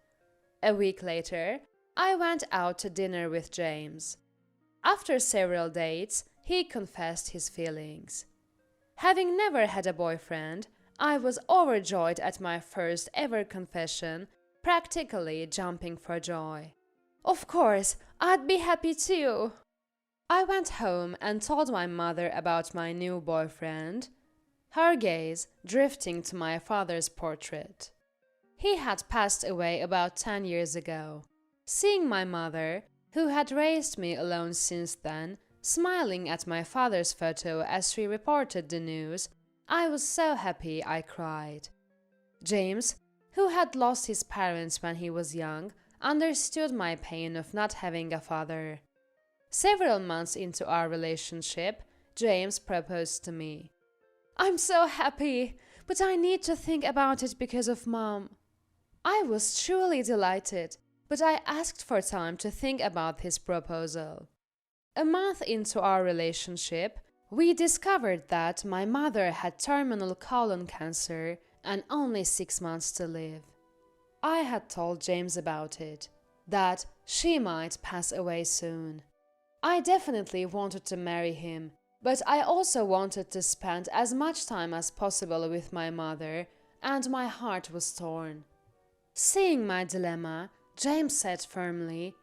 A week later, I went out to dinner with James. After several dates, he confessed his feelings. Having never had a boyfriend, I was overjoyed at my first ever confession, practically jumping for joy. Of course, I'd be happy too. I went home and told my mother about my new boyfriend, her gaze drifting to my father's portrait. He had passed away about 10 years ago. Seeing my mother, who had raised me alone since then, smiling at my father's photo as she reported the news, I was so happy I cried. James, who had lost his parents when he was young, understood my pain of not having a father. Several months into our relationship, James proposed to me. I'm so happy, but I need to think about it because of Mom. I was truly delighted, but I asked for time to think about his proposal. A month into our relationship, we discovered that my mother had terminal colon cancer and only 6 months to live. I had told James about it, that she might pass away soon. I definitely wanted to marry him, but I also wanted to spend as much time as possible with my mother, and my heart was torn. Seeing my dilemma, James said firmly,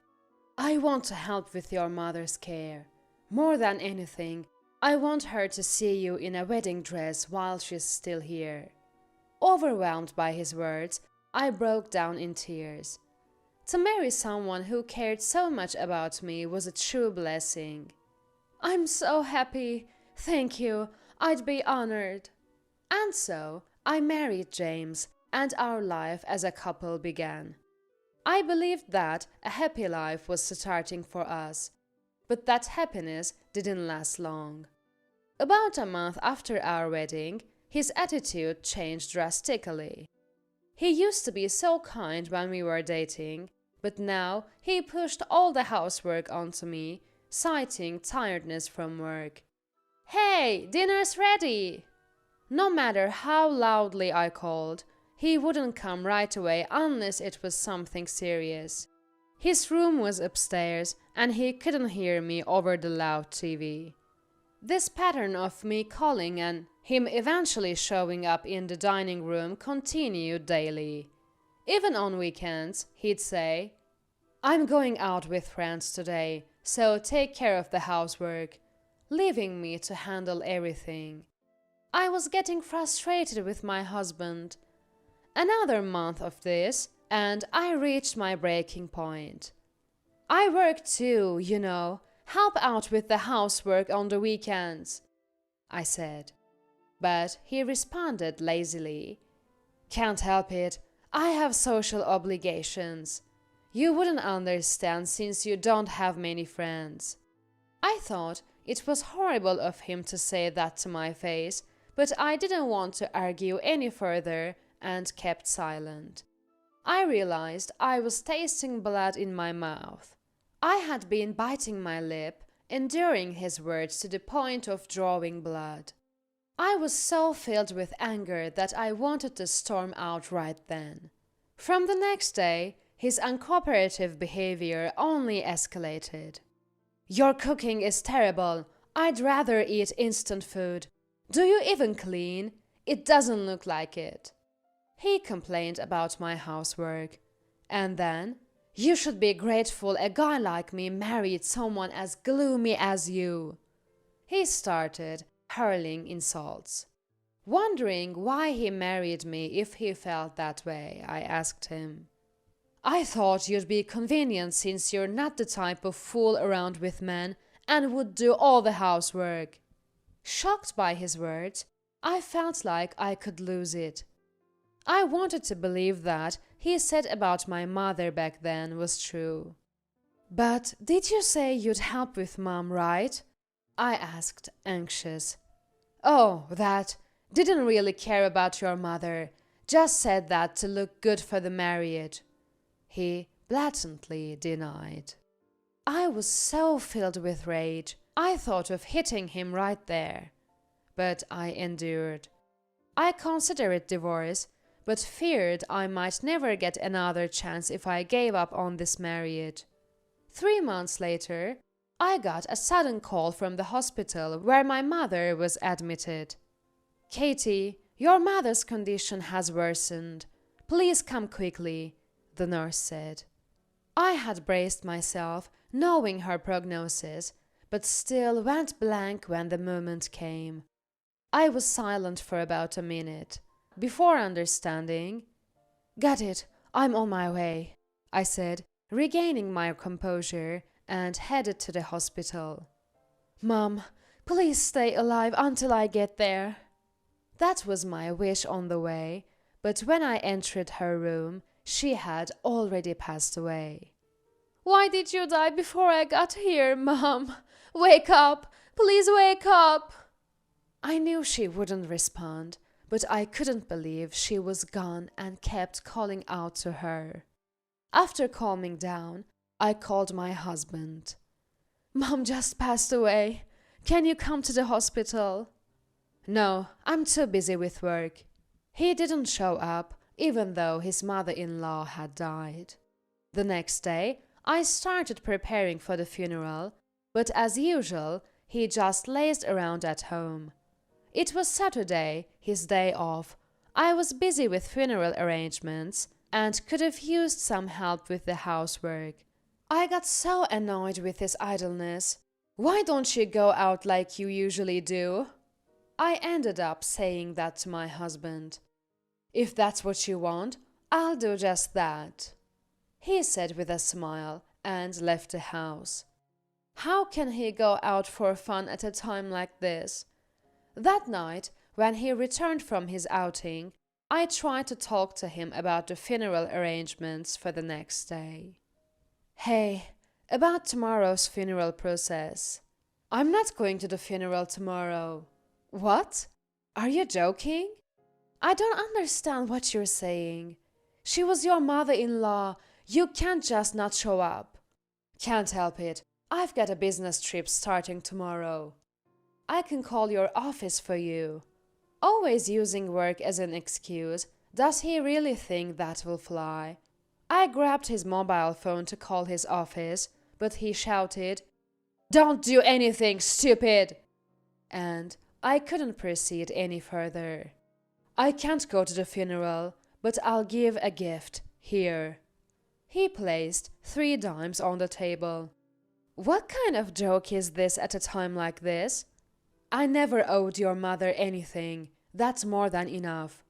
"I want to help with your mother's care. More than anything, I want her to see you in a wedding dress while she's still here." Overwhelmed by his words, I broke down in tears. To marry someone who cared so much about me was a true blessing. "I'm so happy. Thank you. I'd be honored." And so I married James, and our life as a couple began. I believed that a happy life was starting for us, but that happiness didn't last long. About a month after our wedding, his attitude changed drastically. He used to be so kind when we were dating, but now he pushed all the housework onto me, citing tiredness from work. "Hey, dinner's ready!" No matter how loudly I called, he wouldn't come right away unless it was something serious. His room was upstairs, and he couldn't hear me over the loud TV. This pattern of me calling and him eventually showing up in the dining room continued daily. Even on weekends, he'd say, "I'm going out with friends today, so take care of the housework," leaving me to handle everything. I was getting frustrated with my husband. Another month of this, and I reached my breaking point. "I work too, you know. Help out with the housework on the weekends," I said. But he responded lazily, "Can't help it. I have social obligations. You wouldn't understand since you don't have many friends." I thought it was horrible of him to say that to my face, but I didn't want to argue any further and kept silent. I realized I was tasting blood in my mouth. I had been biting my lip, enduring his words to the point of drawing blood. I was so filled with anger that I wanted to storm out right then. From the next day, his uncooperative behavior only escalated. "Your cooking is terrible. I'd rather eat instant food. Do you even clean? It doesn't look like it." He complained about my housework. And then, "You should be grateful a guy like me married someone as gloomy as you." He started hurling insults. Wondering why he married me if he felt that way, I asked him. "I thought you'd be convenient since you're not the type of fool around with men and would do all the housework." Shocked by his words, I felt like I could lose it. I wanted to believe that he said about my mother back then was true. "But did you say you'd help with Mom, right?" I asked, anxious. "Oh, that. Didn't really care about your mother. Just said that to look good for the marriage," he blatantly denied. I was so filled with rage, I thought of hitting him right there. But I endured. I considered divorce, but feared I might never get another chance if I gave up on this marriage. 3 months later, I got a sudden call from the hospital where my mother was admitted. "Katie, your mother's condition has worsened. Please come quickly," the nurse said. I had braced myself, knowing her prognosis, but still went blank when the moment came. I was silent for about a minute. Before understanding, "Got it, I'm on my way," I said, regaining my composure, and headed to the hospital. "Mom, please stay alive until I get there." That was my wish on the way, but when I entered her room, she had already passed away. "Why did you die before I got here, Mom? Wake up! Please wake up!" I knew she wouldn't respond, but I couldn't believe she was gone and kept calling out to her. After calming down, I called my husband. Mom just passed away. Can you come to the hospital? No, I'm too busy with work. He didn't show up, even though his mother-in-law had died. The next day, I started preparing for the funeral, but as usual, he just lazed around at home. It was Saturday, his day off. I was busy with funeral arrangements and could have used some help with the housework. I got so annoyed with his idleness. Why don't you go out like you usually do? I ended up saying that to my husband. If that's what you want, I'll do just that, he said with a smile and left the house. How can he go out for fun at a time like this? That night, when he returned from his outing, I tried to talk to him about the funeral arrangements for the next day. Hey, about tomorrow's funeral process. I'm not going to the funeral tomorrow. What? Are you joking? I don't understand what you're saying. She was your mother-in-law. You can't just not show up. Can't help it. I've got a business trip starting tomorrow. I can call your office for you. Always using work as an excuse, does he really think that will fly? I grabbed his mobile phone to call his office, but he shouted, "Don't do anything, stupid!" And I couldn't proceed any further. I can't go to the funeral, but I'll give a gift, here. He placed 3 dimes on the table. What kind of joke is this at a time like this? I never owed your mother anything. That's more than enough.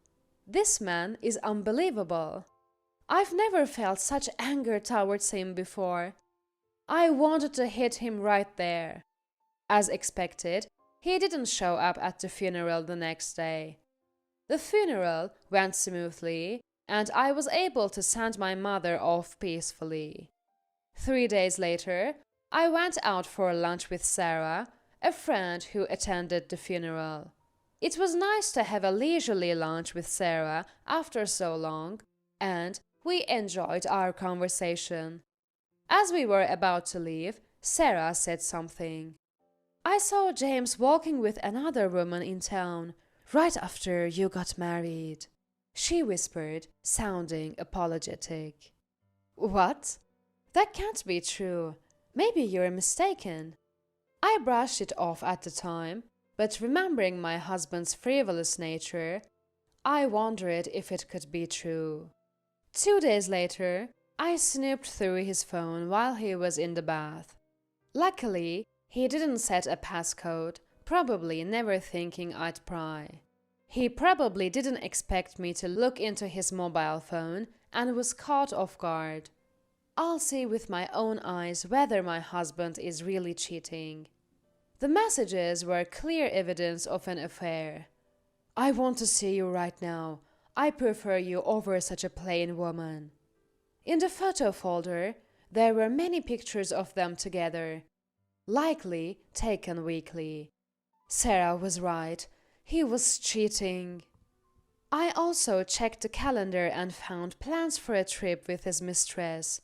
This man is unbelievable. I've never felt such anger towards him before. I wanted to hit him right there. As expected, he didn't show up at the funeral the next day. The funeral went smoothly, and I was able to send my mother off peacefully. 3 days later, I went out for lunch with Sarah, a friend who attended the funeral. It was nice to have a leisurely lunch with Sarah after so long, and we enjoyed our conversation. As we were about to leave, Sarah said something. I saw James walking with another woman in town, right after you got married, she whispered, sounding apologetic. What? That can't be true. Maybe you're mistaken. I brushed it off at the time, but remembering my husband's frivolous nature, I wondered if it could be true. 2 days later, I snooped through his phone while he was in the bath. Luckily, he didn't set a passcode, probably never thinking I'd pry. He probably didn't expect me to look into his mobile phone and was caught off guard. I'll see with my own eyes whether my husband is really cheating. The messages were clear evidence of an affair. I want to see you right now. I prefer you over such a plain woman. In the photo folder, there were many pictures of them together, likely taken weekly. Sarah was right. He was cheating. I also checked the calendar and found plans for a trip with his mistress.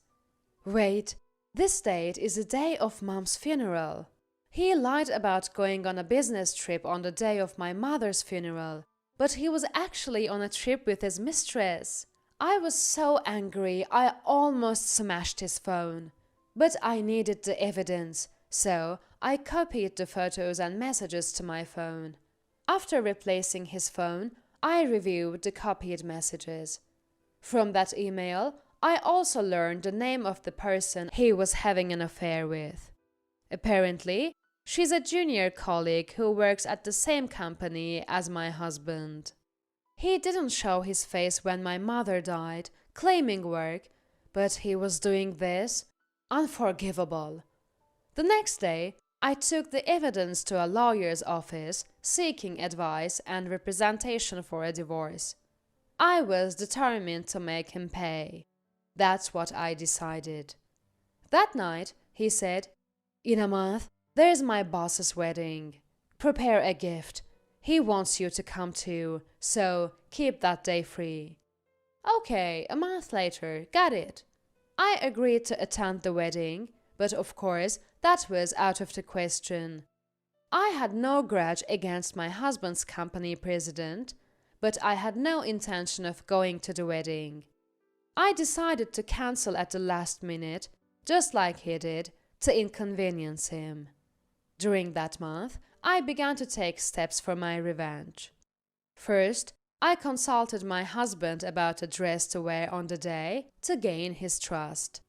Wait, this date is the day of Mom's funeral. He lied about going on a business trip on the day of my mother's funeral, but he was actually on a trip with his mistress. I was so angry I almost smashed his phone. But I needed the evidence, so I copied the photos and messages to my phone. After replacing his phone, I reviewed the copied messages. From that email, I also learned the name of the person he was having an affair with. Apparently, she's a junior colleague who works at the same company as my husband. He didn't show his face when my mother died, claiming work, but he was doing this? Unforgivable. The next day, I took the evidence to a lawyer's office, seeking advice and representation for a divorce. I was determined to make him pay. That's what I decided. That night, he said, "In a month, there's my boss's wedding. Prepare a gift. He wants you to come too, so keep that day free. Okay, a month later, got it. I agreed to attend the wedding, but of course, that was out of the question. I had no grudge against my husband's company president, but I had no intention of going to the wedding. I decided to cancel at the last minute, just like he did, to inconvenience him. During that month, I began to take steps for my revenge. First, I consulted my husband about a dress to wear on the day to gain his trust.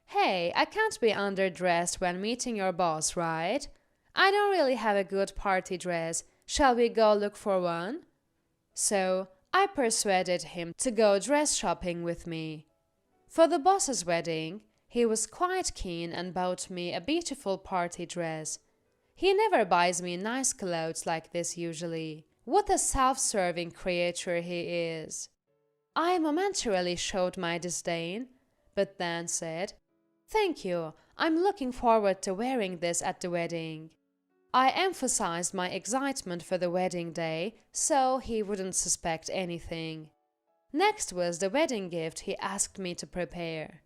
Hey, I can't be underdressed when meeting your boss, right? I don't really have a good party dress. Shall we go look for one? So, I persuaded him to go dress shopping with me. For the boss's wedding, he was quite keen and bought me a beautiful party dress. He never buys me nice clothes like this usually. What a self-serving creature he is. I momentarily showed my disdain, but then said, "Thank you, I'm looking forward to wearing this at the wedding." I emphasized my excitement for the wedding day so he wouldn't suspect anything. Next was the wedding gift he asked me to prepare.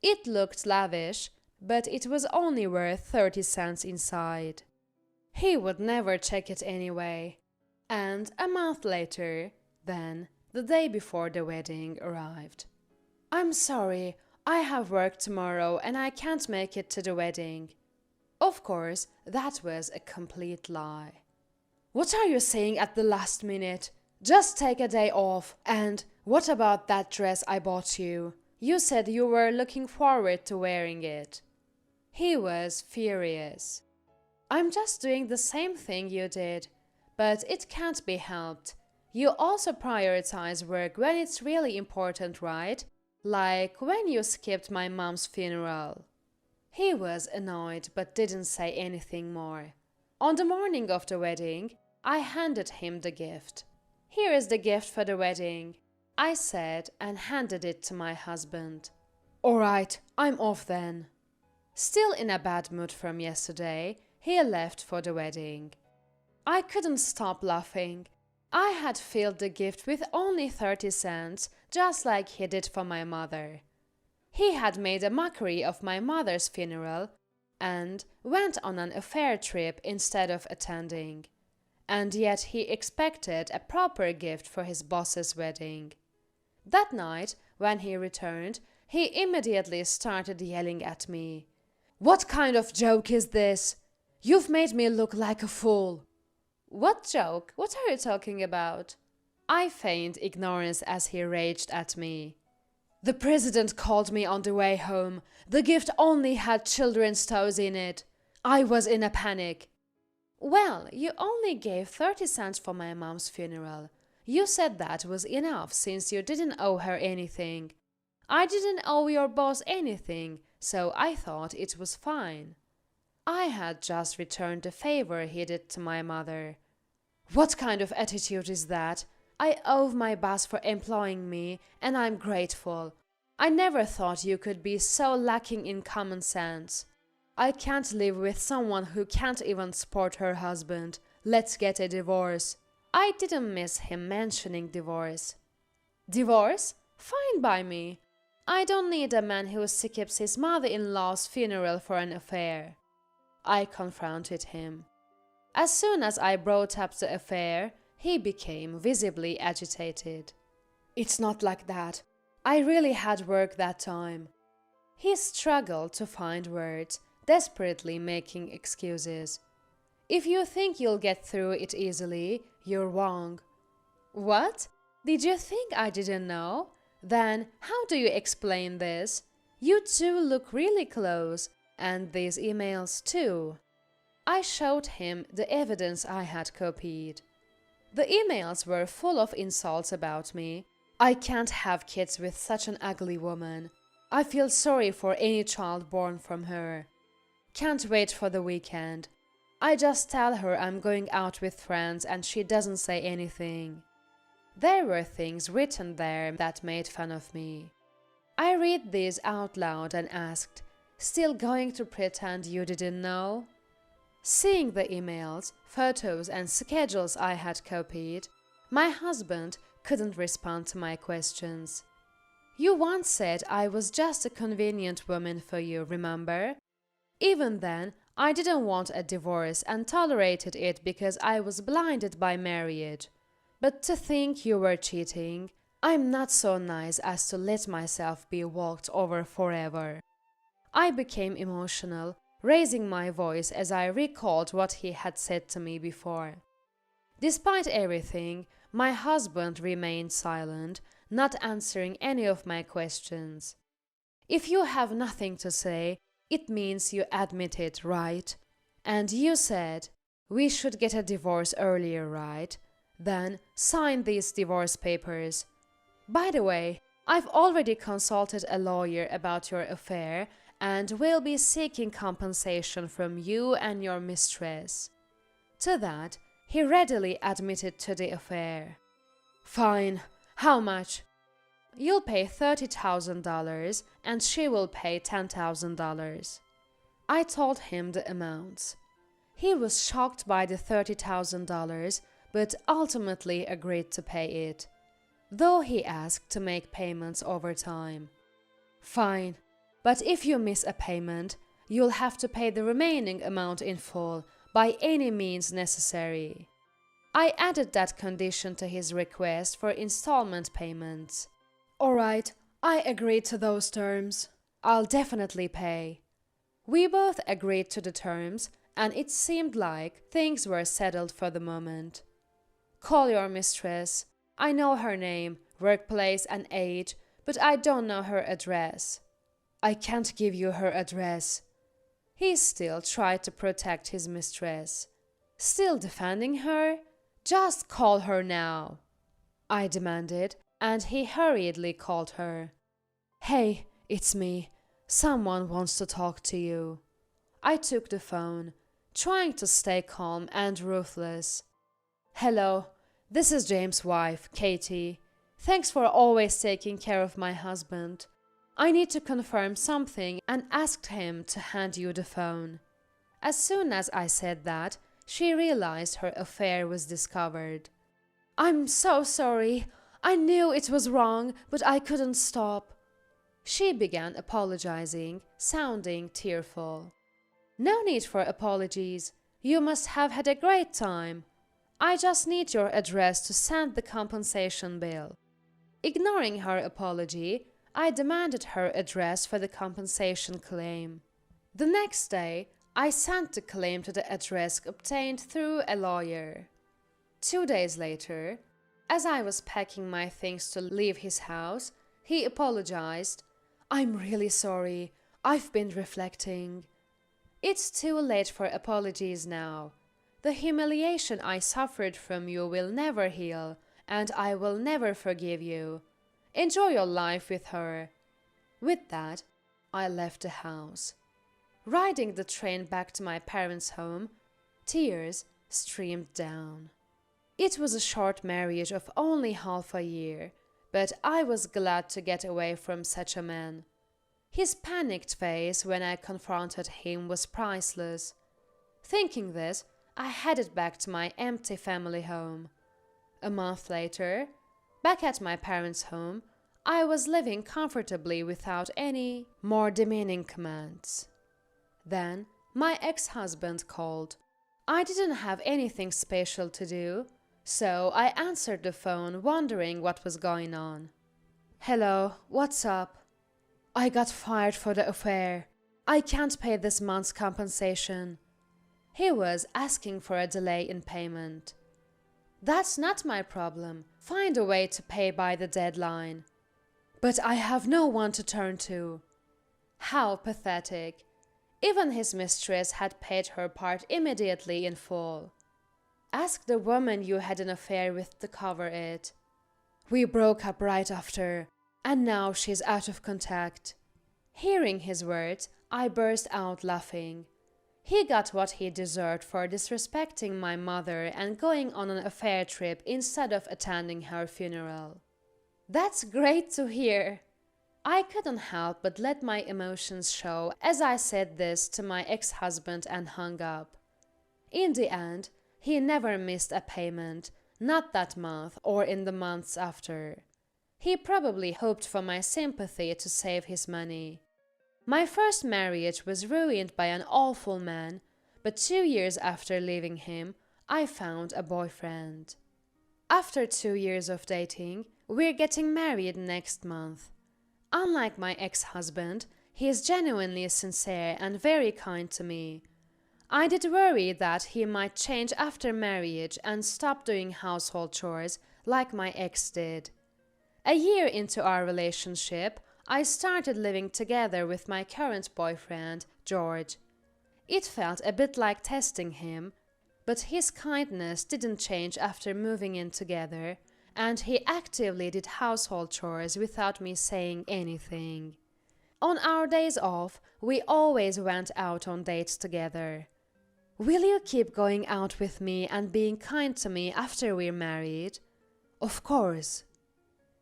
It looked lavish, but it was only worth 30 cents inside. He would never check it anyway. And a month later, then, the day before the wedding arrived. "I'm sorry, I have work tomorrow and I can't make it to the wedding." Of course, that was a complete lie. "What are you saying at the last minute? Just take a day off. And what about that dress I bought you? You said you were looking forward to wearing it." He was furious. "I'm just doing the same thing you did, but it can't be helped. You also prioritize work when it's really important, right? Like when you skipped my mom's funeral." He was annoyed but didn't say anything more. On the morning of the wedding, I handed him the gift. "Here is the gift for the wedding," I said and handed it to my husband. "All right, I'm off then." Still in a bad mood from yesterday, he left for the wedding. I couldn't stop laughing. I had filled the gift with only 30 cents, just like he did for my mother. He had made a mockery of my mother's funeral and went on an affair trip instead of attending. And yet he expected a proper gift for his boss's wedding. That night, when he returned, he immediately started yelling at me. "What kind of joke is this? You've made me look like a fool." "What joke? What are you talking about?" I feigned ignorance as he raged at me. "The president called me on the way home. The gift only had children's toys in it. I was in a panic." "Well, you only gave 30 cents for my mom's funeral. You said that was enough since you didn't owe her anything. I didn't owe your boss anything, so I thought it was fine." I had just returned the favor he did to my mother. "What kind of attitude is that? I owe my boss for employing me, and I'm grateful. I never thought you could be so lacking in common sense. I can't live with someone who can't even support her husband. Let's get a divorce." I didn't miss him mentioning divorce. "Divorce? Fine by me. I don't need a man who skips his mother-in-law's funeral for an affair." I confronted him. As soon as I brought up the affair, he became visibly agitated. "It's not like that. I really had work that time." He struggled to find words, desperately making excuses. "If you think you'll get through it easily, you're wrong." "What? Did you think I didn't know? Then how do you explain this? You two look really close, and these emails too." I showed him the evidence I had copied. The emails were full of insults about me. "I can't have kids with such an ugly woman. I feel sorry for any child born from her. Can't wait for the weekend. I just tell her I'm going out with friends and she doesn't say anything." There were things written there that made fun of me. I read these out loud and asked, "Still going to pretend you didn't know?" Seeing the emails, photos, and schedules I had copied, my husband couldn't respond to my questions. You once said I was just a convenient woman for you, remember? Even then, I didn't want a divorce and tolerated it because I was blinded by marriage. But to think you were cheating, I'm not so nice as to let myself be walked over forever. I became emotional, raising my voice as I recalled what he had said to me before. Despite everything, my husband remained silent, not answering any of my questions. If you have nothing to say, it means you admit it, right? And you said, we should get a divorce earlier, right? Then sign these divorce papers. By the way, I've already consulted a lawyer about your affair and will be seeking compensation from you and your mistress. To that, he readily admitted to the affair. Fine. How much? You'll pay $30,000 and she will pay $10,000. I told him the amounts. He was shocked by the $30,000 but ultimately agreed to pay it, though he asked to make payments over time. Fine, but if you miss a payment, you'll have to pay the remaining amount in full by any means necessary. I added that condition to his request for installment payments. All right, I agreed to those terms. I'll definitely pay. We both agreed to the terms, and it seemed like things were settled for the moment. Call your mistress. I know her name, workplace, and age, but I don't know her address. I can't give you her address. He still tried to protect his mistress. Still defending her? Just call her now, I demanded, and he hurriedly called her. Hey, it's me. Someone wants to talk to you. I took the phone, trying to stay calm and ruthless. Hello, this is James' wife, Katie. Thanks for always taking care of my husband. I need to confirm something and asked him to hand you the phone. As soon as I said that, she realized her affair was discovered. I'm so sorry. I knew it was wrong, but I couldn't stop. She began apologizing, sounding tearful. No need for apologies. You must have had a great time. I just need your address to send the compensation bill. Ignoring her apology, I demanded her address for the compensation claim. The next day, I sent the claim to the address obtained through a lawyer. 2 days later, as I was packing my things to leave his house, he apologized. I'm really sorry. I've been reflecting. It's too late for apologies now. The humiliation I suffered from you will never heal, and I will never forgive you. Enjoy your life with her. With that, I left the house. Riding the train back to my parents' home, tears streamed down. It was a short marriage of only half a year, but I was glad to get away from such a man. His panicked face when I confronted him was priceless. Thinking this, I headed back to my empty family home. A month later, back at my parents' home, I was living comfortably without any more demeaning commands. Then, my ex-husband called. I didn't have anything special to do, so I answered the phone wondering what was going on. Hello, what's up? I got fired for the affair. I can't pay this month's compensation. He was asking for a delay in payment. That's not my problem. Find a way to pay by the deadline. But I have no one to turn to. How pathetic. Even his mistress had paid her part immediately in full. Ask the woman you had an affair with to cover it. We broke up right after, and now she's out of contact. Hearing his words, I burst out laughing. He got what he deserved for disrespecting my mother and going on an affair trip instead of attending her funeral. That's great to hear. I couldn't help but let my emotions show as I said this to my ex-husband and hung up. In the end, he never missed a payment, not that month or in the months after. He probably hoped for my sympathy to save his money. My first marriage was ruined by an awful man, but 2 years after leaving him, I found a boyfriend. After 2 years of dating, we're getting married next month. Unlike my ex-husband, he is genuinely sincere and very kind to me. I did worry that he might change after marriage and stop doing household chores like my ex did. A year into our relationship, I started living together with my current boyfriend, George. It felt a bit like testing him, but his kindness didn't change after moving in together, and he actively did household chores without me saying anything. On our days off, we always went out on dates together. Will you keep going out with me and being kind to me after we're married? Of course,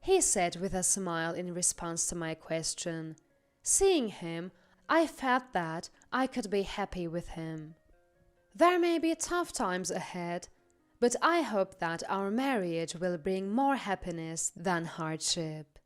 he said with a smile in response to my question. Seeing him, I felt that I could be happy with him. There may be tough times ahead, but I hope that our marriage will bring more happiness than hardship.